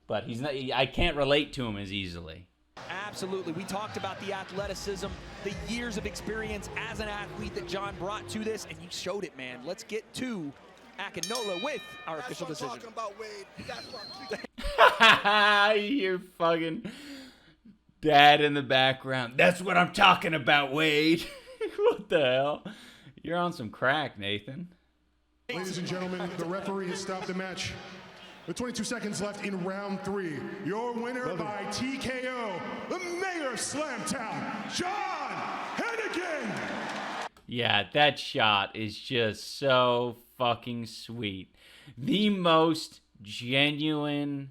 But he's not. I can't relate to him as easily. Absolutely. We talked about the athleticism, the years of experience as an athlete that John brought to this, and you showed it, man. Let's get to Akinola with our official decision. That's what I'm talking about, Wade. You hear fucking dad in the background. That's what I'm talking about, Wade. What the hell? You're on some crack, Nathan. Ladies and gentlemen, the referee has stopped the match. With 22 seconds left in round 3, your winner by TKO, the mayor of Slamtown, John Hennigan. Yeah, that shot is just so fucking sweet. The most genuine,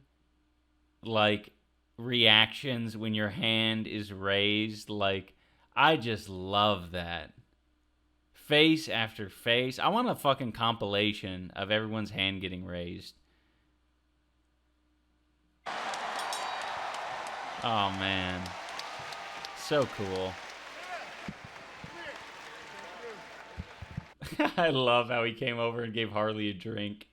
like, reactions when your hand is raised. Like, I just love that. Face after face. I want a fucking compilation of everyone's hand getting raised. Oh, man. So cool. I love how he came over and gave Harley a drink.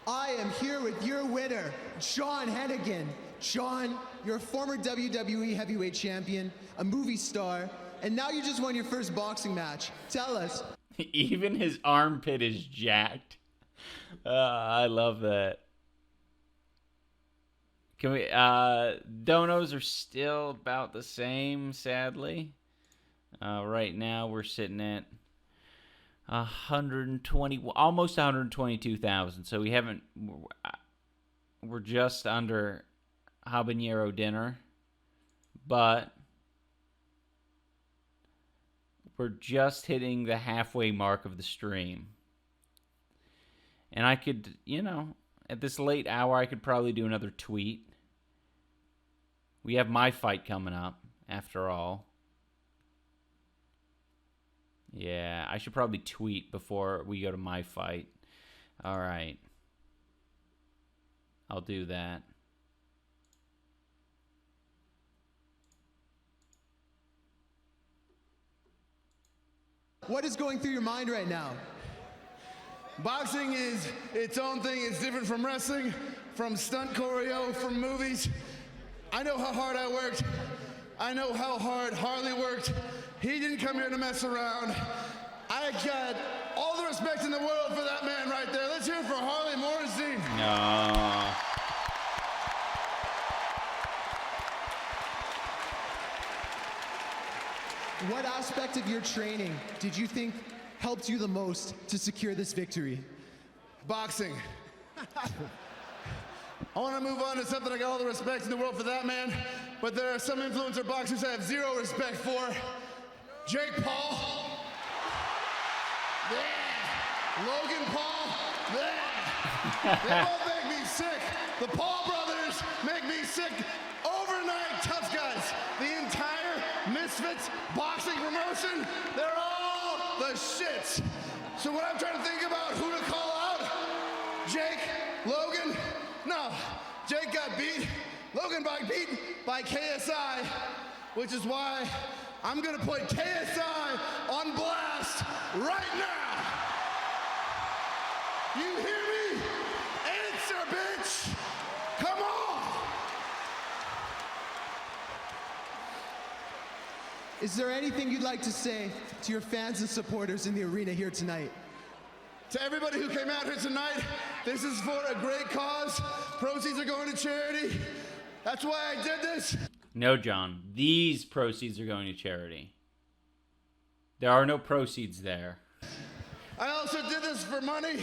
I am here with your winner, John Hennigan. John, you're a former WWE heavyweight champion, a movie star, and now you just won your first boxing match. Tell us. Even his armpit is jacked. I love that. Can we, donos are still about the same, sadly. Right now we're sitting at 120, almost 122,000. So we haven't, we're just under habanero dinner, but we're just hitting the halfway mark of the stream. And I could, you know, at this late hour, I could probably do another tweet. We have my fight coming up, after all. Yeah, I should probably tweet before we go to my fight. All right. I'll do that. What is going through your mind right now? Boxing is its own thing. It's different from wrestling, from stunt choreo, from movies. I know how hard I worked. I know how hard Harley worked. He didn't come here to mess around. I got all the respect in the world for that man right there. Let's hear it for Harley Morenstein. No. What aspect of your training did you think helped you the most to secure this victory? Boxing. I want to move on to something I got all the respect in the world for that man, but there are some influencer boxers I have zero respect for. Jake Paul. Yeah. Logan Paul. Yeah. They both make me sick. The Paul brothers make me sick. Overnight tough guys. The entire Misfits boxing promotion, they're all the shits. So when I'm trying to think about who to call out, Jake, Logan, no, Jake got beat. Logan got beat by KSI, which is why I'm gonna put KSI on blast right now. You hear me? Answer, bitch. Come on. Is there anything you'd like to say to your fans and supporters in the arena here tonight? To everybody who came out here tonight, this is for a great cause. Proceeds are going to charity. That's why I did this. No, John. These proceeds are going to charity. There are no proceeds there. I also did this for money.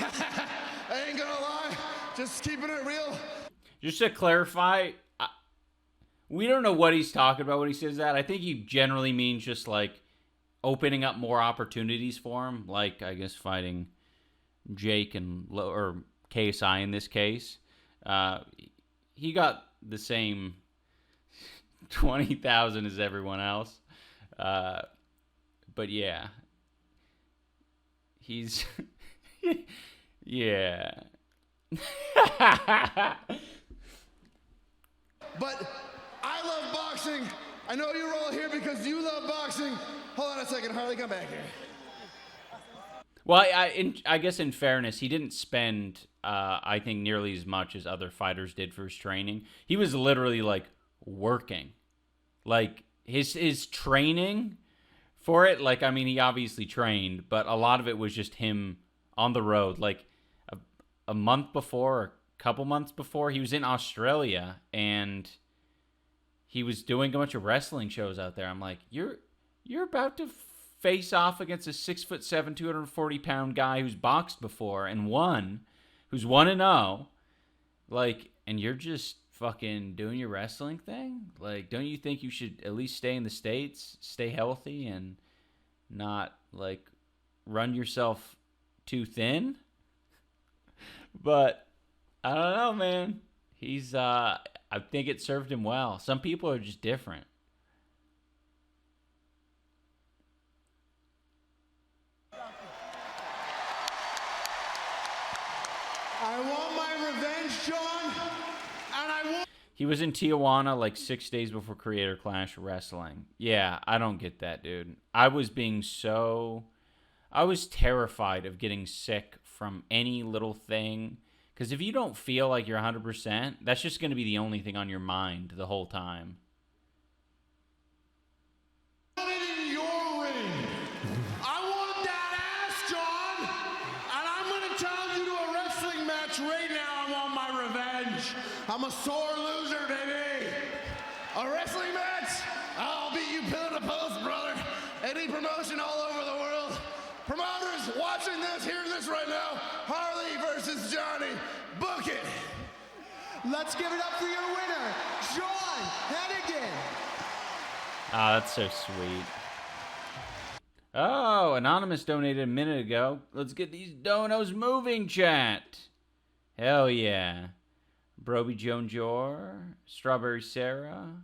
I ain't gonna lie. Just keeping it real. Just to clarify, we don't know what he's talking about when he says that. I think he generally means just like opening up more opportunities for him, like I guess fighting Jake or KSI in this case. He got the same 20,000 as everyone else, but yeah, he's yeah. But I love boxing. I know you're all here because you love boxing. Hold on a second, Harley, come back here. Well, I guess in fairness, he didn't spend, I think, nearly as much as other fighters did for his training. He was literally, like, working. Like, his training for it, like, I mean, he obviously trained, but a lot of it was just him on the road. Like, a month before, or a couple months before, he was in Australia, and he was doing a bunch of wrestling shows out there. I'm like, you're about to face off against a 6'7", 240-pound guy who's boxed before and won, who's 1-0, like, and you're just fucking doing your wrestling thing? Like, don't you think you should at least stay in the States, stay healthy, and not, like, run yourself too thin? But I don't know, man. He's, I think it served him well. Some people are just different. I want my revenge, John, and I want... He was in Tijuana like 6 days before Creator Clash wrestling. Yeah, I don't get that, dude. I was terrified of getting sick from any little thing Because if you don't feel like you're 100%, that's just going to be the only thing on your mind the whole time. In your ring, I want that ass, John, and I'm going to challenge you to a wrestling match right now. I want my revenge. I'm a sore loser, baby. A wrestling match? I'll beat you pillar to post, brother. Any promotion all over the world. Promoters watching this, hear this right now. Harley versus Johnny. Book it. Let's give it up for your winner, John Hennigan. Ah, that's so sweet. Oh, Anonymous donated a minute ago. Let's get these donos moving, chat. Hell yeah. Broby Joan Jor, Strawberry Sarah,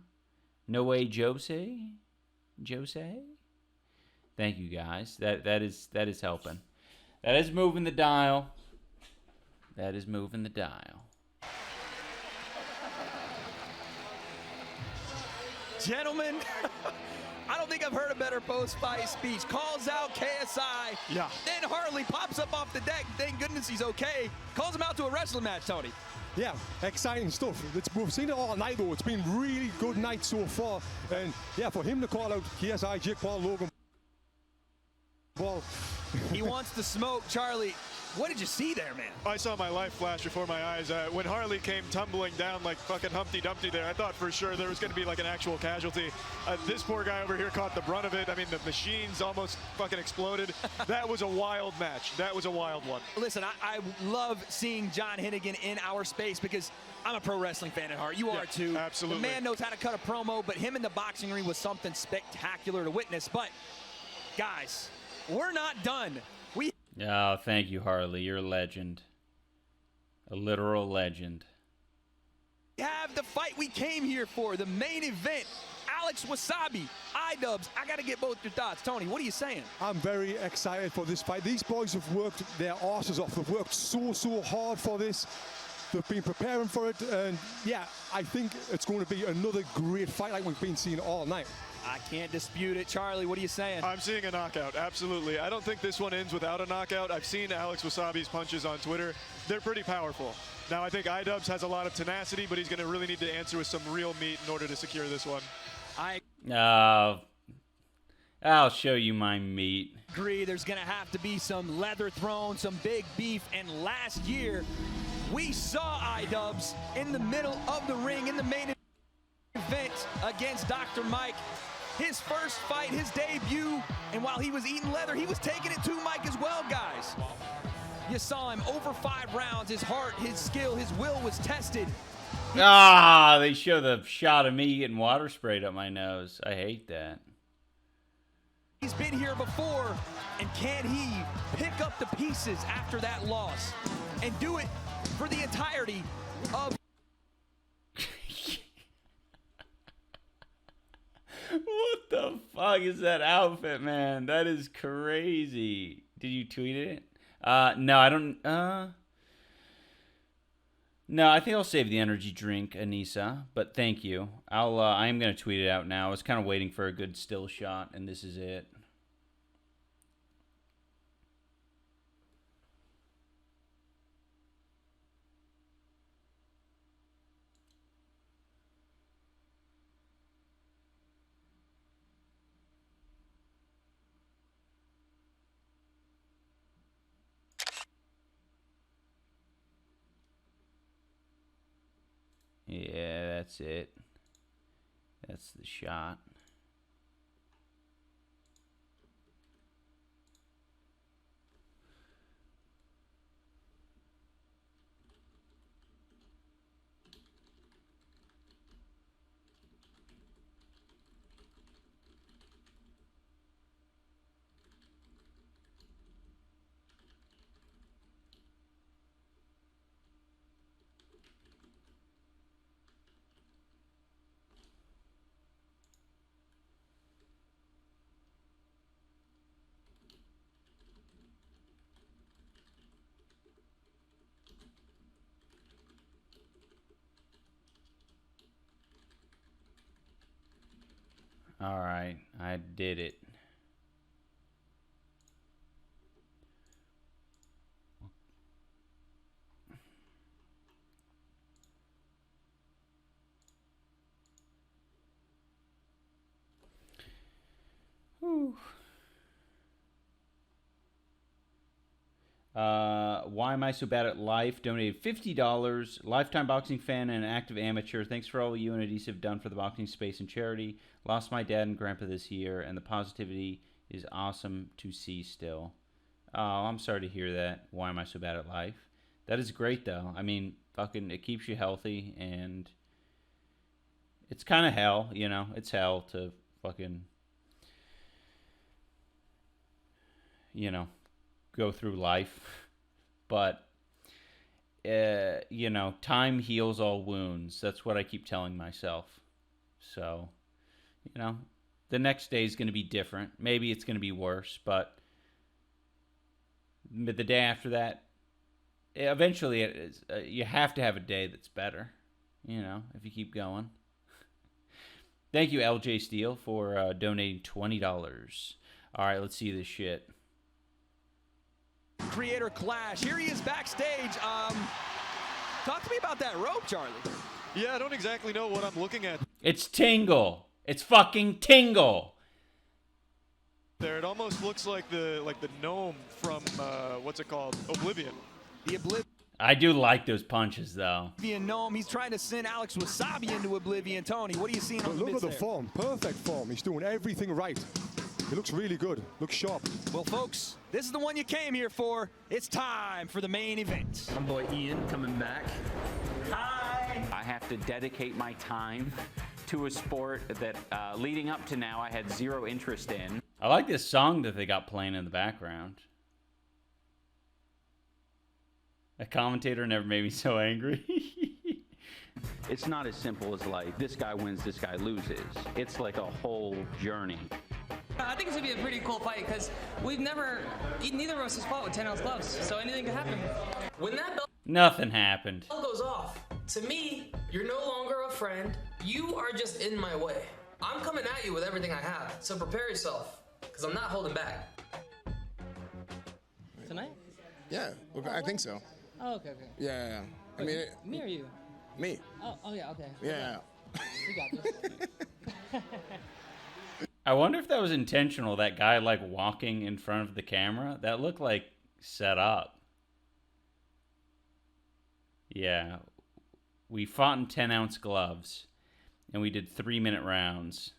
No Way Jose. Thank you guys. That is helping. That is moving the dial. That is moving the dial. Gentlemen, I don't think I've heard a better post-fight speech. Calls out KSI. Yeah. Then Harley pops up off the deck. Thank goodness he's okay. Calls him out to a wrestling match, Tony. Yeah, exciting stuff. We've seen it all night, though. It's been really good night so far. And, yeah, for him to call out KSI, Jake Paul, Logan Paul. He wants to smoke. Charlie, what did you see there, man? I saw my life flash before my eyes. When Harley came tumbling down like fucking Humpty Dumpty there, I thought for sure there was going to be like an actual casualty. This poor guy over here caught the brunt of it. I mean, the machines almost fucking exploded. That was a wild match. That was a wild one. Listen, I love seeing John Hennigan in our space because I'm a pro wrestling fan at heart. You are too. Absolutely. The man knows how to cut a promo, but him in the boxing ring was something spectacular to witness. But, guys, we're not done. Oh, thank you, Harley. You're a legend. A literal legend. We have the fight we came here for, the main event. Alex Wassabi, iDubbbz. I got to get both your thoughts. Tony, what are you saying? I'm very excited for this fight. These boys have worked their asses off. They've worked so hard for this. They've been preparing for it. And, yeah, I think it's going to be another great fight like we've been seeing all night. I can't dispute it. Charlie, what are you saying? I'm seeing a knockout, absolutely. I don't think this one ends without a knockout. I've seen Alex Wasabi's punches on Twitter. They're pretty powerful. Now, I think iDubbbz has a lot of tenacity, but he's going to really need to answer with some real meat in order to secure this one. I'll show you my meat. Agree. There's going to have to be some leather thrown, some big beef. And last year, we saw iDubbbz in the middle of the ring in the main event against Dr. Mike. His first fight, his debut, and while he was eating leather, he was taking it to Mike as well, guys. You saw him over 5 rounds. His heart, his skill, his will was tested. They show the shot of me getting water sprayed up my nose. I hate that. He's been here before, and can he pick up the pieces after that loss and do it for the entirety of... What the fuck is that outfit, man? That is crazy. Did you tweet it? No, I don't. No, I think I'll save the energy drink, Anissa. But thank you. I am gonna tweet it out now. I was kind of waiting for a good still shot, and this is it. Yeah, that's it. That's the shot. All right, I did it. Why am I so bad at life? Donated $50. Lifetime boxing fan and an active amateur. Thanks for all you and Adhesive have done for the boxing space and charity. Lost my dad and grandpa this year, and the positivity is awesome to see still. Oh, I'm sorry to hear that. Why am I so bad at life? That is great, though. I mean, fucking, it keeps you healthy, and it's kind of hell, you know? It's hell to fucking, you know, go through life. But, you know, time heals all wounds. That's what I keep telling myself. So, you know, the next day is going to be different. Maybe it's going to be worse, but the day after that, eventually it is, you have to have a day that's better, you know, if you keep going. Thank you, LJ Steele, for donating $20. All right, let's see this shit. Creator Clash. Here he is backstage. Talk to me about that rope, Charlie. Yeah, I don't exactly know what I'm looking at. It's Tingle. It's fucking Tingle. There, it almost looks like the gnome from what's it called? Oblivion. The Oblivion I do like those punches, though. gnome. He's trying to send Alex Wassabi into Oblivion. Tony, what are you seeing on the Look mids at the there? form. Perfect form. He's doing everything right. He looks really good. Looks sharp. Well, folks, this is the one you came here for. It's time for the main event. My boy Ian coming back. Hi. I have to dedicate my time to a sport that leading up to now I had zero interest in. I like this song that they got playing in the background. A commentator never made me so angry. It's not as simple as like, this guy wins, this guy loses. It's like a whole journey. I think it's going to be a pretty cool fight because neither of us has fought with 10-ounce gloves, so anything could happen. When that bell Nothing happened. goes off, to me, you're no longer a friend. You are just in my way. I'm coming at you with everything I have, so prepare yourself because I'm not holding back. Tonight? Yeah, I think so. Oh, okay. Yeah. I mean, me or you? Me. Oh, yeah, okay. Yeah. We got this. I wonder if that was intentional, that guy like walking in front of the camera. That looked like set up. Yeah. We fought in 10-ounce gloves, and we did 3-minute rounds.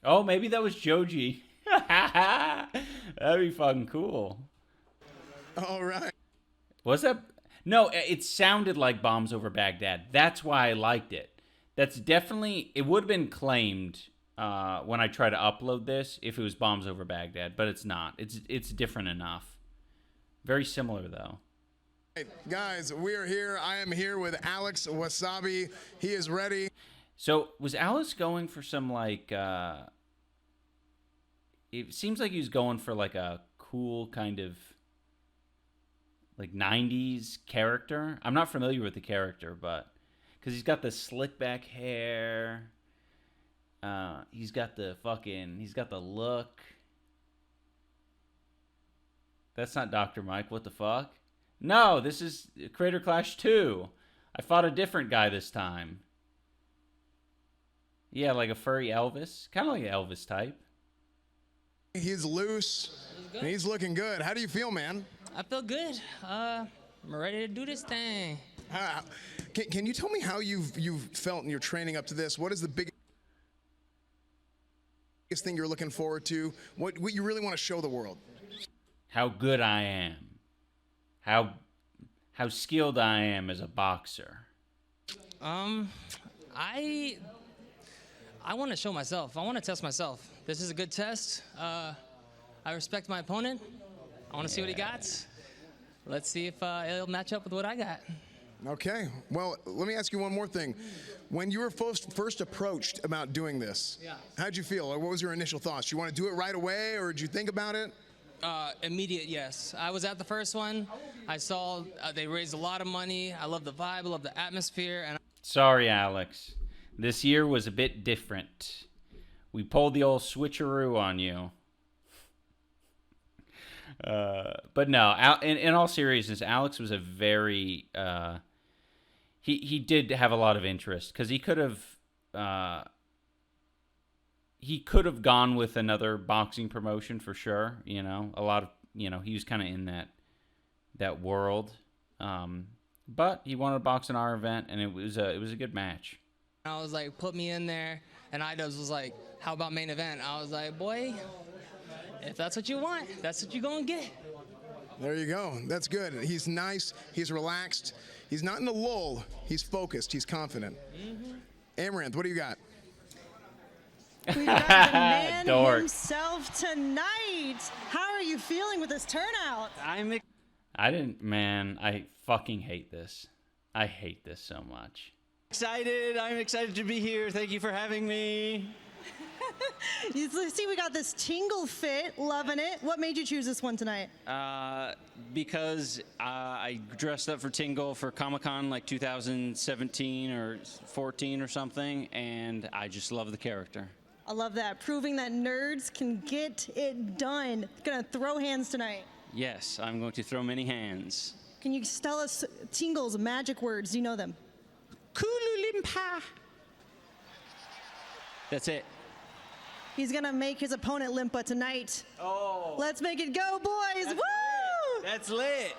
Oh, maybe that was Joji. That'd be fucking cool. All right. Was that? No, it sounded like Bombs Over Baghdad. That's why I liked it. That's definitely, it would have been claimed when I try to upload this if it was Bombs Over Baghdad, but it's not. It's different enough. Very similar, though. Hey, guys, we are here. I am here with Alex Wassabi. He is ready. So, was Alex going for some, like, it seems like he was going for, like, a cool kind of, like, 90s character. I'm not familiar with the character, but, because he's got the slick back hair. He's got the look. That's not Dr. Mike. What the fuck? No, this is Creator Clash 2. I fought a different guy this time. Yeah, like a furry Elvis. Kind of like an Elvis type. He's loose, and he's looking good. How do you feel, man? I feel good. I'm ready to do this thing. Can you tell me how you've felt in your training up to this? What is the biggest thing you're looking forward to? What you really want to show the world? How good I am. How skilled I am as a boxer. I want to show myself. I want to test myself. This is a good test. I respect my opponent. I want to see what he got. Let's see if it'll match up with what I got. Okay. Well, let me ask you one more thing. When you were first approached about doing this, how'd you feel? Or what was your initial thoughts? You want to do it right away, or did you think about it? Immediate, yes. I was at the first one. I saw they raised a lot of money. I love the vibe. I love the atmosphere. And Sorry, Alex. This year was a bit different. We pulled the old switcheroo on you. But no, in all seriousness, Alex was a very... he did have a lot of interest, because he could have... he could have gone with another boxing promotion for sure. You know, a lot of, you know, he was kind of in that world. But he wanted to box in our event, and it was a good match. I was like, put me in there, and iDubbbz was like, how about main event? I was like, boy, if that's what you want, that's what you're gonna get. There you go. That's good. He's nice. He's relaxed. He's not in a lull. He's focused. He's confident. Amaranth, what do you got? We got the man Dork. himself tonight. How are you feeling with this turnout? I fucking hate this. I hate this so much. Excited. I'm excited to be here. Thank you for having me. You see, we got this Tingle fit. Loving it. What made you choose this one tonight? Because I dressed up for Tingle for Comic-Con like 2017 or 14 or something, and I just love the character. I love that. Proving that nerds can get it done. Gonna throw hands tonight. Yes, I'm going to throw many hands. Can you tell us Tingle's magic words? Do you know them? Kululimpa. That's it. He's gonna make his opponent limpa tonight. Oh. Let's make it go, boys. That's Woo! lit. That's lit.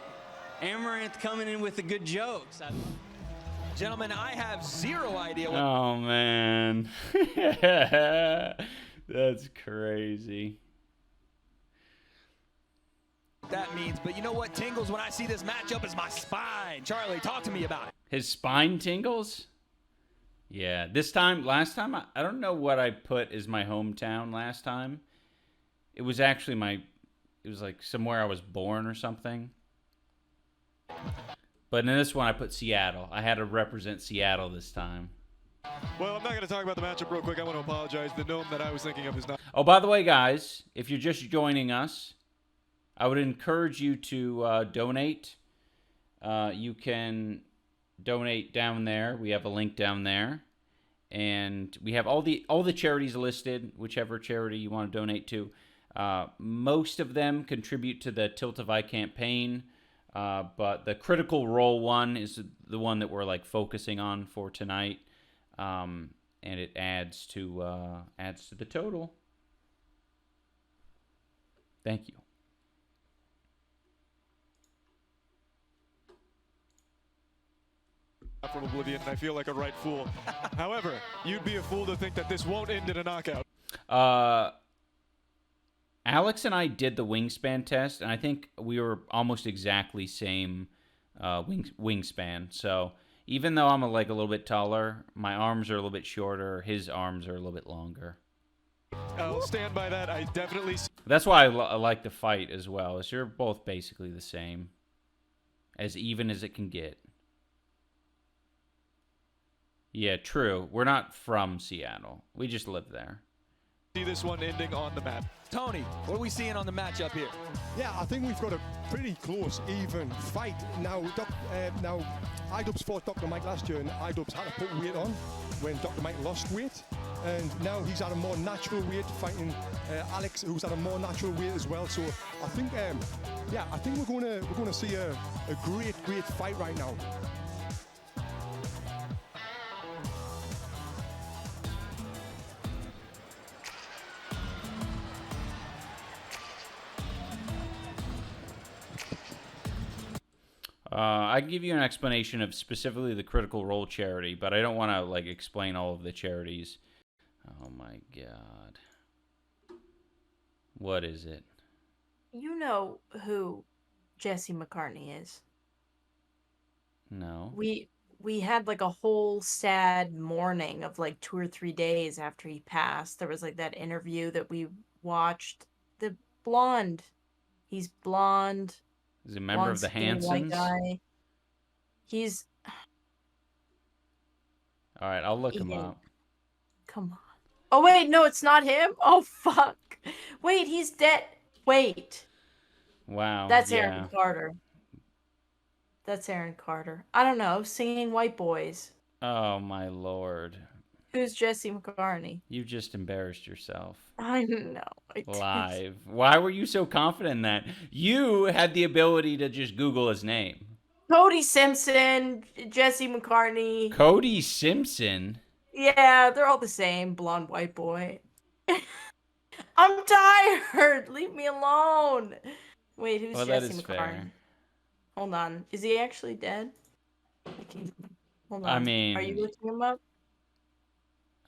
Amaranth coming in with the good jokes. Gentlemen, I have zero idea what Oh man. That's crazy. that means. But you know what tingles when I see this matchup is my spine. Charlie, talk to me about it. His spine tingles? Yeah, last time, I don't know what I put as my hometown last time. It was actually it was like somewhere I was born or something. But in this one, I put Seattle. I had to represent Seattle this time. Well, I'm not going to talk about the matchup real quick. I want to apologize. The gnome that I was thinking of is not. Oh, by the way, guys, if you're just joining us, I would encourage you to donate. You can donate down there. We have a link down there. And we have all the charities listed, whichever charity you want to donate to. Most of them contribute to the Tiltify campaign. But the Critical Role one is the one that we're like focusing on for tonight. And it adds to the total. Thank you. From Oblivion, and I feel like a right fool. However, you'd be a fool to think that this won't end in a knockout. Alex and I did the wingspan test, and I think we were almost exactly same wingspan. So even though I'm a little bit taller, my arms are a little bit shorter. His arms are a little bit longer. I'll stand by that. I definitely. That's why I like the fight as well. Is you're both basically the same, as even as it can get. Yeah, true. We're not from Seattle. We just live there. See this one ending on the map. Tony, what are we seeing on the matchup here? Yeah, I think we've got a pretty close, even fight. Now iDubbbz fought Dr. Mike last year, and iDubbbz had to put weight on when Dr. Mike lost weight. And now he's at a more natural weight, fighting Alex, who's at a more natural weight as well. So I think, I think we're going to see a great fight right now. I can give you an explanation of specifically the Critical Role charity, but I don't want to explain all of the charities. Oh my god. What is it? You know who Jesse McCartney is? No. We had a whole sad mourning of 2 or 3 days after he passed. There was that interview that we watched. The blonde. He's blonde. He's a member of the Hansons? Guy. He's... All right, I'll look him up. Come on. Oh, wait, no, it's not him? Oh, fuck. Wait, he's dead. Wait. Wow. That's Aaron Carter. That's Aaron Carter. I don't know, singing White Boys. Oh, my lord. Who's Jesse McCartney? You just embarrassed yourself. I know. Live. Why were you so confident in that? You had the ability to just Google his name. Cody Simpson, Jesse McCartney. Cody Simpson? Yeah, they're all the same. Blonde white boy. I'm tired. Leave me alone. Wait, who's Well, that Jesse is McCartney? fair. Hold on. Is he actually dead? Hold on. I mean, Are you looking him up?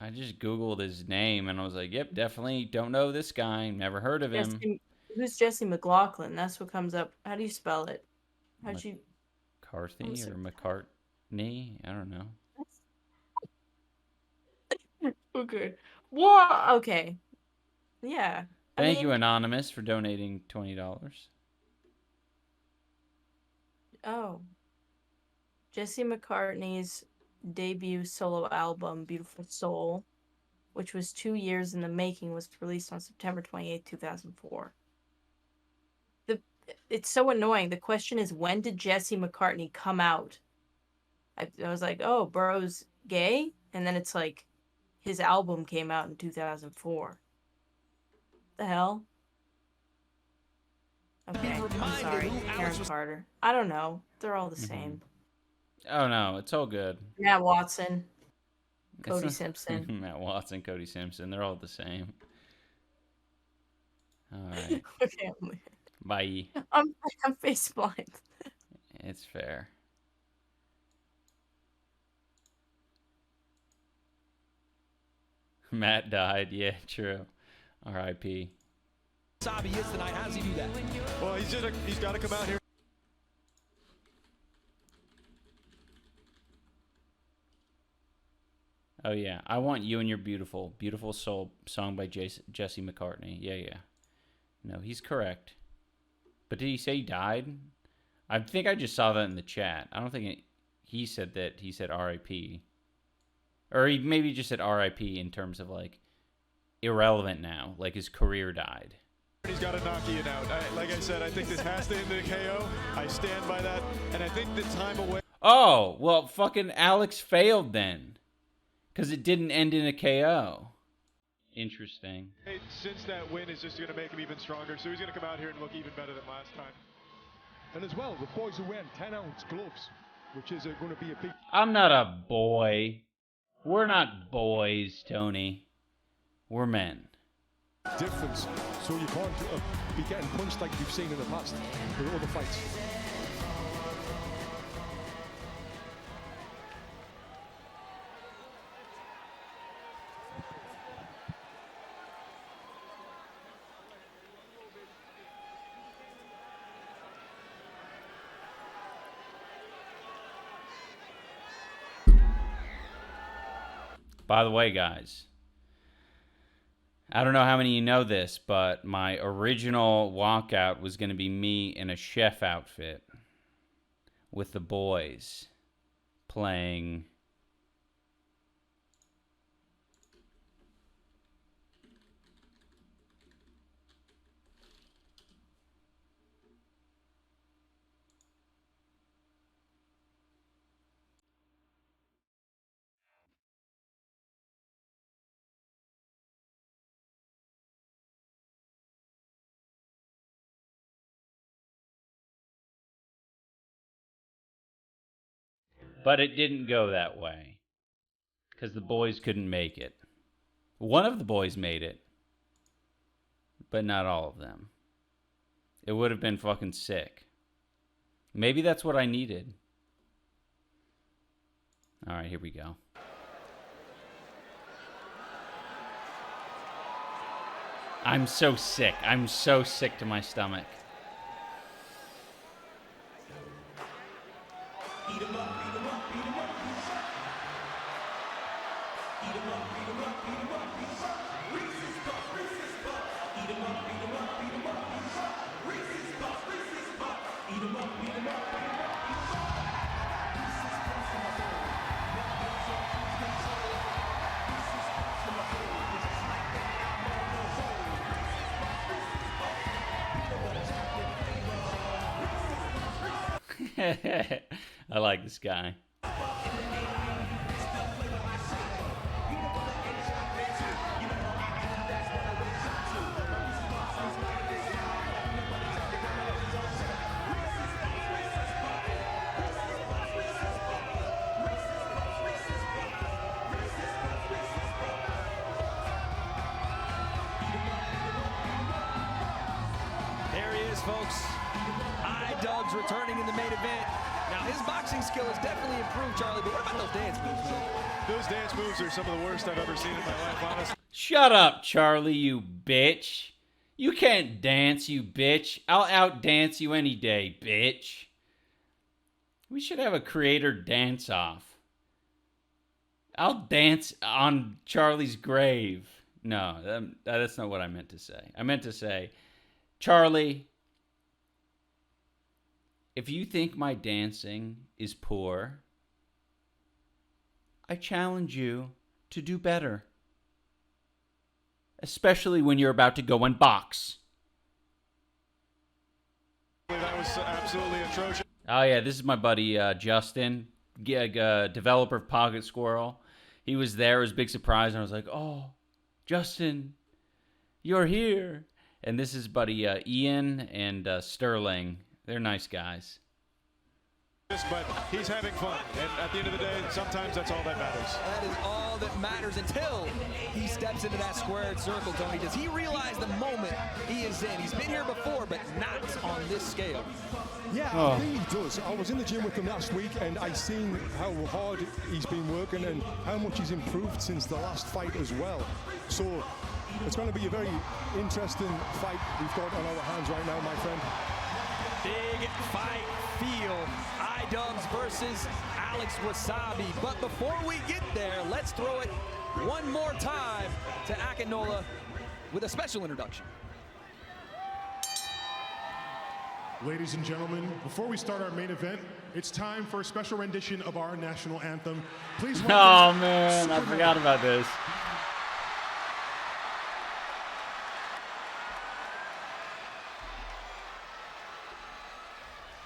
I just Googled his name and I was like, yep, definitely don't know this guy. Never heard of him. Who's Jesse McLaughlin? That's what comes up. How do you spell it? How'd you? McCarthy or McCartney? I don't know. Okay. What? Okay. Yeah. Thank you, Anonymous, for donating $20. Oh. Jesse McCartney's debut solo album, Beautiful Soul, which was 2 years in the making, was released on September 28, 2004. It's so annoying. The question is, when did Jesse McCartney come out? I was like, oh, Burrow's gay? And then it's like, his album came out in 2004. The hell? Okay, I'm sorry. Aaron Carter. I don't know. They're all the same. Oh, no, it's all good. Matt Watson. It's Cody not- Simpson. Matt Watson, Cody Simpson. They're all the same. All right. Okay, Bye. I'm face blind. It's fair. Matt died. Yeah, true. R.I.P. Wassabi is tonight. How does he do that? Well, he's got to come out here. Oh, yeah. I Want You and Your Beautiful. Beautiful Soul song by Jesse McCartney. Yeah, yeah. No, he's correct. But did he say he died? I think I just saw that in the chat. I don't think he said that. He said R.I.P. Or he maybe just said R.I.P. in terms of, like, irrelevant now. Like, his career died. He's got to knock Ian out. Like I said, I think this has to end in a KO. I stand by that. And I think the time away... Oh, well, fucking Alex failed then. Because it didn't end in a KO. Interesting. Since that win is just going to make him even stronger. So he's going to come out here and look even better than last time. And as well, the boys are wearing 10-ounce gloves, which is going to be a big... I'm not a boy. We're not boys, Tony. We're men. difference. So you can't be getting punched like you've seen in the past with other fights. By the way, guys, I don't know how many of you know this, but my original walkout was going to be me in a chef outfit with the boys playing But it didn't go that way because the boys couldn't make it. One of the boys made it, but not all of them. It would have been fucking sick. Maybe that's what I needed. All right, here we go. I'm so sick. I'm so sick to my stomach. Eat 'em up, eat 'em up, eat 'em up, eat 'em up. Eat 'em up, eat 'em up, eat 'em up, eat 'em up. Reese's Puffs, Reese's Puffs. Eat 'em up, eat 'em up, eat 'em up, eat 'em up. Reese's Puffs, Reese's Puffs. Eat 'em up, eat 'em up, eat 'em up, eat 'em up. Reese's Puffs in my bowl. Reese's Puffs in my bowl. Just like that, I'm on the roll. Reese's Puffs, Reese's Puffs. Peanut butter chocolate flavor. Reese's Puffs, Reese's Puffs. I like this guy. folks. iDubbbz returning in the main event. Now, his boxing skill has definitely improved, Charlie, but what about those dance moves, man? Those dance moves are some of the worst I've ever seen in my life, honestly. Shut up, Charlie, you bitch. You can't dance, you bitch. I'll outdance you any day, bitch. We should have a creator dance-off. I'll dance on Charlie's grave. No, that's not what I meant to say. I meant to say, Charlie, if you think my dancing is poor, I challenge you to do better. Especially when you're about to go and box. That was absolutely atrocious. Oh yeah, this is my buddy Justin, developer of Pocket Squirrel. He was there, it was a big surprise, and I was like, oh, Justin, you're here. And this is buddy Ian and Sterling. They're nice guys. But he's having fun, and at the end of the day, sometimes that's all that matters. That is all that matters until he steps into that squared circle, Tony. Does he realize the moment he is in? He's been here before, but not on this scale. Yeah, I think he does. I was in the gym with him last week, and I seen how hard he's been working and how much he's improved since the last fight as well. So it's going to be a very interesting fight we've got on our hands right now, my friend. Big fight feel. iDubbbz versus Alex Wassabi. But before we get there, let's throw it one more time to Akinola with a special introduction. Ladies and gentlemen, before we start our main event, it's time for a special rendition of our national anthem. Please welcome. Oh man, I forgot about this.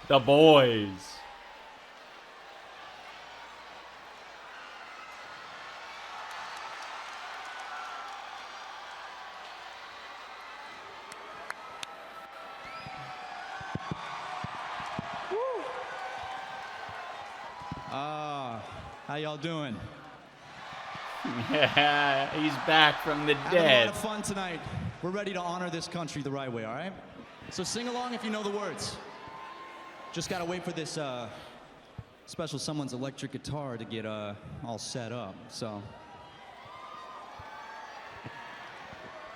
The boys. How y'all doing? Yeah, he's back from the Having a dead. lot of fun tonight. We're ready to honor this country the right way, all right? So sing along if you know the words. Just gotta wait for this special someone's electric guitar to get all set up, so.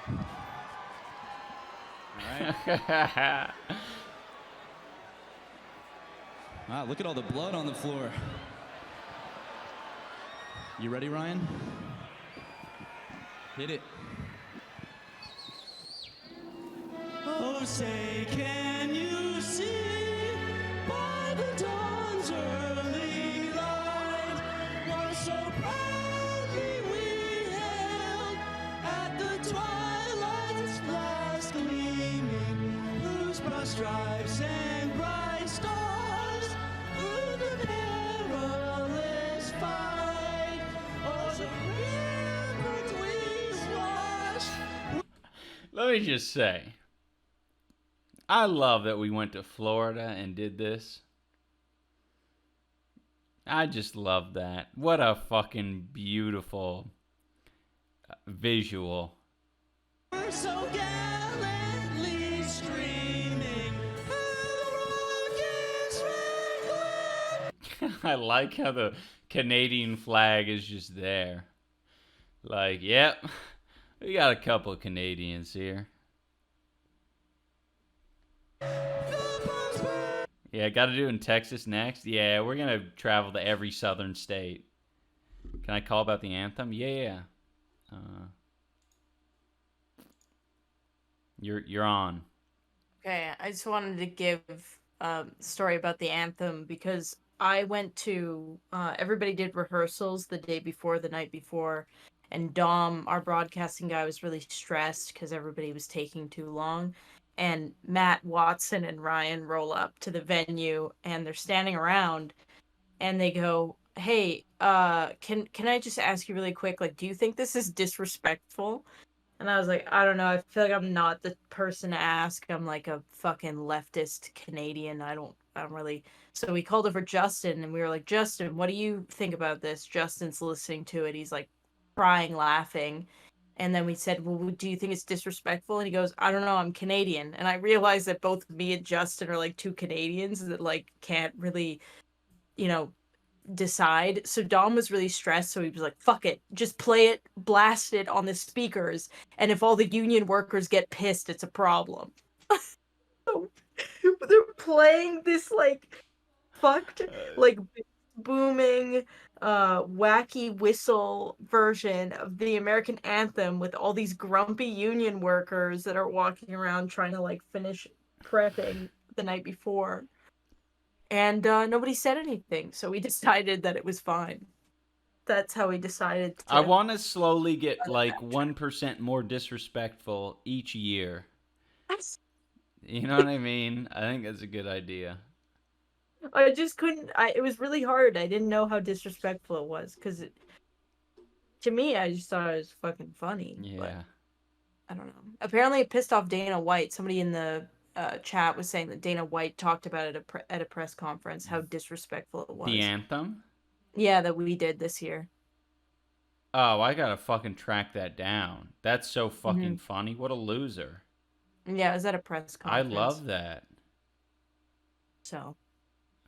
All right. Wow, look at all the blood on the floor. You ready, Ryan? Hit it. Oh, say, can you see by the dawn's early light what so proudly we held at the twilight's last gleaming, whose broad stripes and bright stars through the perilous fight, oh, the rampart we watched. Let me just say, I love that we went to Florida and did this. I just love that. What a fucking beautiful visual. We're so gallantly streaming, I like how the Canadian flag is just there. Like, yep, we got a couple of Canadians here. Yeah, got to do it in Texas next. Yeah, we're going to travel to every southern state. Can I call about the anthem? Yeah. You're on. Okay, I just wanted to give a story about the anthem because I went to, everybody did rehearsals the day before, the night before, and Dom, our broadcasting guy, was really stressed because everybody was taking too long. And Matt, Watson, and Ryan roll up to the venue, and they're standing around, and they go, "Hey, can I just ask you really quick, like, do you think this is disrespectful?" And I was like, I don't know. I feel like I'm not the person to ask. I'm like a fucking leftist Canadian. I don't really. So we called over Justin, and we were like, Justin, what do you think about this? Justin's listening to it. He's like crying, laughing. And then we said, well, do you think it's disrespectful? And he goes, I don't know, I'm Canadian. And I realized that both me and Justin are like two Canadians that like can't really, you know, decide. So Dom was really stressed. So he was like, fuck it, just play it, blast it on the speakers. And if all the union workers get pissed, it's a problem. So they're playing this like fucked, like booming wacky whistle version of the American anthem with all these grumpy union workers that are walking around trying to like finish prepping the night before. And nobody said anything, so we decided that it was fine. That's how we decided to... I want to slowly get like 1% more disrespectful each year. You know what I mean? I think that's a good idea. I just couldn't. It was really hard. I didn't know how disrespectful it was because to me, I just thought it was fucking funny. Yeah. But I don't know. Apparently, it pissed off Dana White. Somebody in the chat was saying that Dana White talked about it at a press conference how disrespectful it was. The anthem? Yeah, that we did this year. Oh, I gotta fucking track that down. That's so fucking funny. What a loser. Yeah, it was at a press conference. I love that. So.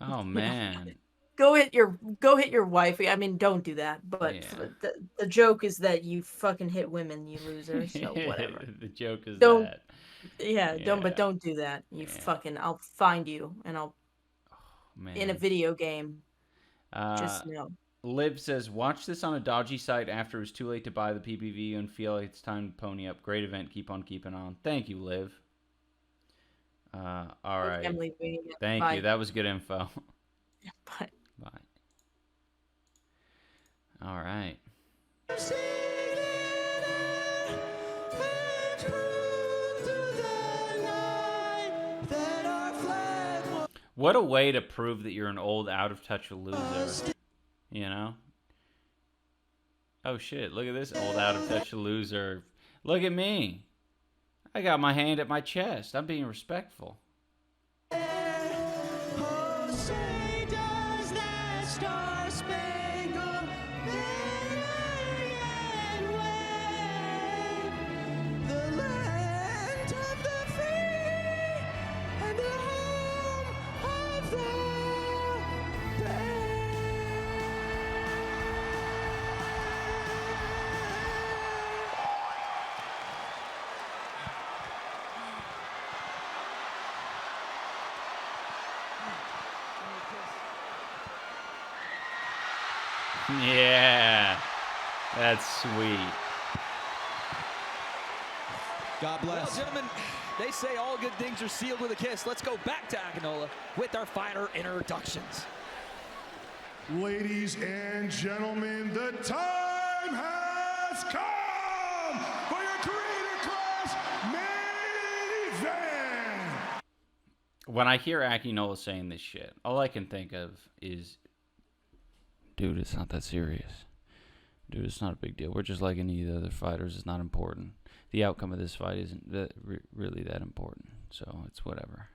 Oh man. Go hit your wife. I mean, don't do that. But Yeah. the joke is that you fucking hit women, you loser. So whatever. The joke is Don't. that. Yeah, don't do that. You fucking. I'll find you and I'll. Man. In a video game. Just know. Liv says, watch this on a dodgy site after it was too late to buy the PPV and feel like it's time to pony up. Great event. Keep on keeping on. Thank you, Liv. All right. Thank you. That was good info. Bye. Bye. All right. What a way to prove that you're an old, out-of-touch loser. You know? Oh, shit. Look at this old, out-of-touch loser. Look at me. I got my hand at my chest. I'm being respectful. Yeah, that's sweet. God bless. Well, gentlemen, they say all good things are sealed with a kiss. Let's go back to Akinola with our fighter introductions. Ladies and gentlemen, the time has come for your Creator Class main event. When I hear Akinola saying this shit, all I can think of is, dude, it's not that serious. Dude, it's not a big deal. We're just like any of the other fighters. It's not important. The outcome of this fight isn't really that important. So it's whatever.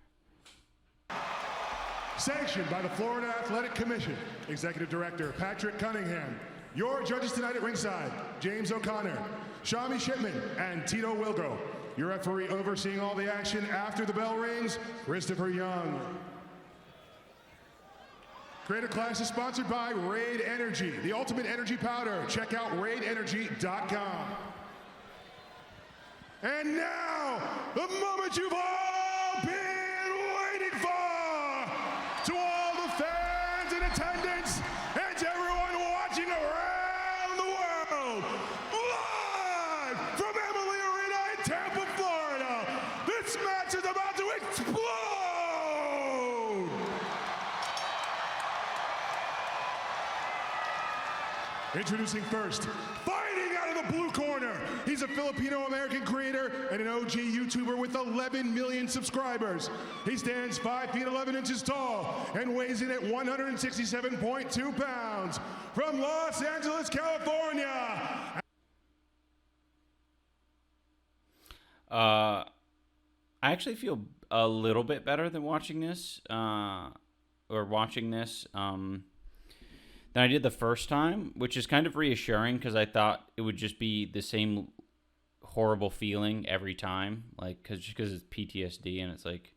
Sanctioned by the Florida Athletic Commission, Executive Director Patrick Cunningham. Your judges tonight at ringside, James O'Connor, Shami Shipman, and Tito Wilgo. Your referee overseeing all the action after the bell rings, Christopher Young. Creator Class is sponsored by Raid Energy, the ultimate energy powder. Check out raidenergy.com. And now, the moment you've all been waiting for! To all the fans in attendance and to everyone watching around the world, live from Emily Arena in Tampa, Florida, this match is about to explode! Introducing first, fighting out of the blue corner. He's a Filipino-American creator and an OG YouTuber with 11 million subscribers. He stands 5 feet 11 inches tall and weighs in at 167.2 pounds. From Los Angeles, California. I actually feel a little bit better than watching this, than I did the first time, which is kind of reassuring because I thought it would just be the same horrible feeling every time, like because it's PTSD and it's like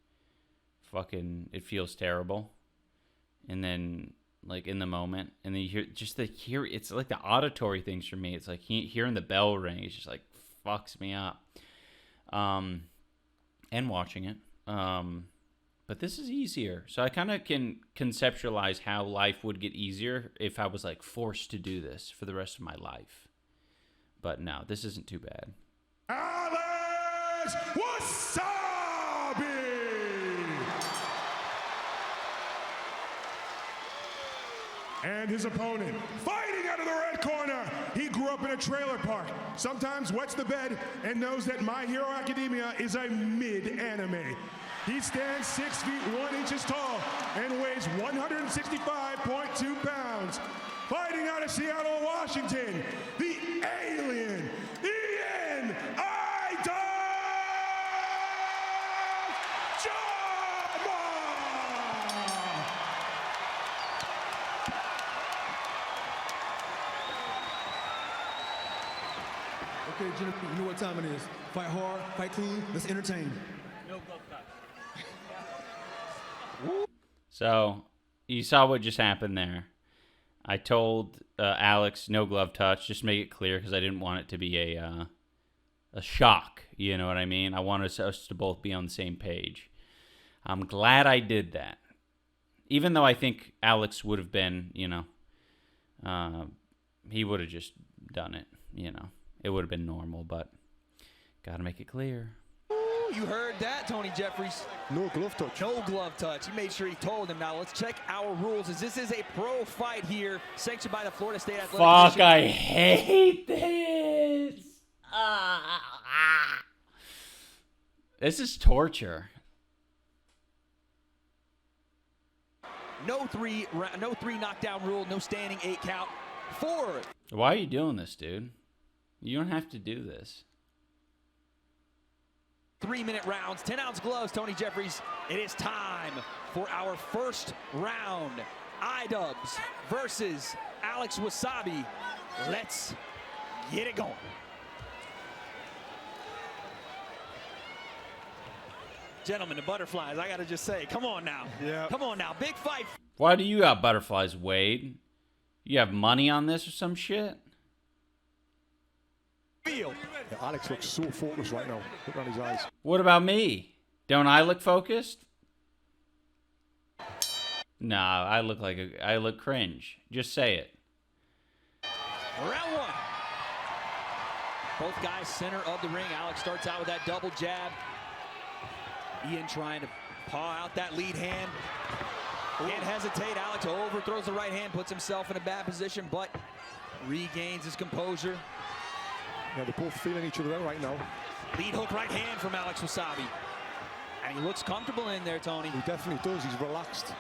fucking it feels terrible, and then like in the moment, and then you hear it's like the auditory things for me. It's like hearing the bell ring. It's just like fucks me up. And watching it. But this is easier. So I kind of can conceptualize how life would get easier if I was like forced to do this for the rest of my life. But no, this isn't too bad. Alex Wassabi! And his opponent, fighting out of the red corner. He grew up in a trailer park, sometimes wets the bed, and knows that My Hero Academia is a mid-anime. He stands 6 feet 1 inches tall and weighs 165.2 pounds. Fighting out of Seattle, Washington, the alien, iDubbbz! Okay, Jimmy, you know what time it is. Fight hard, fight clean, let's entertain. No glove touch. So you saw what just happened there. I told Alex no glove touch, just make it clear because I didn't want it to be a shock. You know what I mean? I wanted us to both be on the same page. I'm glad I did that. Even though I think Alex would have been, you know, he would have just done it, you know. It would have been normal, but got to make it clear. You heard that, Tony Jeffries. No glove touch. No glove touch. He made sure he told him. Now let's check our rules, as this is a pro fight here, sanctioned by the Florida State Athletic Fuck, Commission. I hate this. This is torture. No three knockdown rule, no standing 8 count. 4. Why are you doing this, dude? You don't have to do this. 3-minute rounds, 10-ounce gloves, Tony Jeffries. It is time for our first round. iDubbbz versus Alex Wassabi. Let's get it going. Gentlemen, the butterflies, I gotta just say, come on now. Yeah. Come on now, big fight. Why do you got butterflies, Wade? You have money on this or some shit? Yeah, Alex looks so focused right now. Look around his eyes. What about me? Don't I look focused? Nah, I look cringe. Just say it. Round 1. Both guys center of the ring. Alex starts out with that double jab. Ian trying to paw out that lead hand. Can't hesitate. Alex overthrows the right hand, puts himself in a bad position, but regains his composure. Yeah, they're both feeling each other out right now. Lead hook right hand from Alex Wassabi. And he looks comfortable in there, Tony. He definitely does. He's relaxed.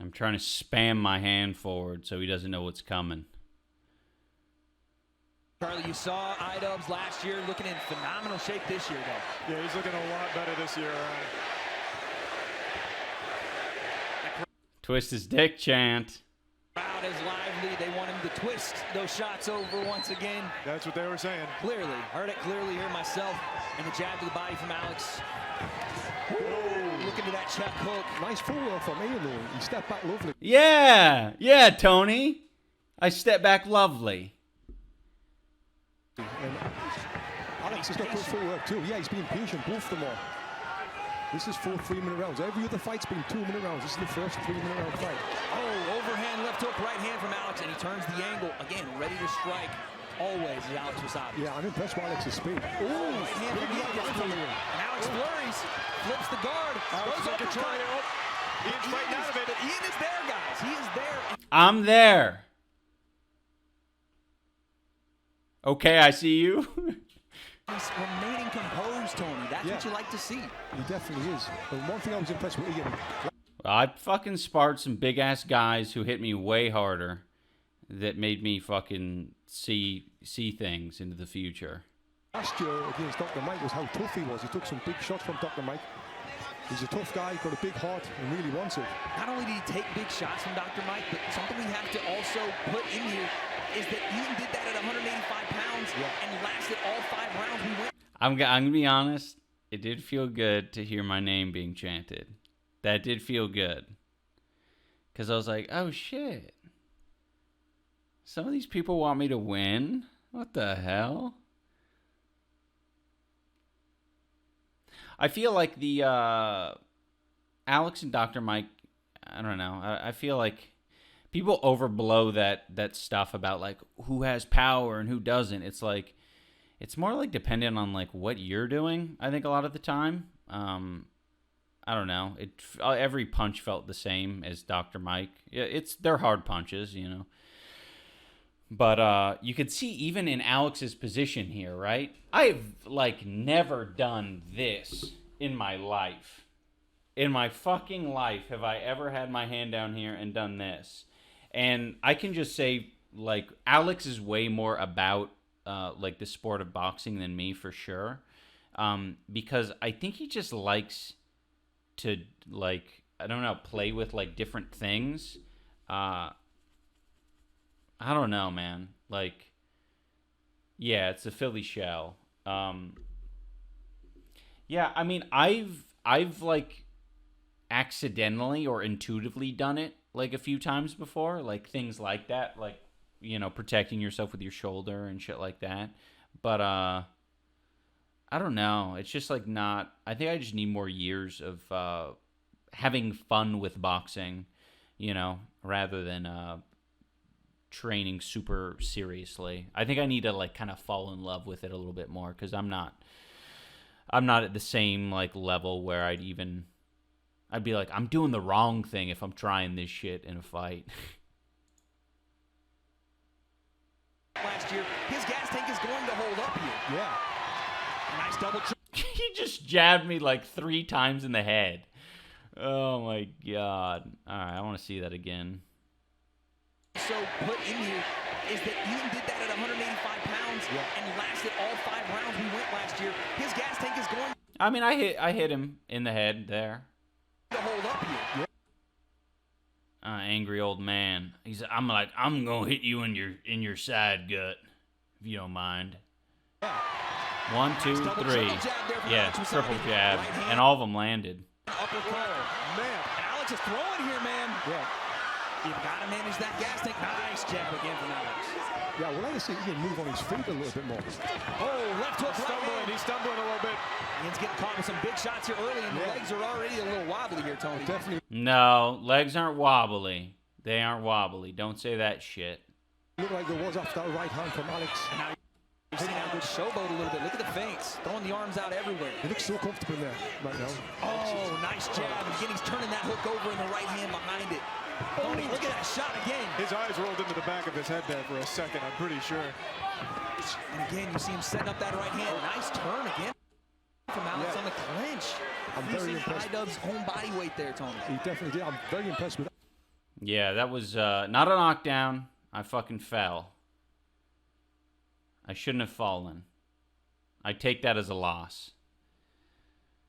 I'm trying to spam my hand forward so he doesn't know what's coming. Charlie, you saw iDubbbz last year looking in phenomenal shape this year, though. Yeah, he's looking a lot better this year. Twist his dick chant. Crowd is lively. They want him to twist those shots over once again. That's what they were saying. Clearly. Heard it clearly here myself. And the jab to the body from Alex. Look into that check hook. Nice footwork from Ian, though. He stepped back lovely. Yeah, Tony. I step back lovely. And Alex has got good footwork too. Yeah, he's been patient, both of them are. This is 4 3-minute rounds. Every other fight's been 2-minute rounds. This is the first 3-minute round fight. Oh, overhand left hook, right hand from Alex, and he turns the angle. Again, ready to strike. Always is Alex Wassabi. Yeah, I'm impressed by Alex's speed. Right hand from Ian. And Alex flurries, flips the guard, goes uppercut. Ian's fighting out of it. But Ian is there, guys. He is there. I'm there. Okay, I see you. He's remaining composed, Tony. That's what you like to see. He definitely is. But one thing I was impressed with Ian. I fucking sparred some big ass guys who hit me way harder, that made me fucking see things into the future. Last year against Dr. Mike was how tough he was. He took some big shots from Dr. Mike. He's a tough guy, got a big heart, and really wants it. Not only did he take big shots from Dr. Mike, but something we have to also put in here is that Ethan did that at 185 pounds and lasted all 5 rounds. We went. I'm gonna be honest. It did feel good to hear my name being chanted. That did feel good. Because I was like, oh shit. Some of these people want me to win? What the hell? I feel like the Alex and Dr. Mike, I don't know. I feel like people overblow that stuff about like who has power and who doesn't. It's like, it's more like dependent on like what you're doing, I think a lot of the time. I don't know. Every punch felt the same as Dr. Mike. They're hard punches, you know. But you could see even in Alex's position here, right? I've like never done this in my life. In my fucking life have I ever had my hand down here and done this. And I can just say like Alex is way more about like the sport of boxing than me for sure. Because I think he just likes to like, I don't know, play with like different things. I don't know, man. Like, yeah, it's a Philly shell. Yeah, I mean, I've like accidentally or intuitively done it like a few times before, like things like that, like, you know, protecting yourself with your shoulder and shit like that. But I don't know. It's just like not. I think I just need more years of having fun with boxing, you know, rather than training super seriously. I think I need to like kind of fall in love with it a little bit more because I'm not at the same like level where I'd be like, I'm doing the wrong thing if I'm trying this shit in a fight. Last year, his gas tank is going to hold up here. Yeah. Nice double. He just jabbed me like 3 times in the head. Oh my god. All right, I want to see that again. So put in here is that Ethan did that at 185 pounds and lasted all 5 rounds we went last year. His gas tank is going I mean, I hit him in the head there. to hold up here. Angry old man. I'm gonna hit you in your side gut, if you don't mind. 1, 2, 3. Yeah, triple jab, and all of them landed. Upper throw. Man. And Alex is throwing here, man. Yeah. You've got to manage that gas tank. Nice jab again from Alex. Yeah, we'll like to see Ian move on his feet a little bit more. Oh, left hook. He's stumbling a little bit. Ian's getting caught with some big shots here early, and the legs are already a little wobbly here, Tony. Definitely. No, legs aren't wobbly. They aren't wobbly. Don't say that shit. Looked like there was after that right hand from Alex. And now you're seeing Alex showboat a little bit. Look at the feints. Throwing the arms out everywhere. He looks so comfortable there right now. Oh, nice jab. And again, he's turning that hook over in the right hand behind it. Tony, look at that shot again. His eyes rolled into the back of his head there for a second, I'm pretty sure. And again, you see him setting up that right hand. Nice turn again from Alex on the clinch. I'm very impressed. iDubbbz own body weight there, Tony. He definitely did. I'm very impressed with that. Yeah, that was not a knockdown. I fucking fell. I shouldn't have fallen. I take that as a loss.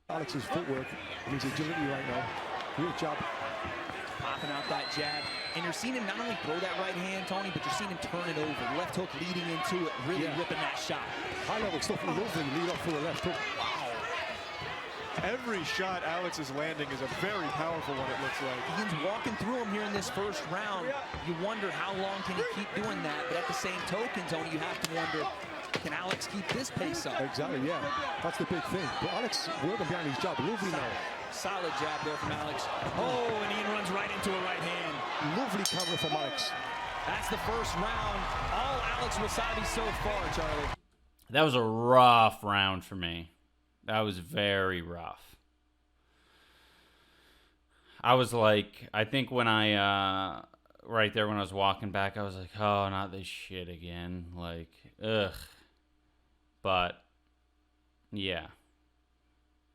Alex's footwork and his agility right now. Great job. Popping out that jab. And you're seeing him not only throw that right hand, Tony, but you're seeing him turn it over. Left hook leading into it, really ripping that shot. High level stuff from Lovely, lead off for the left hook. Wow. Every shot Alex is landing is a very powerful one, it looks like. Ian's walking through him here in this first round. You wonder how long can he keep doing that, but at the same token, Tony, you have to wonder, can Alex keep this pace up? Exactly, yeah. That's the big thing. But Alex working behind his jab. Lovely now. Solid jab there from Alex. Oh, and Ian runs right into a right hand. Lovely counter from Alex. That's the first round. All Alex Wassabi so far, Charlie. That was a rough round for me. That was very rough. I was like, I think when I, right there when I was walking back, I was like, oh, not this shit again. Like, ugh. But, yeah.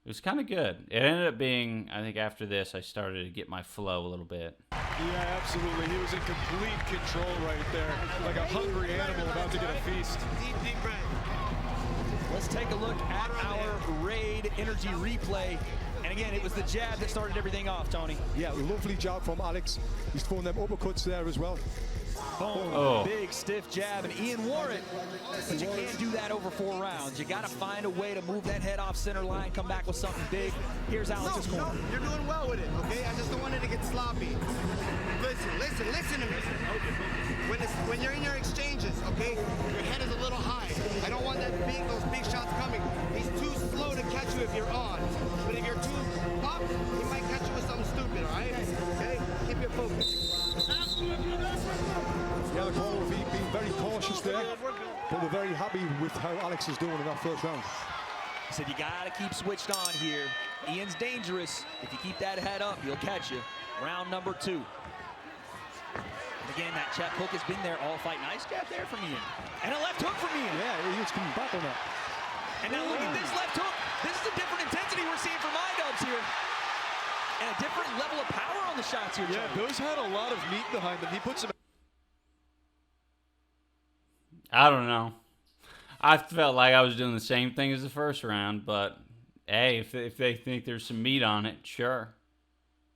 It was kind of good. It ended up being, I think after this, I started to get my flow a little bit. Yeah, absolutely. He was in complete control right there. Like a hungry animal about to get a feast. Let's let's take a look at our Raid Energy replay. And again, it was the jab that started everything off, Tony. Yeah, lovely jab from Alex. He's throwing them uppercuts there as well. Boom. Oh. Big stiff jab, and Ian wore it. But you can't do that over 4 rounds. You got to find a way to move that head off center line, come back with something big. Here's Alex's corner. No, you're doing well with it, okay? I just don't want it to get sloppy. Listen to me. When you're in your exchanges, okay, your head is a little high. I don't want those big shots coming. He's too slow to catch you if you're on. But if you're too up, he might catch you with something stupid, all right? Okay? Keep your focus. Yeah, the corner being very cautious there, but we're very happy with how Alex is doing in that first round. He said you got to keep switched on here. Ian's dangerous. If you keep that head up, he'll catch you. Round number 2. And again, that check hook has been there all fight. Nice jab there from Ian. And a left hook from Ian. Yeah, Ian's coming back on that. And now look at this left hook. This is a different intensity we're seeing from iDubbbz here. And a different level of power on the shots here. Yeah, those had a lot of meat behind them. He puts them. I don't know. I felt like I was doing the same thing as the first round, but hey, if they think there's some meat on it, sure.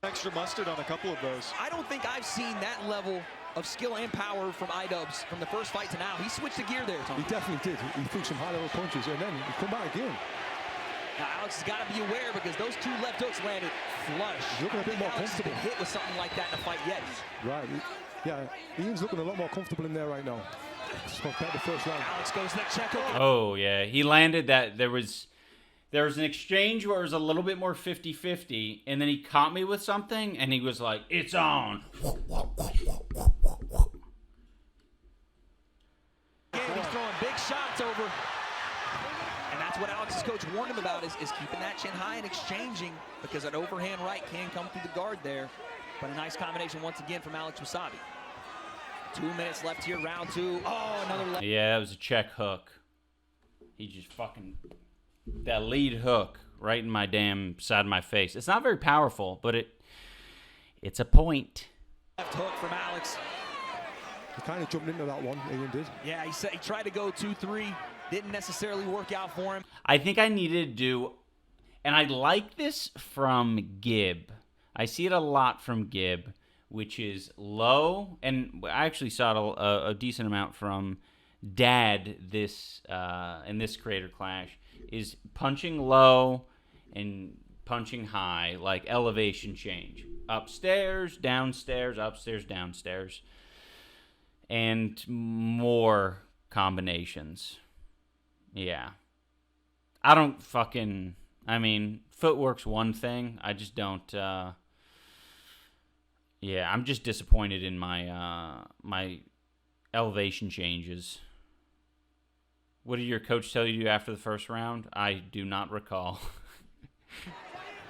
Extra mustard on a couple of those. I don't think I've seen that level of skill and power from iDubbbz from the first fight to now. He switched the gear there, Tony. He definitely did. He threw some high-level punches, and then he come back again. Now Alex has got to be aware because those 2 left hooks landed flush. He's looking a bit more Alex comfortable. Has been hit with something like that in a fight yet. Right. Yeah, Ian's looking a lot more comfortable in there right now. Compared to the first round. Alex goes to that check hook. Oh, yeah. He landed that. There was an exchange where it was a little bit more 50-50, and then he caught me with something, and he was like, it's on. Again, he's throwing big shots over. And that's what Alex's coach warned him about is keeping that chin high and exchanging because an overhand right can come through the guard there. But a nice combination once again from Alex Wassabi. 2 minutes left here, round 2. Oh, another left. Yeah, that was a check hook. He just fucking... That lead hook right in my damn side of my face. It's not very powerful, but it's a point. Left hook from Alex. He kind of jumped into that one, Ian did. Yeah, he tried to go 2-3. Didn't necessarily work out for him. I think I needed to do... And I like this from Gibb. I see it a lot from Gibb, which is low. And I actually saw it a decent amount from Dad this in this Creator Clash. Is punching low and punching high, like elevation change. Upstairs, downstairs, upstairs, downstairs. And more combinations. Yeah. I don't fucking... I mean, footwork's one thing. I just don't... yeah, I'm just disappointed in my my elevation changes. What did your coach tell you to do after the first round? I do not recall.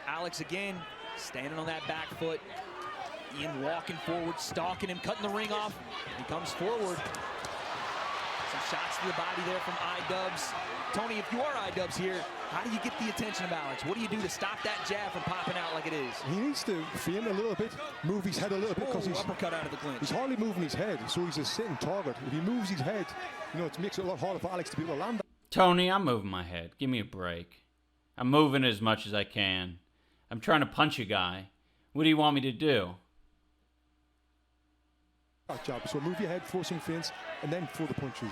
Alex again, standing on that back foot. Ian walking forward, stalking him, cutting the ring off. He comes forward. Some shots to the body there from iDubbbz. Tony, if you are iDubbbz here, how do you get the attention of Alex? What do you do to stop that jab from popping out like it is? He needs to feint a little bit, move his head a little bit, because he's uppercut out of the clinch. He's hardly moving his head, so he's a sitting target. If he moves his head, you know, it makes it a lot harder for Alex to be able to land. Tony, I'm moving my head. Give me a break. I'm moving as much as I can. I'm trying to punch a guy. What do you want me to do? That jab. So move your head, throw some feints, and then throw the punches.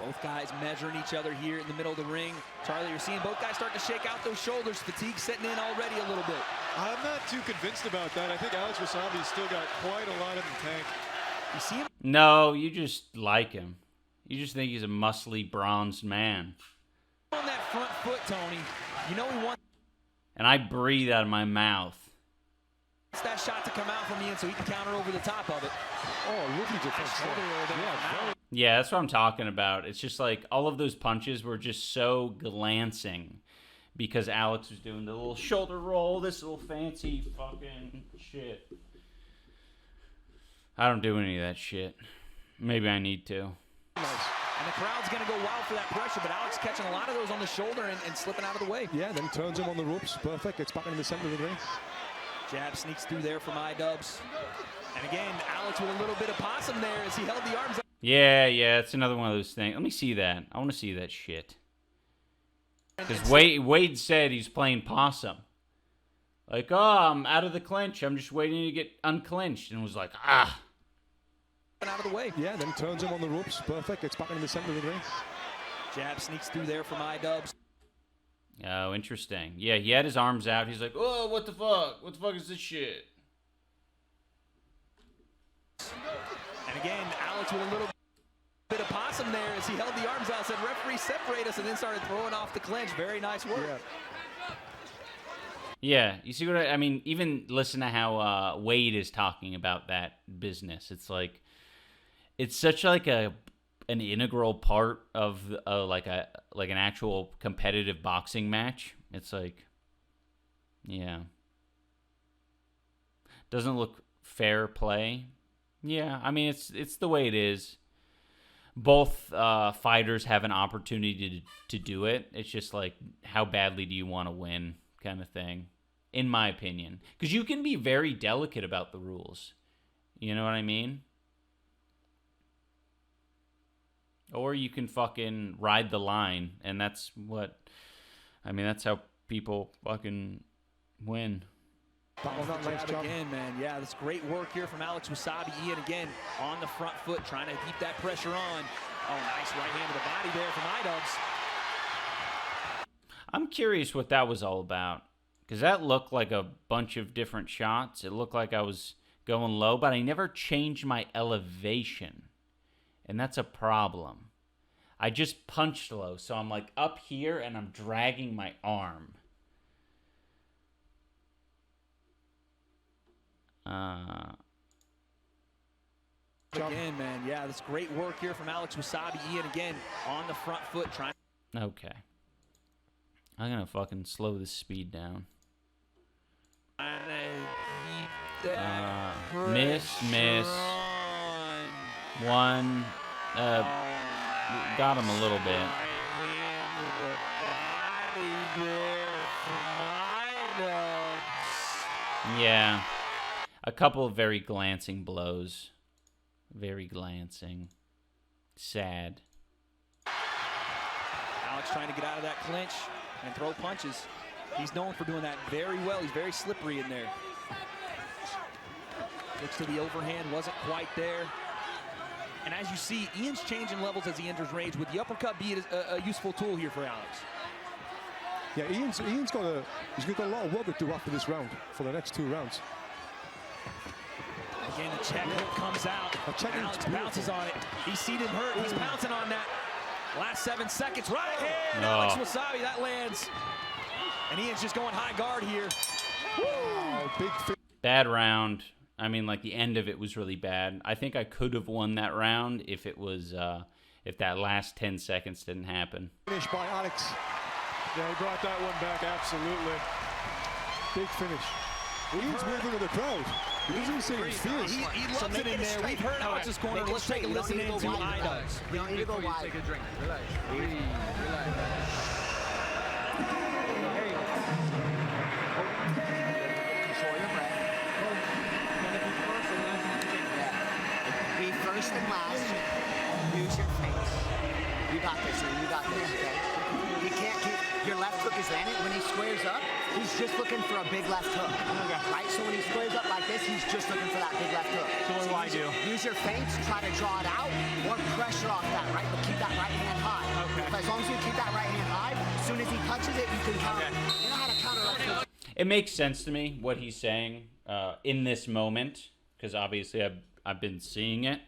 Both guys measuring each other here in the middle of the ring. Charlie, you're seeing both guys starting to shake out those shoulders. Fatigue setting in already a little bit. I'm not too convinced about that. I think Alex Wassabi's still got quite a lot in the tank. You see him? No, you just like him. You just think he's a muscly, bronzed man. On that front foot, Tony. You know he wants And I breathe out of my mouth. that shot to come out from Ian so he can counter over the top of it. Oh, lovely defense. Yeah, that's what I'm talking about. It's just like all of those punches were just so glancing because Alex was doing the little shoulder roll, this little fancy fucking shit. I don't do any of that shit. Maybe I need to. And the crowd's going to go wild for that pressure, but Alex catching a lot of those on the shoulder and slipping out of the way. Yeah, then turns him on the ropes. Perfect. Gets back in the center of the ring. Jab sneaks through there from iDubbbz. And again, Alex with a little bit of possum there as he held the arms up. Yeah, it's another one of those things. Let me see that. I want to see that shit. Because Wade said he's playing possum. Like, oh, I'm out of the clinch. I'm just waiting to get unclinched. And was like, ah. Out of the way. Yeah, then turns him on the ropes. Perfect. Gets back in the center of the ring. Jab sneaks through there from iDubbbz. Oh, interesting. Yeah, he had his arms out. He's like, oh, what the fuck? What the fuck is this shit? And again, Alex with a little bit of possum there as he held the arms out, said, referee, separate us, and then started throwing off the clinch. Very nice work. Yeah, you see what I mean? Even listen to how Wade is talking about that business. It's like, it's such like an integral part of like an actual competitive boxing match. It's like, yeah, doesn't look fair play. Yeah, I mean it's the way it is. Both fighters have an opportunity to do it. It's just like, how badly do you want to win, kind of thing, in my opinion. Because you can be very delicate about the rules. You know what I mean? Or you can fucking ride the line, and that's what, I mean, that's how people fucking win. Nice job again, man. Yeah, that's great work here from Alex Wassabi. Ian again on the front foot, trying to keep that pressure on. Oh, nice right hand to the body there from iDubbbz. I'm curious what that was all about, because that looked like a bunch of different shots. It looked like I was going low, but I never changed my elevation, and that's a problem. I just punched low, so I'm like up here, and I'm dragging my arm. Again, man. Yeah, that's great work here from Alex Wassabi. Ian again on the front foot, trying. Okay. I'm gonna fucking slow this speed down. Miss. One. Got him a little bit. Yeah. A couple of very glancing blows. Very glancing. Sad. Alex trying to get out of that clinch and throw punches. He's known for doing that very well. He's very slippery in there. Looks to the overhand, wasn't quite there. And as you see, Ian's changing levels as he enters range. Would the uppercut be a useful tool here for Alex? Yeah, Ian's got a lot of work to do after this round for the next 2 rounds. Again, the check hook comes out. Alex bounces on it. He's seen him hurt. He's pouncing on that. Last 7 seconds. Right hand. Alex Wassabi, that lands. And Ian's just going high guard here. Bad round. I mean, like, the end of it was really bad. I think I could have won that round if it was, if that last 10 seconds didn't happen. Finish by Alex. Yeah, he brought that one back, absolutely. Big finish. Ian's moving to the crowd. He doesn't seem fierce. He loves it in there. We've heard Alex's corner. Let's take a listen in to iDubbbz. You don't need to go wide. Take a drink. Relax. Relax. Control your breath. Yeah. Be first and last. Use your face. You got this, man. You got this, okay? You can't keep... Your left hook is landing. When he squares up, he's just looking for a big left hook. Okay. Right? So when he squares up like this, he's just looking for that big left hook. So what do I do? Use your feints, try to draw it out, or pressure off that, right? But keep that right hand high. Okay. But as long as you keep that right hand high, as soon as he touches it, you can counter. You know how to counter left hook? It makes sense to me, what he's saying in this moment, because obviously I've been seeing it.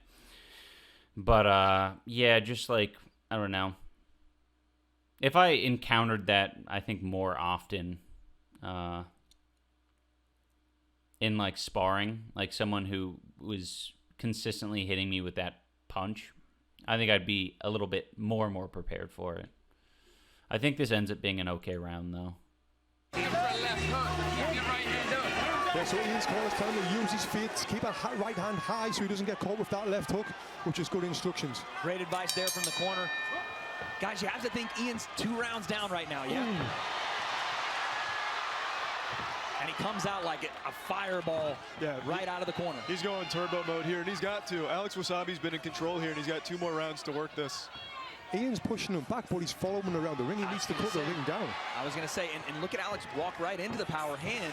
But, yeah, just like, I don't know. If I encountered that, I think more often in, like, sparring, like someone who was consistently hitting me with that punch, I think I'd be a little bit more prepared for it. I think this ends up being an okay round, though. Yeah, so Ian's calling telling him to use his feet, keep a right hand high so he doesn't get caught with that left hook, which is good instructions. Great advice there from the corner. Guys, you have to think Ian's 2 rounds down right now, yeah? And he comes out like a fireball right out of the corner. He's going turbo mode here, and he's got to. Alex Wasabi's been in control here, and he's got 2 more rounds to work this. Ian's pushing him back, but he's following him around the ring. He needs to cut the ring down. I was going to say, and look at Alex walk right into the power hand.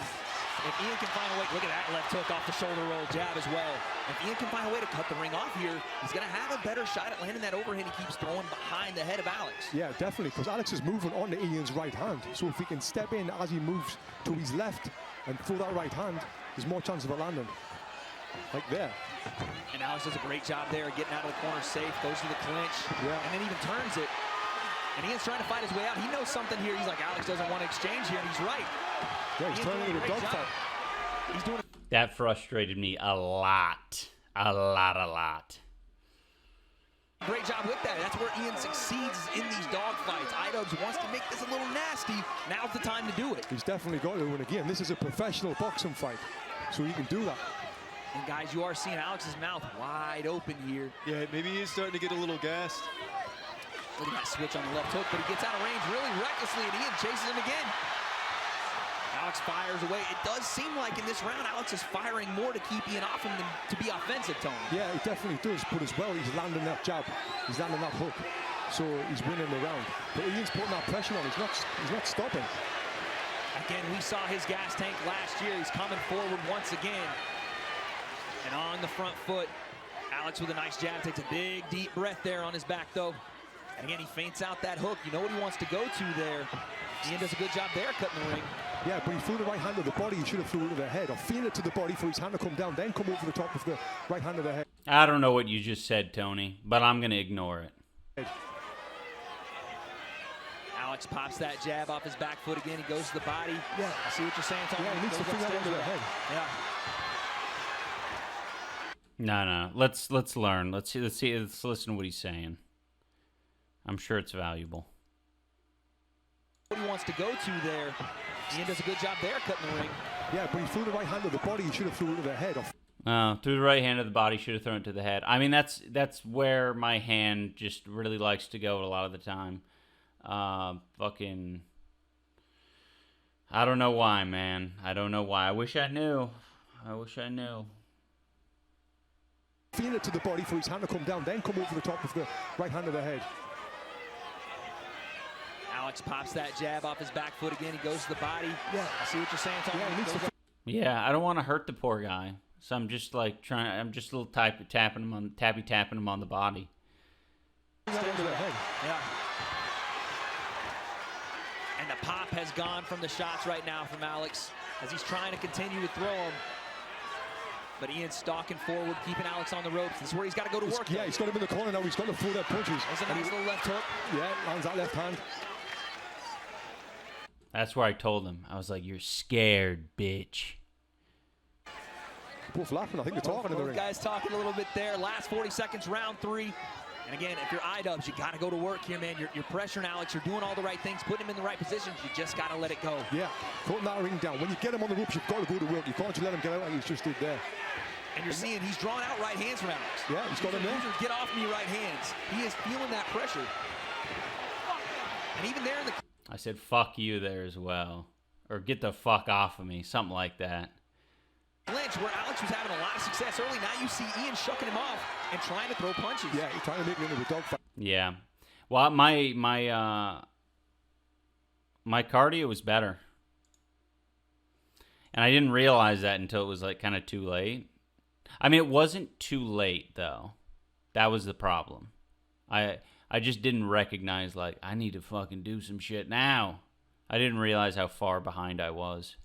If Ian can find a way, look at that left hook off the shoulder roll jab as well. If Ian can find a way to cut the ring off here, he's going to have a better shot at landing that overhand he keeps throwing behind the head of Alex. Yeah, definitely, because Alex is moving onto Ian's right hand. So if he can step in as he moves to his left and throw that right hand, there's more chance of it landing. Like there. And Alex does a great job there, getting out of the corner safe, goes to the clinch, and then even turns it. And Ian's trying to fight his way out. He knows something here. He's like, Alex doesn't want to exchange here, and he's right. Yeah, he's turning into a dogfight. He's doing That frustrated me a lot. A lot. Great job with that. That's where Ian succeeds in these dogfights. iDubbbz wants to make this a little nasty. Now's the time to do it. He's definitely got to. And again, this is a professional boxing fight, so he can do that. And guys, you are seeing Alex's mouth wide open here. Yeah, maybe he's starting to get a little gassed. Look at that switch on the left hook, but he gets out of range really recklessly, and Ian chases him again. Alex fires away. It does seem like in this round, Alex is firing more to keep Ian off him than to be offensive, Tony. Yeah, it definitely does. But as well, he's landing that jab. He's landing that hook. So he's winning the round. But Ian's putting that pressure on. He's not stopping. Again, we saw his gas tank last year. He's coming forward once again. And on the front foot, Alex with a nice jab takes a big, deep breath there on his back, though. And again, he feints out that hook. You know what he wants to go to there. Ian does a good job there cutting the ring. Yeah, but he threw the right hand to the body. He should have threw it to the head, or feigned it to the body for his hand to come down, then come over the top of the right hand of the head. I don't know what you just said, Tony, but I'm going to ignore it. Alex pops that jab off his back foot again. He goes to the body. Yeah, I see what you're saying, Tony. Yeah, he needs to fling that into the head. Yeah. No. Let's learn. Let's listen to what he's saying. I'm sure it's valuable. What he wants to go to there. Ian does a good job there cutting the ring. Yeah, but he threw the right hand to the body. He should have threw it to the head. Through the right hand of the body, should have thrown it to the head. I mean, that's where my hand just really likes to go a lot of the time. Fucking, I don't know why, man. I don't know why. I wish I knew. Feigned it to the body for his hand to come down, then come over the top of the right hand of the head. Alex pops that jab off his back foot again. He goes to the body. Yeah, I see what you're saying, Tony. Yeah, he needs to Yeah, I don't want to hurt the poor guy, so I'm just like I'm just a little tapping him on the body. Into the head. Yeah. And the pop has gone from the shots right now from Alex as he's trying to continue to throw them. But Ian's stalking forward, keeping Alex on the ropes. This is where he's got to go to work. Yeah, he's got him in the corner now. He's got to throw that punches. There's a nice little left hook. Yeah, lands that left hand. That's where I told him. I was like, "You're scared, bitch." Both laughing. I think they're talking in the ring. Guys talking a little bit there. Last 40 seconds, round 3. And again, if you're iDubbbz, you got to go to work here, man. You're pressuring Alex. You're doing all the right things, putting him in the right positions. You just got to let it go. Yeah, cutting that ring down. When you get him on the ropes, you've got to go to work. You can't just let him get out like he's just did there. And you're seeing he's drawing out right hands from Alex. Yeah, he's got him there. Get off me right hands. He is feeling that pressure. And even there in the... I said, "Fuck you" there as well. Or "Get the fuck off of me." Something like that. Clinch, where Alex was having a lot of success early. Now you see Ian shucking him off and trying to throw punches. Yeah, he's trying to make it into a dogfight. Yeah. Well, my cardio was better. And I didn't realize that until it was like kind of too late. I mean, it wasn't too late though. That was the problem. I just didn't recognize, like, I need to fucking do some shit now. I didn't realize how far behind I was.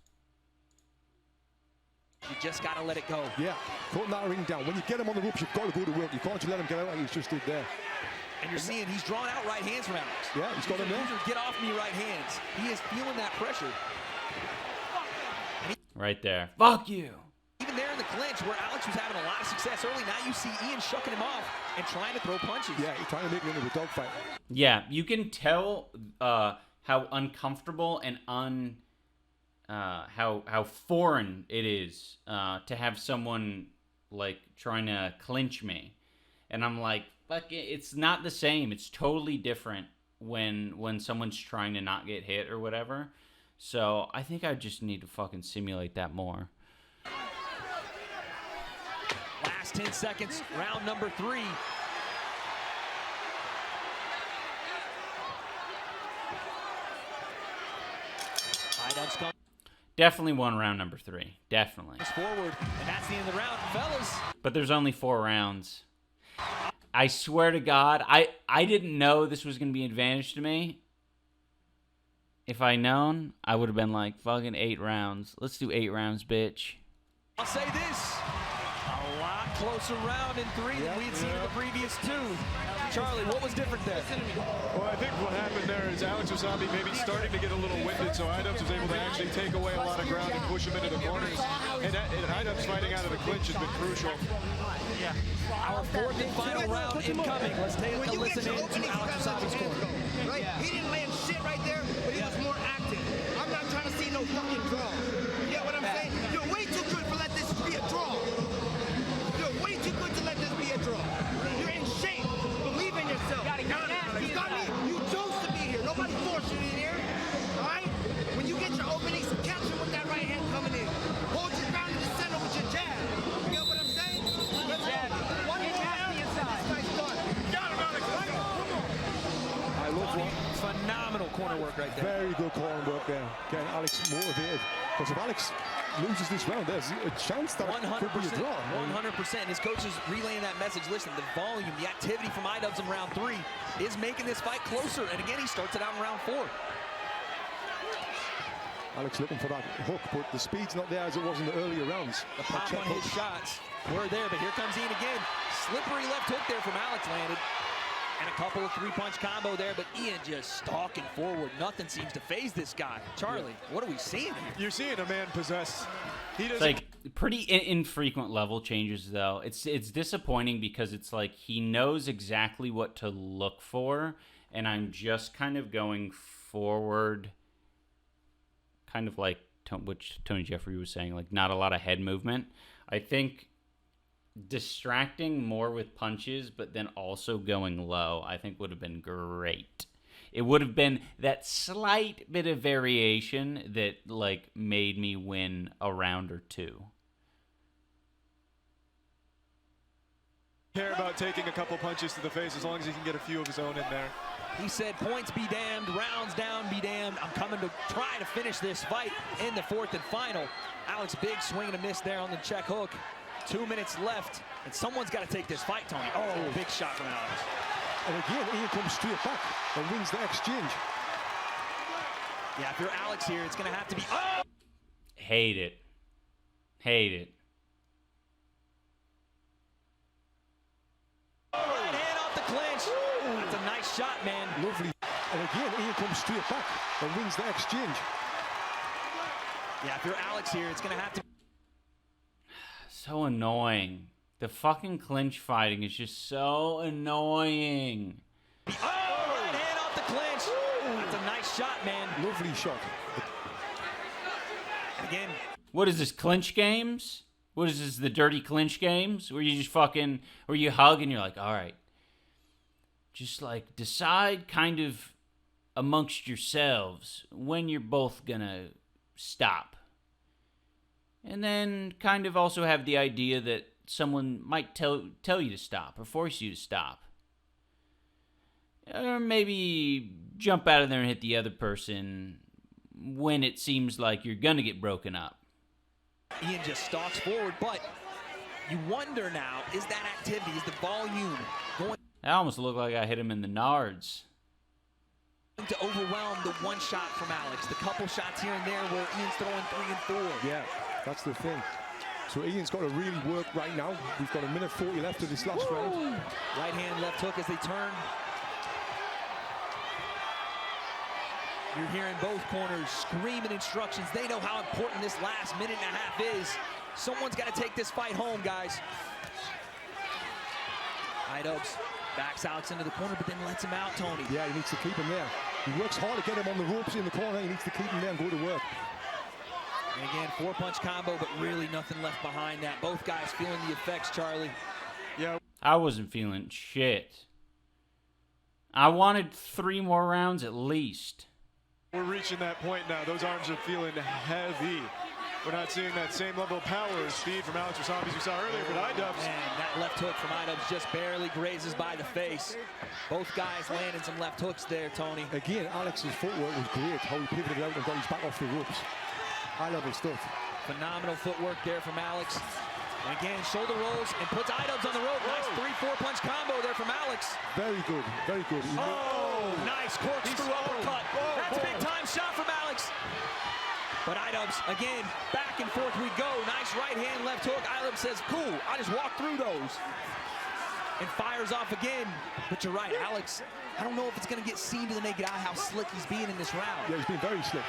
You just got to let it go. Yeah, cutting that ring down. When you get him on the ropes, you've got to go to work. You can't just let him get out like he's just did there. And you're seeing he's drawing out right hands from Alex. Yeah, he's got him there. Get off me right hands. He is feeling that pressure. Right there. Fuck you. Even there in the clinch, where Alex was having a lot of success early, now you see Ian shucking him off and trying to throw punches. Yeah, he's trying to make it into a dogfight. Yeah, you can tell how uncomfortable and how foreign it is to have someone like trying to clinch me, and I'm like, fuck it, it's not the same. It's totally different when someone's trying to not get hit or whatever. So I think I just need to fucking simulate that more. Last 10 seconds, round number 3. iDubbbz comes Definitely won round number 3. Definitely. forward, and that's the end of the round, fellas. But there's only 4 rounds. I swear to God, I didn't know this was going to be an advantage to me. If I known, I would have been like, fucking 8 rounds. Let's do 8 rounds, bitch. I'll say this, a lot closer round in 3 than we had seen in the previous 2. Charlie, what was different there? Well, I think what happened there is Alex Wassabi maybe starting to get a little winded, so iDubbbz was able to actually take away a lot of ground and push him into the corners. And iDubbbz fighting out of the clinch has been crucial. Yeah. Our 4th and final round incoming. Let's take a listen in to Alex Wassabi's corner. Right? He didn't land shit right there, but he was more active. I'm not trying to see no fucking draw. You get what I'm saying? You're way too good for let this be a draw. You're way too good to let this be a draw. You're in shape. Believe in yourself. You got me. You chose to be here. Nobody forced you in here. All right? When you get your openings, catch him with that right hand coming in. Hold your ground in the center with your jab. You get what I'm saying? Let's go. One more round. This guy's done. Got him, Alex. Come on. I love what. Phenomenal corner work right there. Very good corner work there. Getting Alex motivated. Because if Alex loses this round, there's a chance that it could be a draw. 100%. His coach is relaying that message. Listen, the volume, the activity from iDubbbz in round 3 is making this fight closer. And again, he starts it out in round 4. Alex looking for that hook, but the speed's not there as it was in the earlier rounds. The pop on his shots were there, but here comes Ian again. Slippery left hook there from Alex landed. And a couple of 3-punch combo there, but Ian just stalking forward. Nothing seems to phase this guy. Charlie, what are we seeing here? You're seeing a man possessed. He doesn't. It's like pretty infrequent level changes, though. It's disappointing because it's like he knows exactly what to look for, and I'm just kind of going forward, kind of like which Tony Jeffrey was saying, like not a lot of head movement. I think distracting more with punches, but then also going low, I think would have been great. It would have been that slight bit of variation that like made me win a round or 2. Care about taking a couple punches to the face as long as he can get a few of his own in there. He said, points be damned, rounds down be damned. I'm coming to try to finish this fight in the 4th and final. Alex big swing and a miss there on the check hook. 2 minutes left, and someone's got to take this fight, Tony. Oh, big shot from Alex. And again, Ian comes straight back and wins the exchange. Yeah, if you're Alex here, it's going to have to be... Oh! Hate it. Hate it. Right hand off the clinch. That's a nice shot, man. Lovely. And again, Ian comes straight back and wins the exchange. Yeah, if you're Alex here, it's going to have to... So annoying. The fucking clinch fighting is just so annoying. Oh, right hand off the clinch. That's a nice shot, man. Lovely shot. Again. What is this, clinch games? What is this, the dirty clinch games? Where you just fucking, where you hug and you're like, all right. Just like decide kind of amongst yourselves when you're both gonna stop. And then kind of also have the idea that someone might tell you to stop or force you to stop. Or maybe jump out of there and hit the other person when it seems like you're going to get broken up. Ian just stalks forward, but you wonder now, is that activity, is the volume going That almost looked like I hit him in the nards. to overwhelm the one shot from Alex? The couple shots here and there where Ian's throwing 3 and 4. Yeah. That's the thing. So Ian's got to really work right now. We've got 1:40 left of this last round. Right hand, left hook as they turn. You're hearing both corners screaming instructions. They know how important this last 1.5 minutes is. Someone's got to take this fight home, guys. iDubbbz backs Alex into the corner, but then lets him out, Tony. Yeah, he needs to keep him there. He works hard to get him on the ropes in the corner. He needs to keep him there and go to work. And again, 4-punch combo, but really nothing left behind that. Both guys feeling the effects, Charlie. Yeah. I wasn't feeling shit. I wanted 3 more rounds at least. We're reaching that point now. Those arms are feeling heavy. we're not seeing that same level of power or speed from Alex Wassabi as we saw earlier, but iDubbbz. Man, that left hook from iDubbbz just barely grazes by the face. Both guys landing some left hooks there, Tony. Again, Alex's footwork was great, how he pivoted out and got his back off the ropes. High-level stuff. Phenomenal footwork there from Alex. And again, shoulder rolls and puts iDubbbz on the rope. Nice 3-4 punch combo there from Alex. Very good, very good. Oh, nice corkscrew uppercut. That's a big time shot from Alex. But iDubbbz, again, back and forth we go. Nice right hand, left hook. iDubbbz says, cool, I just walked through those. And fires off again. But you're right, Alex, I don't know if it's going to get seen to the naked eye how slick he's being in this round. Yeah, he's been very slick.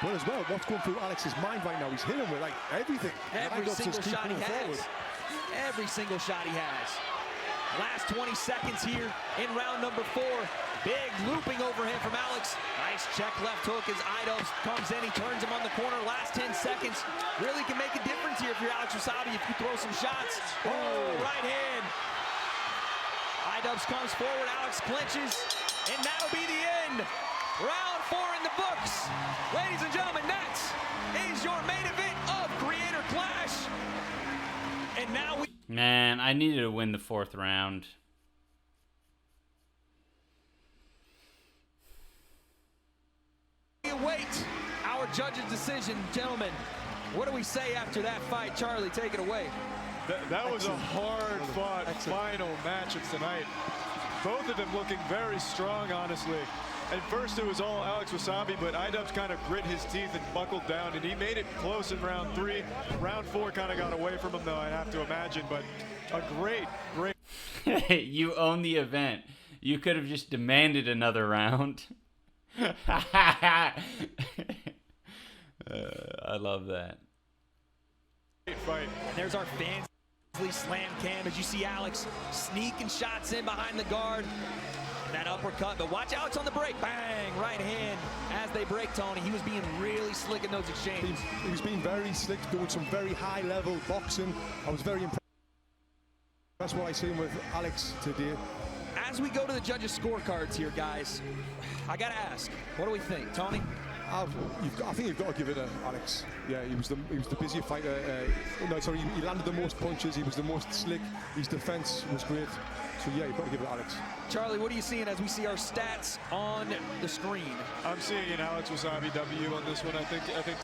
But as well, what's going through Alex's mind right now, he's hitting with like everything. Every single shot he has. Every single shot he has. Last 20 seconds here in round number 4. Big looping overhand from Alex. Nice check left hook as iDubbbz comes in. He turns him on the corner. Last 10 seconds. Really can make a difference here if you're Alex Wassabi if you throw some shots. Oh, right hand. iDubbbz comes forward. Alex clinches. And that'll be the end. Round 4 in the books. Ladies and gentlemen, that is your main event of Creator Clash. And now we... Man, I needed to win the 4th round. We await our judge's decision. Gentlemen, what do we say after that fight? Charlie, take it away. That was a hard-fought final match of tonight. Both of them looking very strong, honestly. At first it was all Alex Wassabi, but iDubbbz kind of grit his teeth and buckled down, and he made it close in round 3. Round 4 kind of got away from him, though, I'd have to imagine, but a great... You own the event. You could have just demanded another round. I love that. Great fight. And there's our fancy slam cam as you see Alex sneaking shots in behind the guard. That uppercut, but watch Alex on the break. Bang, right hand as they break, Tony. He was being really slick in those exchanges. He was being very slick, doing some very high-level boxing. I was very impressed. That's what I seen with Alex today. As we go to the judges' scorecards here, guys, I gotta ask, what do we think, Tony? I think you've got to give it to Alex. Yeah, he was the busier fighter. No, sorry, he landed the most punches. He was the most slick. His defense was great. So yeah, you've got to give it to Alex. Charlie, what are you seeing as we see our stats on the screen? I'm seeing an Alex Wassabi W on this one. I think.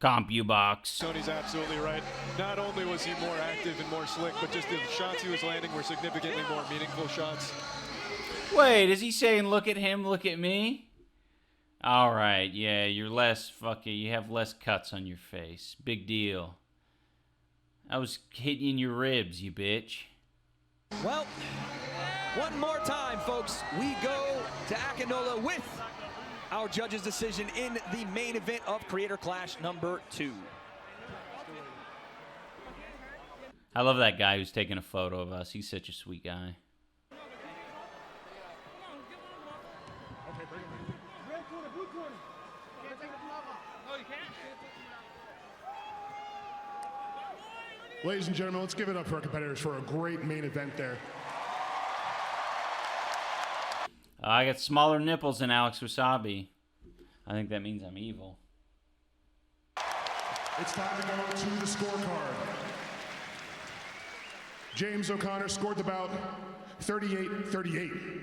CompuBox. Tony's absolutely right. Not only was he more active and more slick, but just the shots he was landing were significantly more meaningful shots. Wait, is he saying look at him, look at me? All right, yeah, you're less you have less cuts on your face. Big deal. I was hitting your ribs, you bitch. Well, one more time, folks. We go to Akinola with our judge's decision in the main event of Creator Clash number 2. I love that guy who's taking a photo of us. He's such a sweet guy. Ladies and gentlemen, let's give it up for our competitors for a great main event there. I got smaller nipples than Alex Wassabi. I think that means I'm evil. It's time to go to the scorecard. James O'Connor scored the bout 38-38.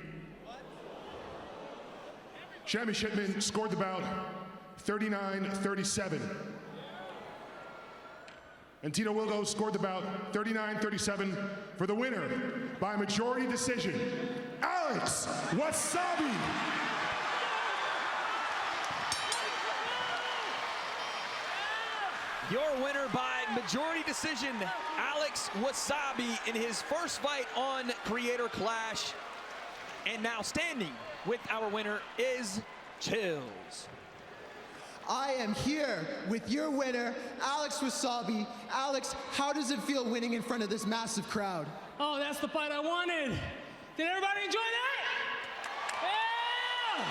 Shammy Shipman scored the bout 39-37. And Tito Wilgo scored the bout 39-37 for the winner by majority decision, Alex Wassabi. Your winner by majority decision, Alex Wassabi, in his first fight on Creator Clash. And now standing with our winner is Chills. I am here with your winner, Alex Wassabi. Alex, how does it feel winning in front of this massive crowd? Oh, that's the fight I wanted. Did everybody enjoy that? Yeah!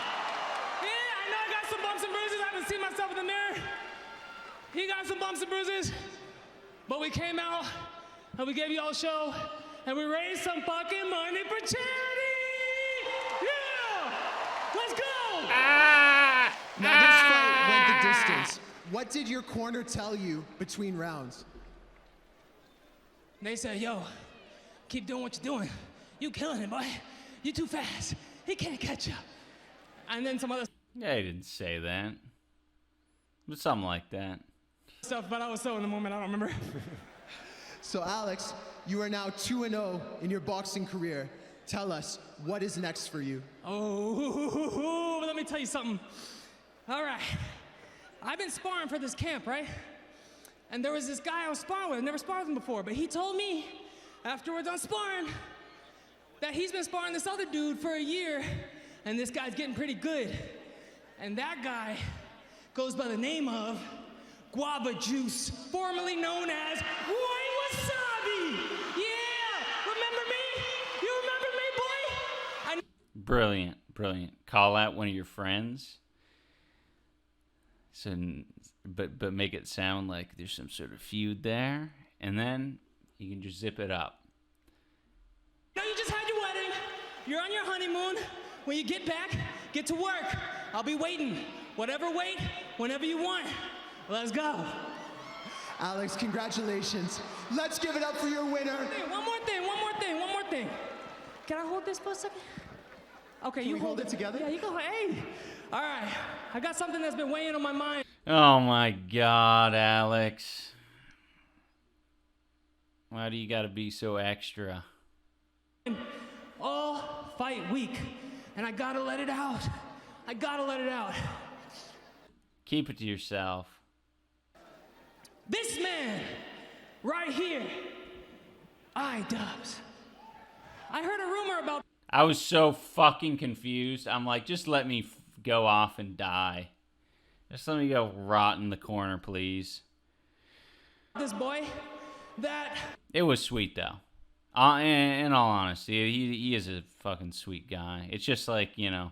Yeah, I know I got some bumps and bruises. I haven't seen myself in the mirror. He got some bumps and bruises. But we came out and we gave you all a show and we raised some fucking money for charity! questions. What did your corner tell you between rounds? They said, yo, keep doing what you're doing. You killing it, boy. You too fast. He can't catch you. And then some other Yeah, he didn't say that. But something like that. stuff, but I was so in the moment, I don't remember. So Alex, you are now 2-0 in your boxing career. Tell us, what is next for you? Oh, let me tell you something. All right, I've been sparring for this camp, right? And there was this guy I was sparring with. I've never sparred with him before, but he told me after we're done sparring that he's been sparring this other dude for a year, and this guy's getting pretty good. And that guy goes by the name of Guava Juice, formerly known as White Wassabi. Yeah, remember me? You remember me, boy? Brilliant, brilliant. Call out one of your friends. So, but make it sound like there's some sort of feud there, and then you can just zip it up. No, you just had your wedding. You're on your honeymoon. When you get back, get to work. I'll be waiting. Whatever weight, whenever you want. Let's go. Alex, congratulations. Let's give it up for your winner. One more thing. Can I hold this for a second? Okay, Can we hold it together? Yeah, you go. Hey. All right. I got something that's been weighing on my mind. Oh my God, Alex. Why do you gotta be so extra? All fight week. And I gotta let it out. Keep it to yourself. This man, right here, iDubbbz. I heard a rumor about I was so fucking confused. I'm like, just let me go off and die. Just let me go rot in the corner, please. this boy that... It was sweet, though. In all honesty, he is a fucking sweet guy. It's just like, you know...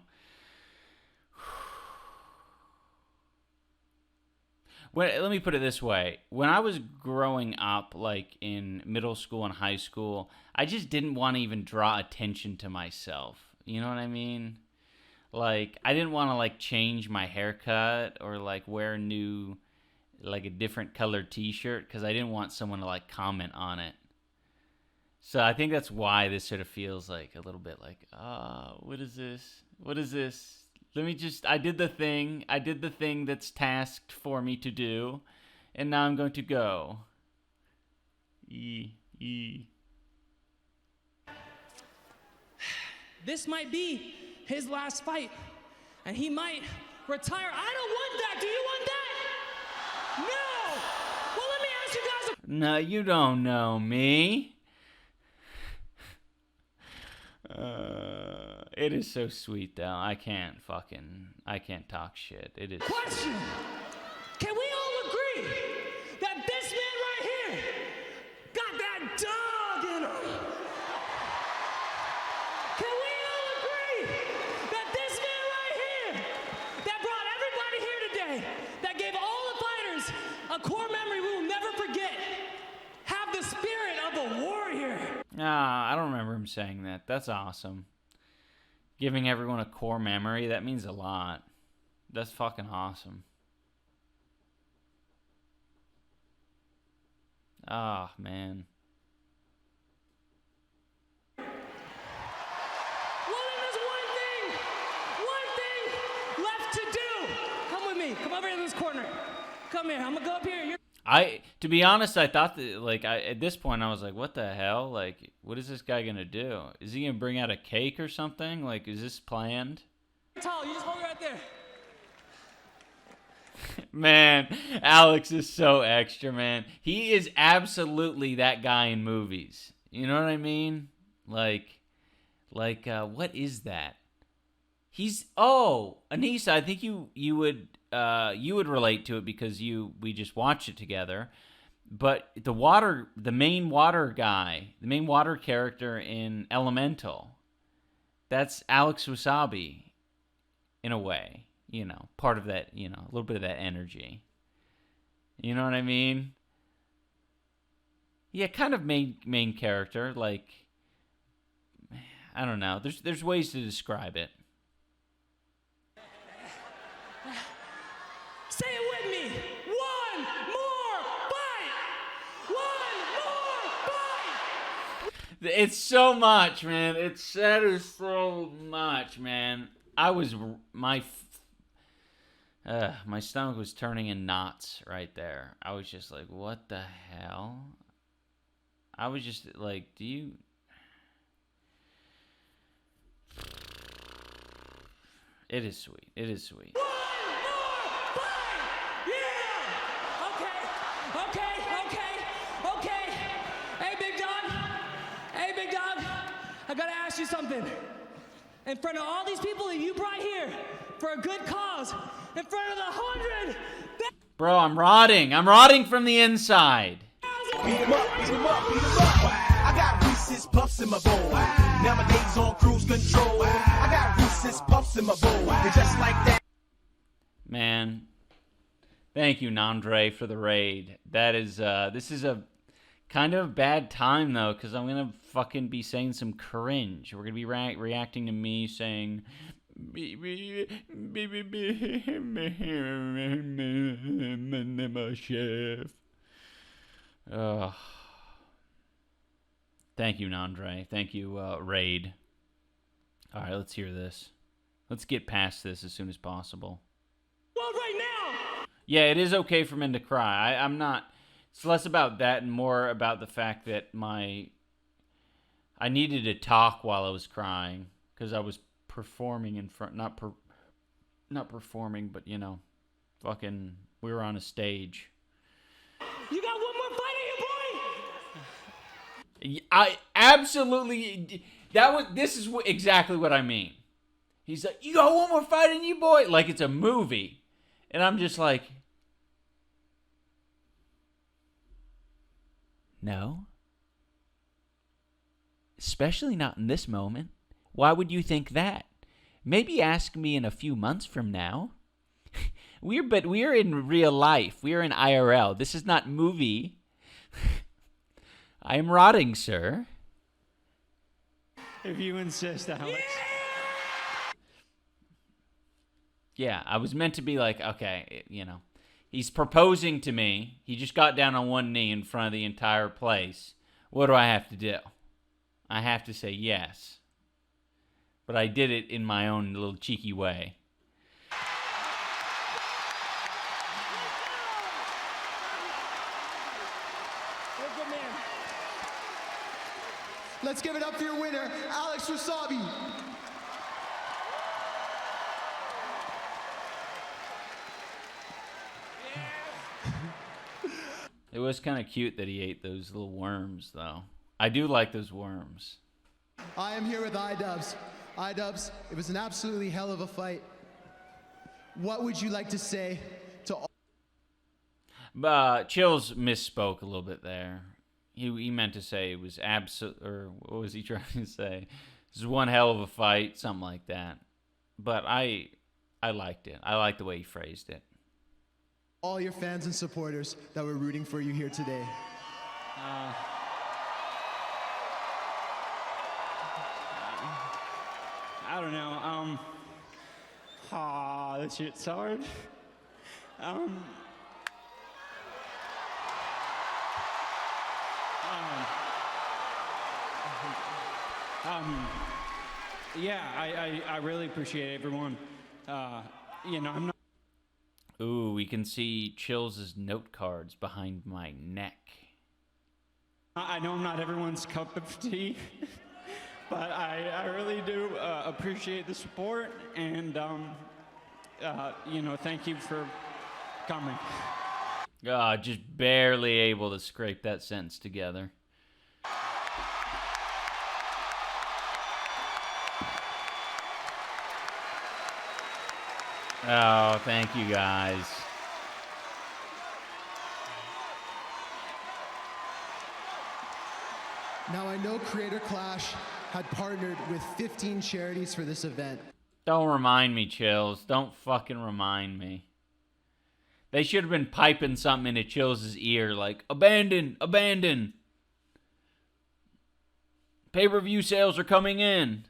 Well, let me put it this way. When I was growing up, like in middle school and high school, I just didn't want to even draw attention to myself. You know what I mean? Like, I didn't want to, like, change my haircut or, like, wear a different colored t-shirt because I didn't want someone to, like, comment on it. So I think that's why this sort of feels like a little bit like, what is this? What is this? I did the thing that's tasked for me to do, and now I'm going to go. This might be his last fight, and he might retire. I don't want that. Do you want that? No! Well, let me ask you guys No, you don't know me. It is so sweet, though. I can't talk shit. It is. Question! Can we all agree that this man right here got that dog in him? Can we all agree that this man right here that brought everybody here today, that gave all the fighters a core memory we will never forget, have the spirit of a warrior? I don't remember him saying that. That's awesome. Giving everyone a core memory, that means a lot. That's fucking awesome. Ah, man. Well, then there's one thing left to do. Come with me. Come over here in this corner. Come here. I'm gonna go up here. To be honest, I thought that, like, at this point, I was like, what the hell? Like, what is this guy gonna do? Is he gonna bring out a cake or something? Like, is this planned? Tall. You just hold it right there. Man, Alex is so extra, man. He is absolutely that guy in movies. You know what I mean? Like, what is that? Anissa, I think you would relate to it because we just watched it together. But the main water character in Elemental, that's Alex Wassabi, in a way. You know, part of that, you know, a little bit of that energy. You know what I mean? Yeah, kind of main character, like, I don't know. There's ways to describe it. Say it with It's so much, man. That is so much, man. My stomach was turning in knots right there. I was just like, what the hell? I was just like, do you... It is sweet. It is sweet. Okay. Hey, big dog. I gotta ask you something. In front of all these people that you brought here for a good cause, in front of the 100. Bro, I'm rotting. I'm rotting from the inside. Beat 'em up. I got Reese's Puffs in my bowl. Nowadays on cruise control. I got Reese's Puffs in my bowl. And just like that. Man, thank you, Andre, for the raid. That is, this is a kind of bad time, though, because I'm going to fucking be saying some cringe. We're going to be reacting to me saying... chef. Thank you, Andre. Thank you, Raid. All right, let's hear this. Let's get past this as soon as possible. Well, right now. Yeah, it is okay for men to cry. I'm not... It's less about that and more about the fact that I needed to talk while I was crying because I was performing in front... Not performing, but, you know, fucking... We were on a stage. You got one more fight in you, boy. I absolutely... This is exactly what I mean. He's like, you got one more fight in you, boy? Like it's a movie. And I'm just like... No. Especially not in this moment. Why would you think that? Maybe ask me in a few months from now. We're in real life. We're in IRL. This is not movie. I am rotting, sir. If you insist, Alex. Yeah, I was meant to be like, okay, you know. He's proposing to me. He just got down on one knee in front of the entire place. What do I have to do? I have to say yes. But I did it in my own little cheeky way. Let's give it up for your winner, Alex Wassabi. It was kind of cute that he ate those little worms, though. I do like those worms. I am here with iDubbbz. iDubbbz, it was an absolutely hell of a fight. What would you like to say to all? Chills misspoke a little bit there. He meant to say it was or what was he trying to say? This is one hell of a fight, something like that. But I liked it. I liked the way he phrased it. All your fans and supporters that were rooting for you here today. I don't know. That shit's hard. Yeah, I really appreciate everyone. You know, I'm not. Ooh, we can see Chills' note cards behind my neck. I know I'm not everyone's cup of tea, but I really do appreciate the support, and you know, thank you for coming. Just barely able to scrape that sentence together. Oh, thank you guys. Now I know Creator Clash had partnered with 15 charities for this event. Don't remind me, Chills. Don't fucking remind me. They should have been piping something into Chills' ear like, abandon, abandon. Pay-per-view sales are coming in.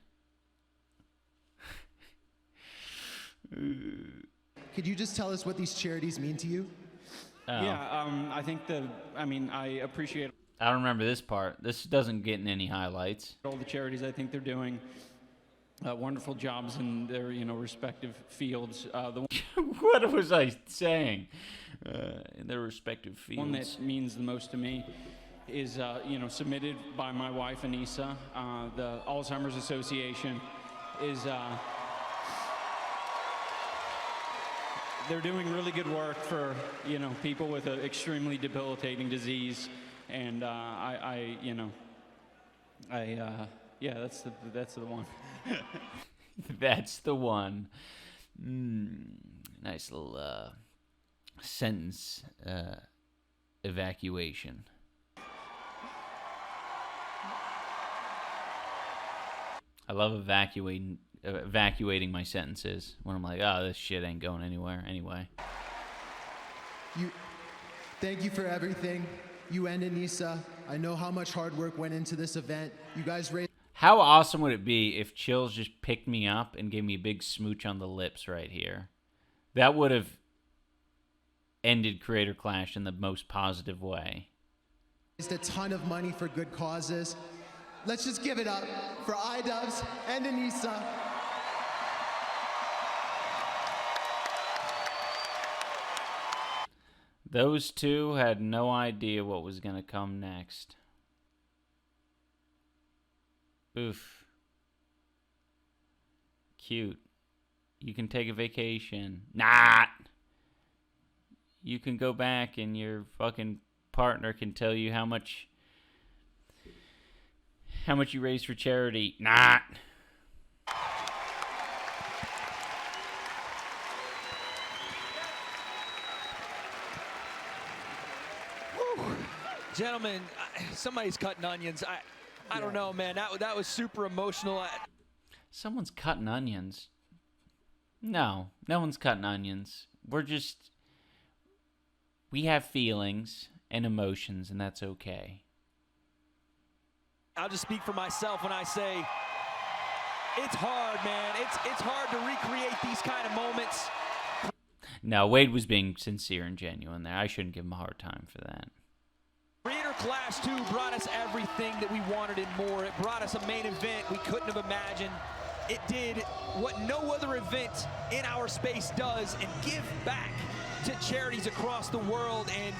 Could you just tell us what these charities mean to you? Yeah, I think I appreciate. I don't remember this part. This doesn't get in any highlights. All the charities, I think they're doing wonderful jobs in their, respective fields. The What was I saying? In their respective fields. one that means the most to me is, submitted by my wife, Anissa. The Alzheimer's Association is... they're doing really good work for, people with an extremely debilitating disease. And yeah, that's the one. That's the one. Nice little sentence evacuation. I love evacuating my sentences when I'm like, oh, this shit ain't going anywhere anyway. Thank you for everything. You and Anissa. I know how much hard work went into this event. You guys raised... How awesome would it be if Chills just picked me up and gave me a big smooch on the lips right here? That would have ended Creator Clash in the most positive way. ...raised a ton of money for good causes. Let's just give it up for iDubbbz and Anissa. Those two had no idea what was going to come next. Oof. Cute. You can take a vacation. Nah! You can go back and your fucking partner can tell you how much you raised for charity. Nah! Gentlemen, somebody's cutting onions. I don't know, man. That was super emotional. Someone's cutting onions. No one's cutting onions. We have feelings and emotions, and that's okay. I'll just speak for myself when I say it's hard, man. It's hard to recreate these kind of moments. No, Wade was being sincere and genuine there. I shouldn't give him a hard time for that. Creator Clash 2 brought us everything that we wanted and more. It brought us a main event we couldn't have imagined. It did what no other event in our space does and give back to charities across the world. And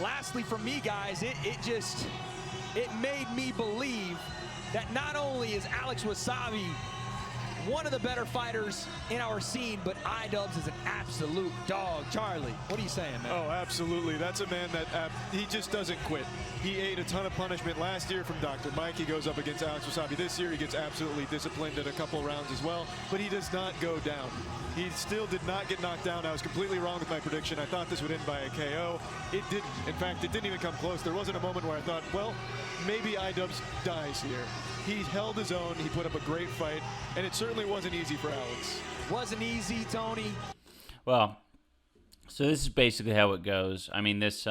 lastly, for me, guys, it made me believe that not only is Alex Wassabi one of the better fighters in our scene, but iDubbbz is an absolute dog. Charlie, what are you saying, man? Oh, absolutely. That's a man that he just doesn't quit. He ate a ton of punishment last year from Dr. Mike. He goes up against Alex Wassabi. This year he gets absolutely disciplined in a couple rounds as well, but he does not go down. He still did not get knocked down. I was completely wrong with my prediction. I thought this would end by a KO. It didn't. In fact, it didn't even come close. There wasn't a moment where I thought, well, maybe iDubbbz dies here. He held his own. He put up a great fight, and it certainly wasn't easy for Alex. Wasn't easy, Tony. Well, so this is basically how it goes. I mean, this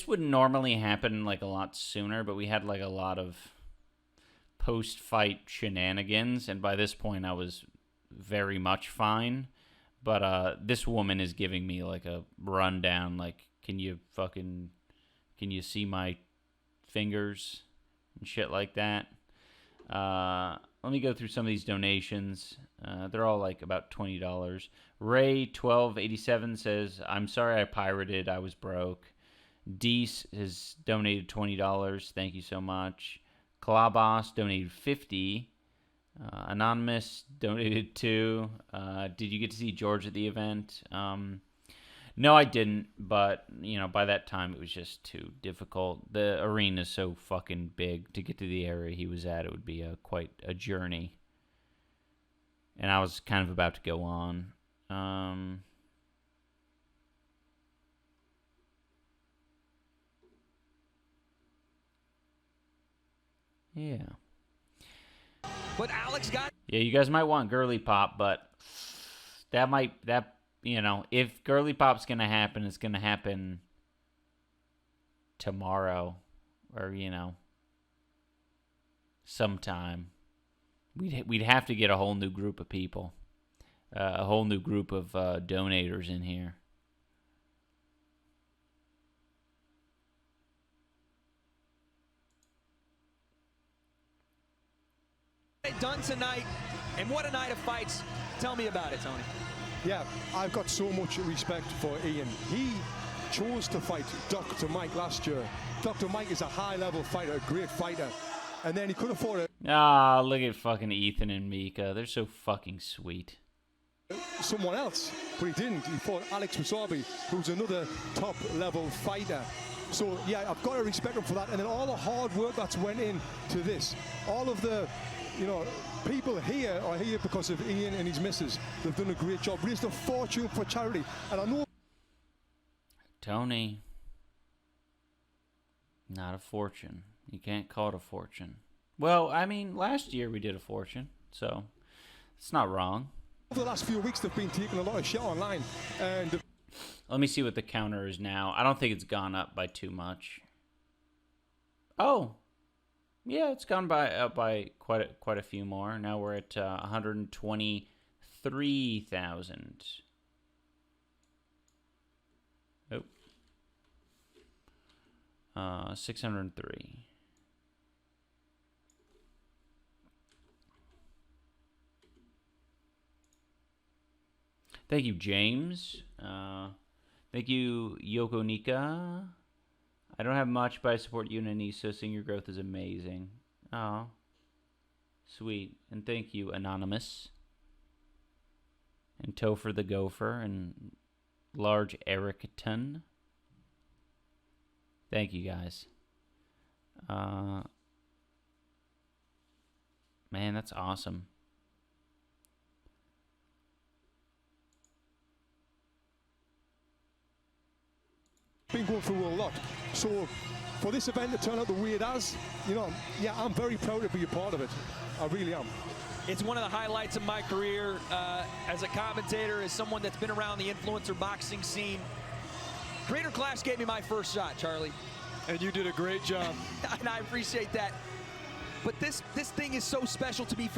would normally happen like a lot sooner, but we had like a lot of post-fight shenanigans, and by this point I was very much fine. But this woman is giving me like a rundown, like, can you see my fingers and shit like that. Let me go through some of these donations. They're all like about $20. Ray1287 says, I'm sorry I pirated, I was broke. Deese has donated $20. Thank you so much. Kalabas donated $50. Anonymous donated $2. Did you get to see George at the event? No, I didn't, but, by that time it was just too difficult. The arena is so fucking big. To get to the area he was at, it would be quite a journey. And I was kind of about to go on. Yeah. But Alex got... Yeah, you guys might want Girly Pop, but if Girly Pop's going to happen, it's going to happen tomorrow or, sometime. We'd have to get a whole new group of people, a whole new group of donators in here. Done tonight, and what a night of fights. Tell me about it, Tony. Yeah, I've got so much respect for Ian. He chose to fight Dr. Mike last year. Dr. Mike is a high-level fighter, a great fighter, and then he could afford it. Ah, look at fucking Ethan and Mika. They're so fucking sweet. Someone else, but he didn't. He fought Alex Wassabi, who's another top-level fighter. So, yeah, I've got to respect him for that. And then all the hard work that's went into this, all of the, you know, people here are here because of Ian and his missus. They've done a great job, raised a fortune for charity. And I know... Tony, not a fortune. You can't call it a fortune. Well, I mean, last year we did a fortune, so it's not wrong. Over the last few weeks, they've been taking a lot of shit online. And let me see what the counter is now. I don't think it's gone up by too much. Oh, yeah, it's gone up by quite a few more. Now we're at 123,000. Oh, 603. Thank you, James. Thank you, Yoko Nika. I don't have much, but I support you and Anissa. Seeing your growth is amazing. Oh, sweet. And thank you, Anonymous. And Topher the Gopher. And Large Ericaton. Thank you, guys. Man, that's awesome. been going through a lot. So for this event to turn out the way it has, you know, yeah, I'm very proud to be a part of it. I really am. It's one of the highlights of my career as a commentator, as someone that's been around the influencer boxing scene. Creator Clash gave me my first shot, Charlie. And you did a great job. And I appreciate that. But this thing is so special to me.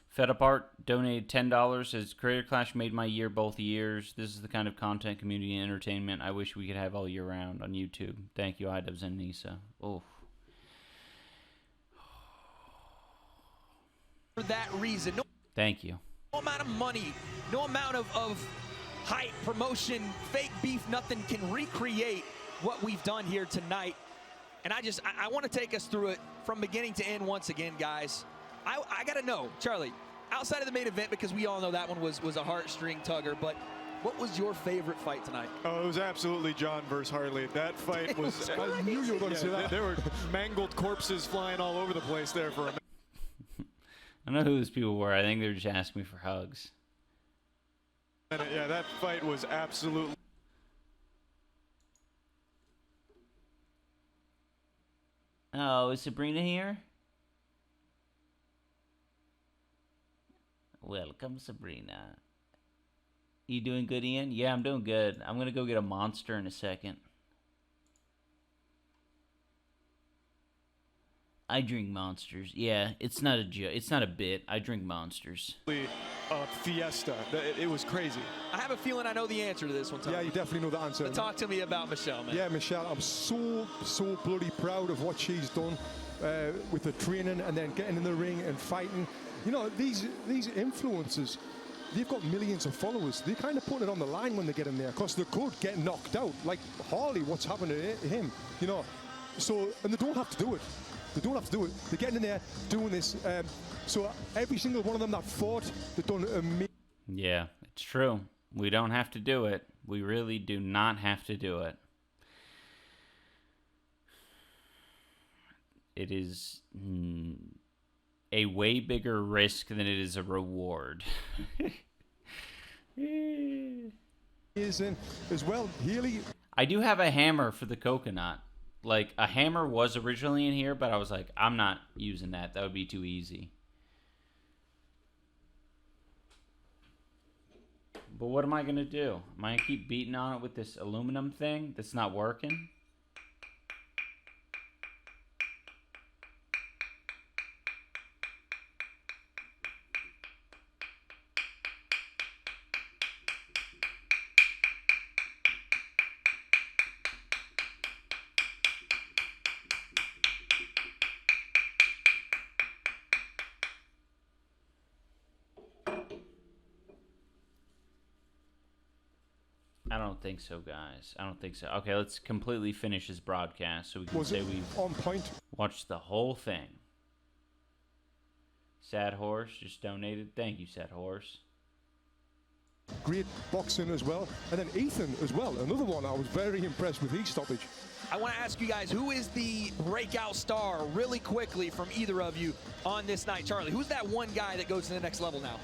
Fed Apart donated $10. Says Creator Clash made my year both years. This is the kind of content, community, and entertainment I wish we could have all year round on YouTube. Thank you, iDubbbz and Nisa. Oh. For that reason. Thank you. No amount of money, no amount of hype, promotion, fake beef, nothing can recreate what we've done here tonight. And I want to take us through it from beginning to end once again, guys. I got to know, Charlie, outside of the main event, because we all know that one was a heartstring tugger, but what was your favorite fight tonight? Oh, it was absolutely John versus Harley. That fight was... I knew you were going to say that. There were mangled corpses flying all over the place there for a minute. I don't know who those people were. I think they were just asking me for hugs. Yeah, that fight was absolutely... Oh, is Sabrina here? Welcome, Sabrina. You doing good, Ian? Yeah, I'm doing good. I'm gonna go get a monster in a second. I drink monsters. Yeah, it's not a joke. It's not a bit. I drink monsters. A fiesta. It was crazy. I have a feeling I know the answer to this one, Tom. Yeah, you definitely know the answer. But talk to me about Michelle, man. Yeah, Michelle, I'm so bloody proud of what she's done with the training and then getting in the ring and fighting. You know, these influencers, they've got millions of followers. They kind of put it on the line when they get in there because they could get knocked out. Like Harley, what's happened to him, you know. So, and they don't have to do it. They don't have to do it. They're getting in there, doing this. So every single one of them that fought, they've done amazing. Yeah, it's true. We don't have to do it. We really do not have to do it. It is a way bigger risk than it is a reward. As well, Healy. I do have a hammer for the coconut. Like, a hammer was originally in here, but I was like, I'm not using that. That would be too easy. But what am I going to do? Am I going to keep beating on it with this aluminum thing that's not working? don't think so, guys. I don't think so. Okay, let's completely finish this broadcast so we can Was say it we've on point? watched the whole thing. Sad Horse just donated. Thank you, Sad Horse. Great boxing as well. And then Ethan as well. Another one I was very impressed with his stoppage. I want to ask you guys, who is the breakout star really quickly from either of you on this night? Charlie, who's that one guy that goes to the next level now?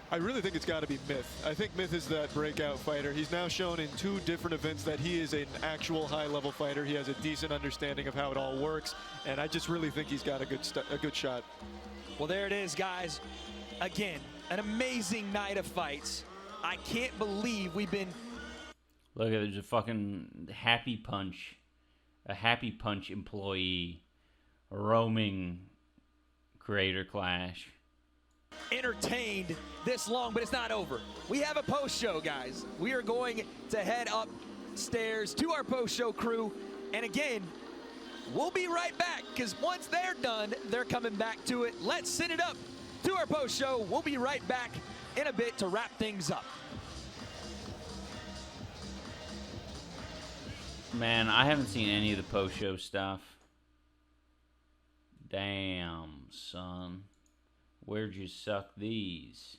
I really think it's got to be Myth. I think Myth is that breakout fighter. He's now shown in 2 different events that he is an actual high-level fighter. He has a decent understanding of how it all works, and I just really think he's got a good shot. Well, there it is, guys. Again, an amazing night of fights. I can't believe we've been... Look, there's a fucking Happy Punch. A Happy Punch employee roaming Creator Clash. Entertained this long, but it's not over. We have a post-show, guys. We are going to head upstairs to our post-show crew, and again, we'll be right back, because once they're done, they're coming back to it. Let's send it up to our post-show. We'll be right back in a bit to wrap things up. Man, I haven't seen any of the post-show stuff. Damn, son. Where'd you suck these?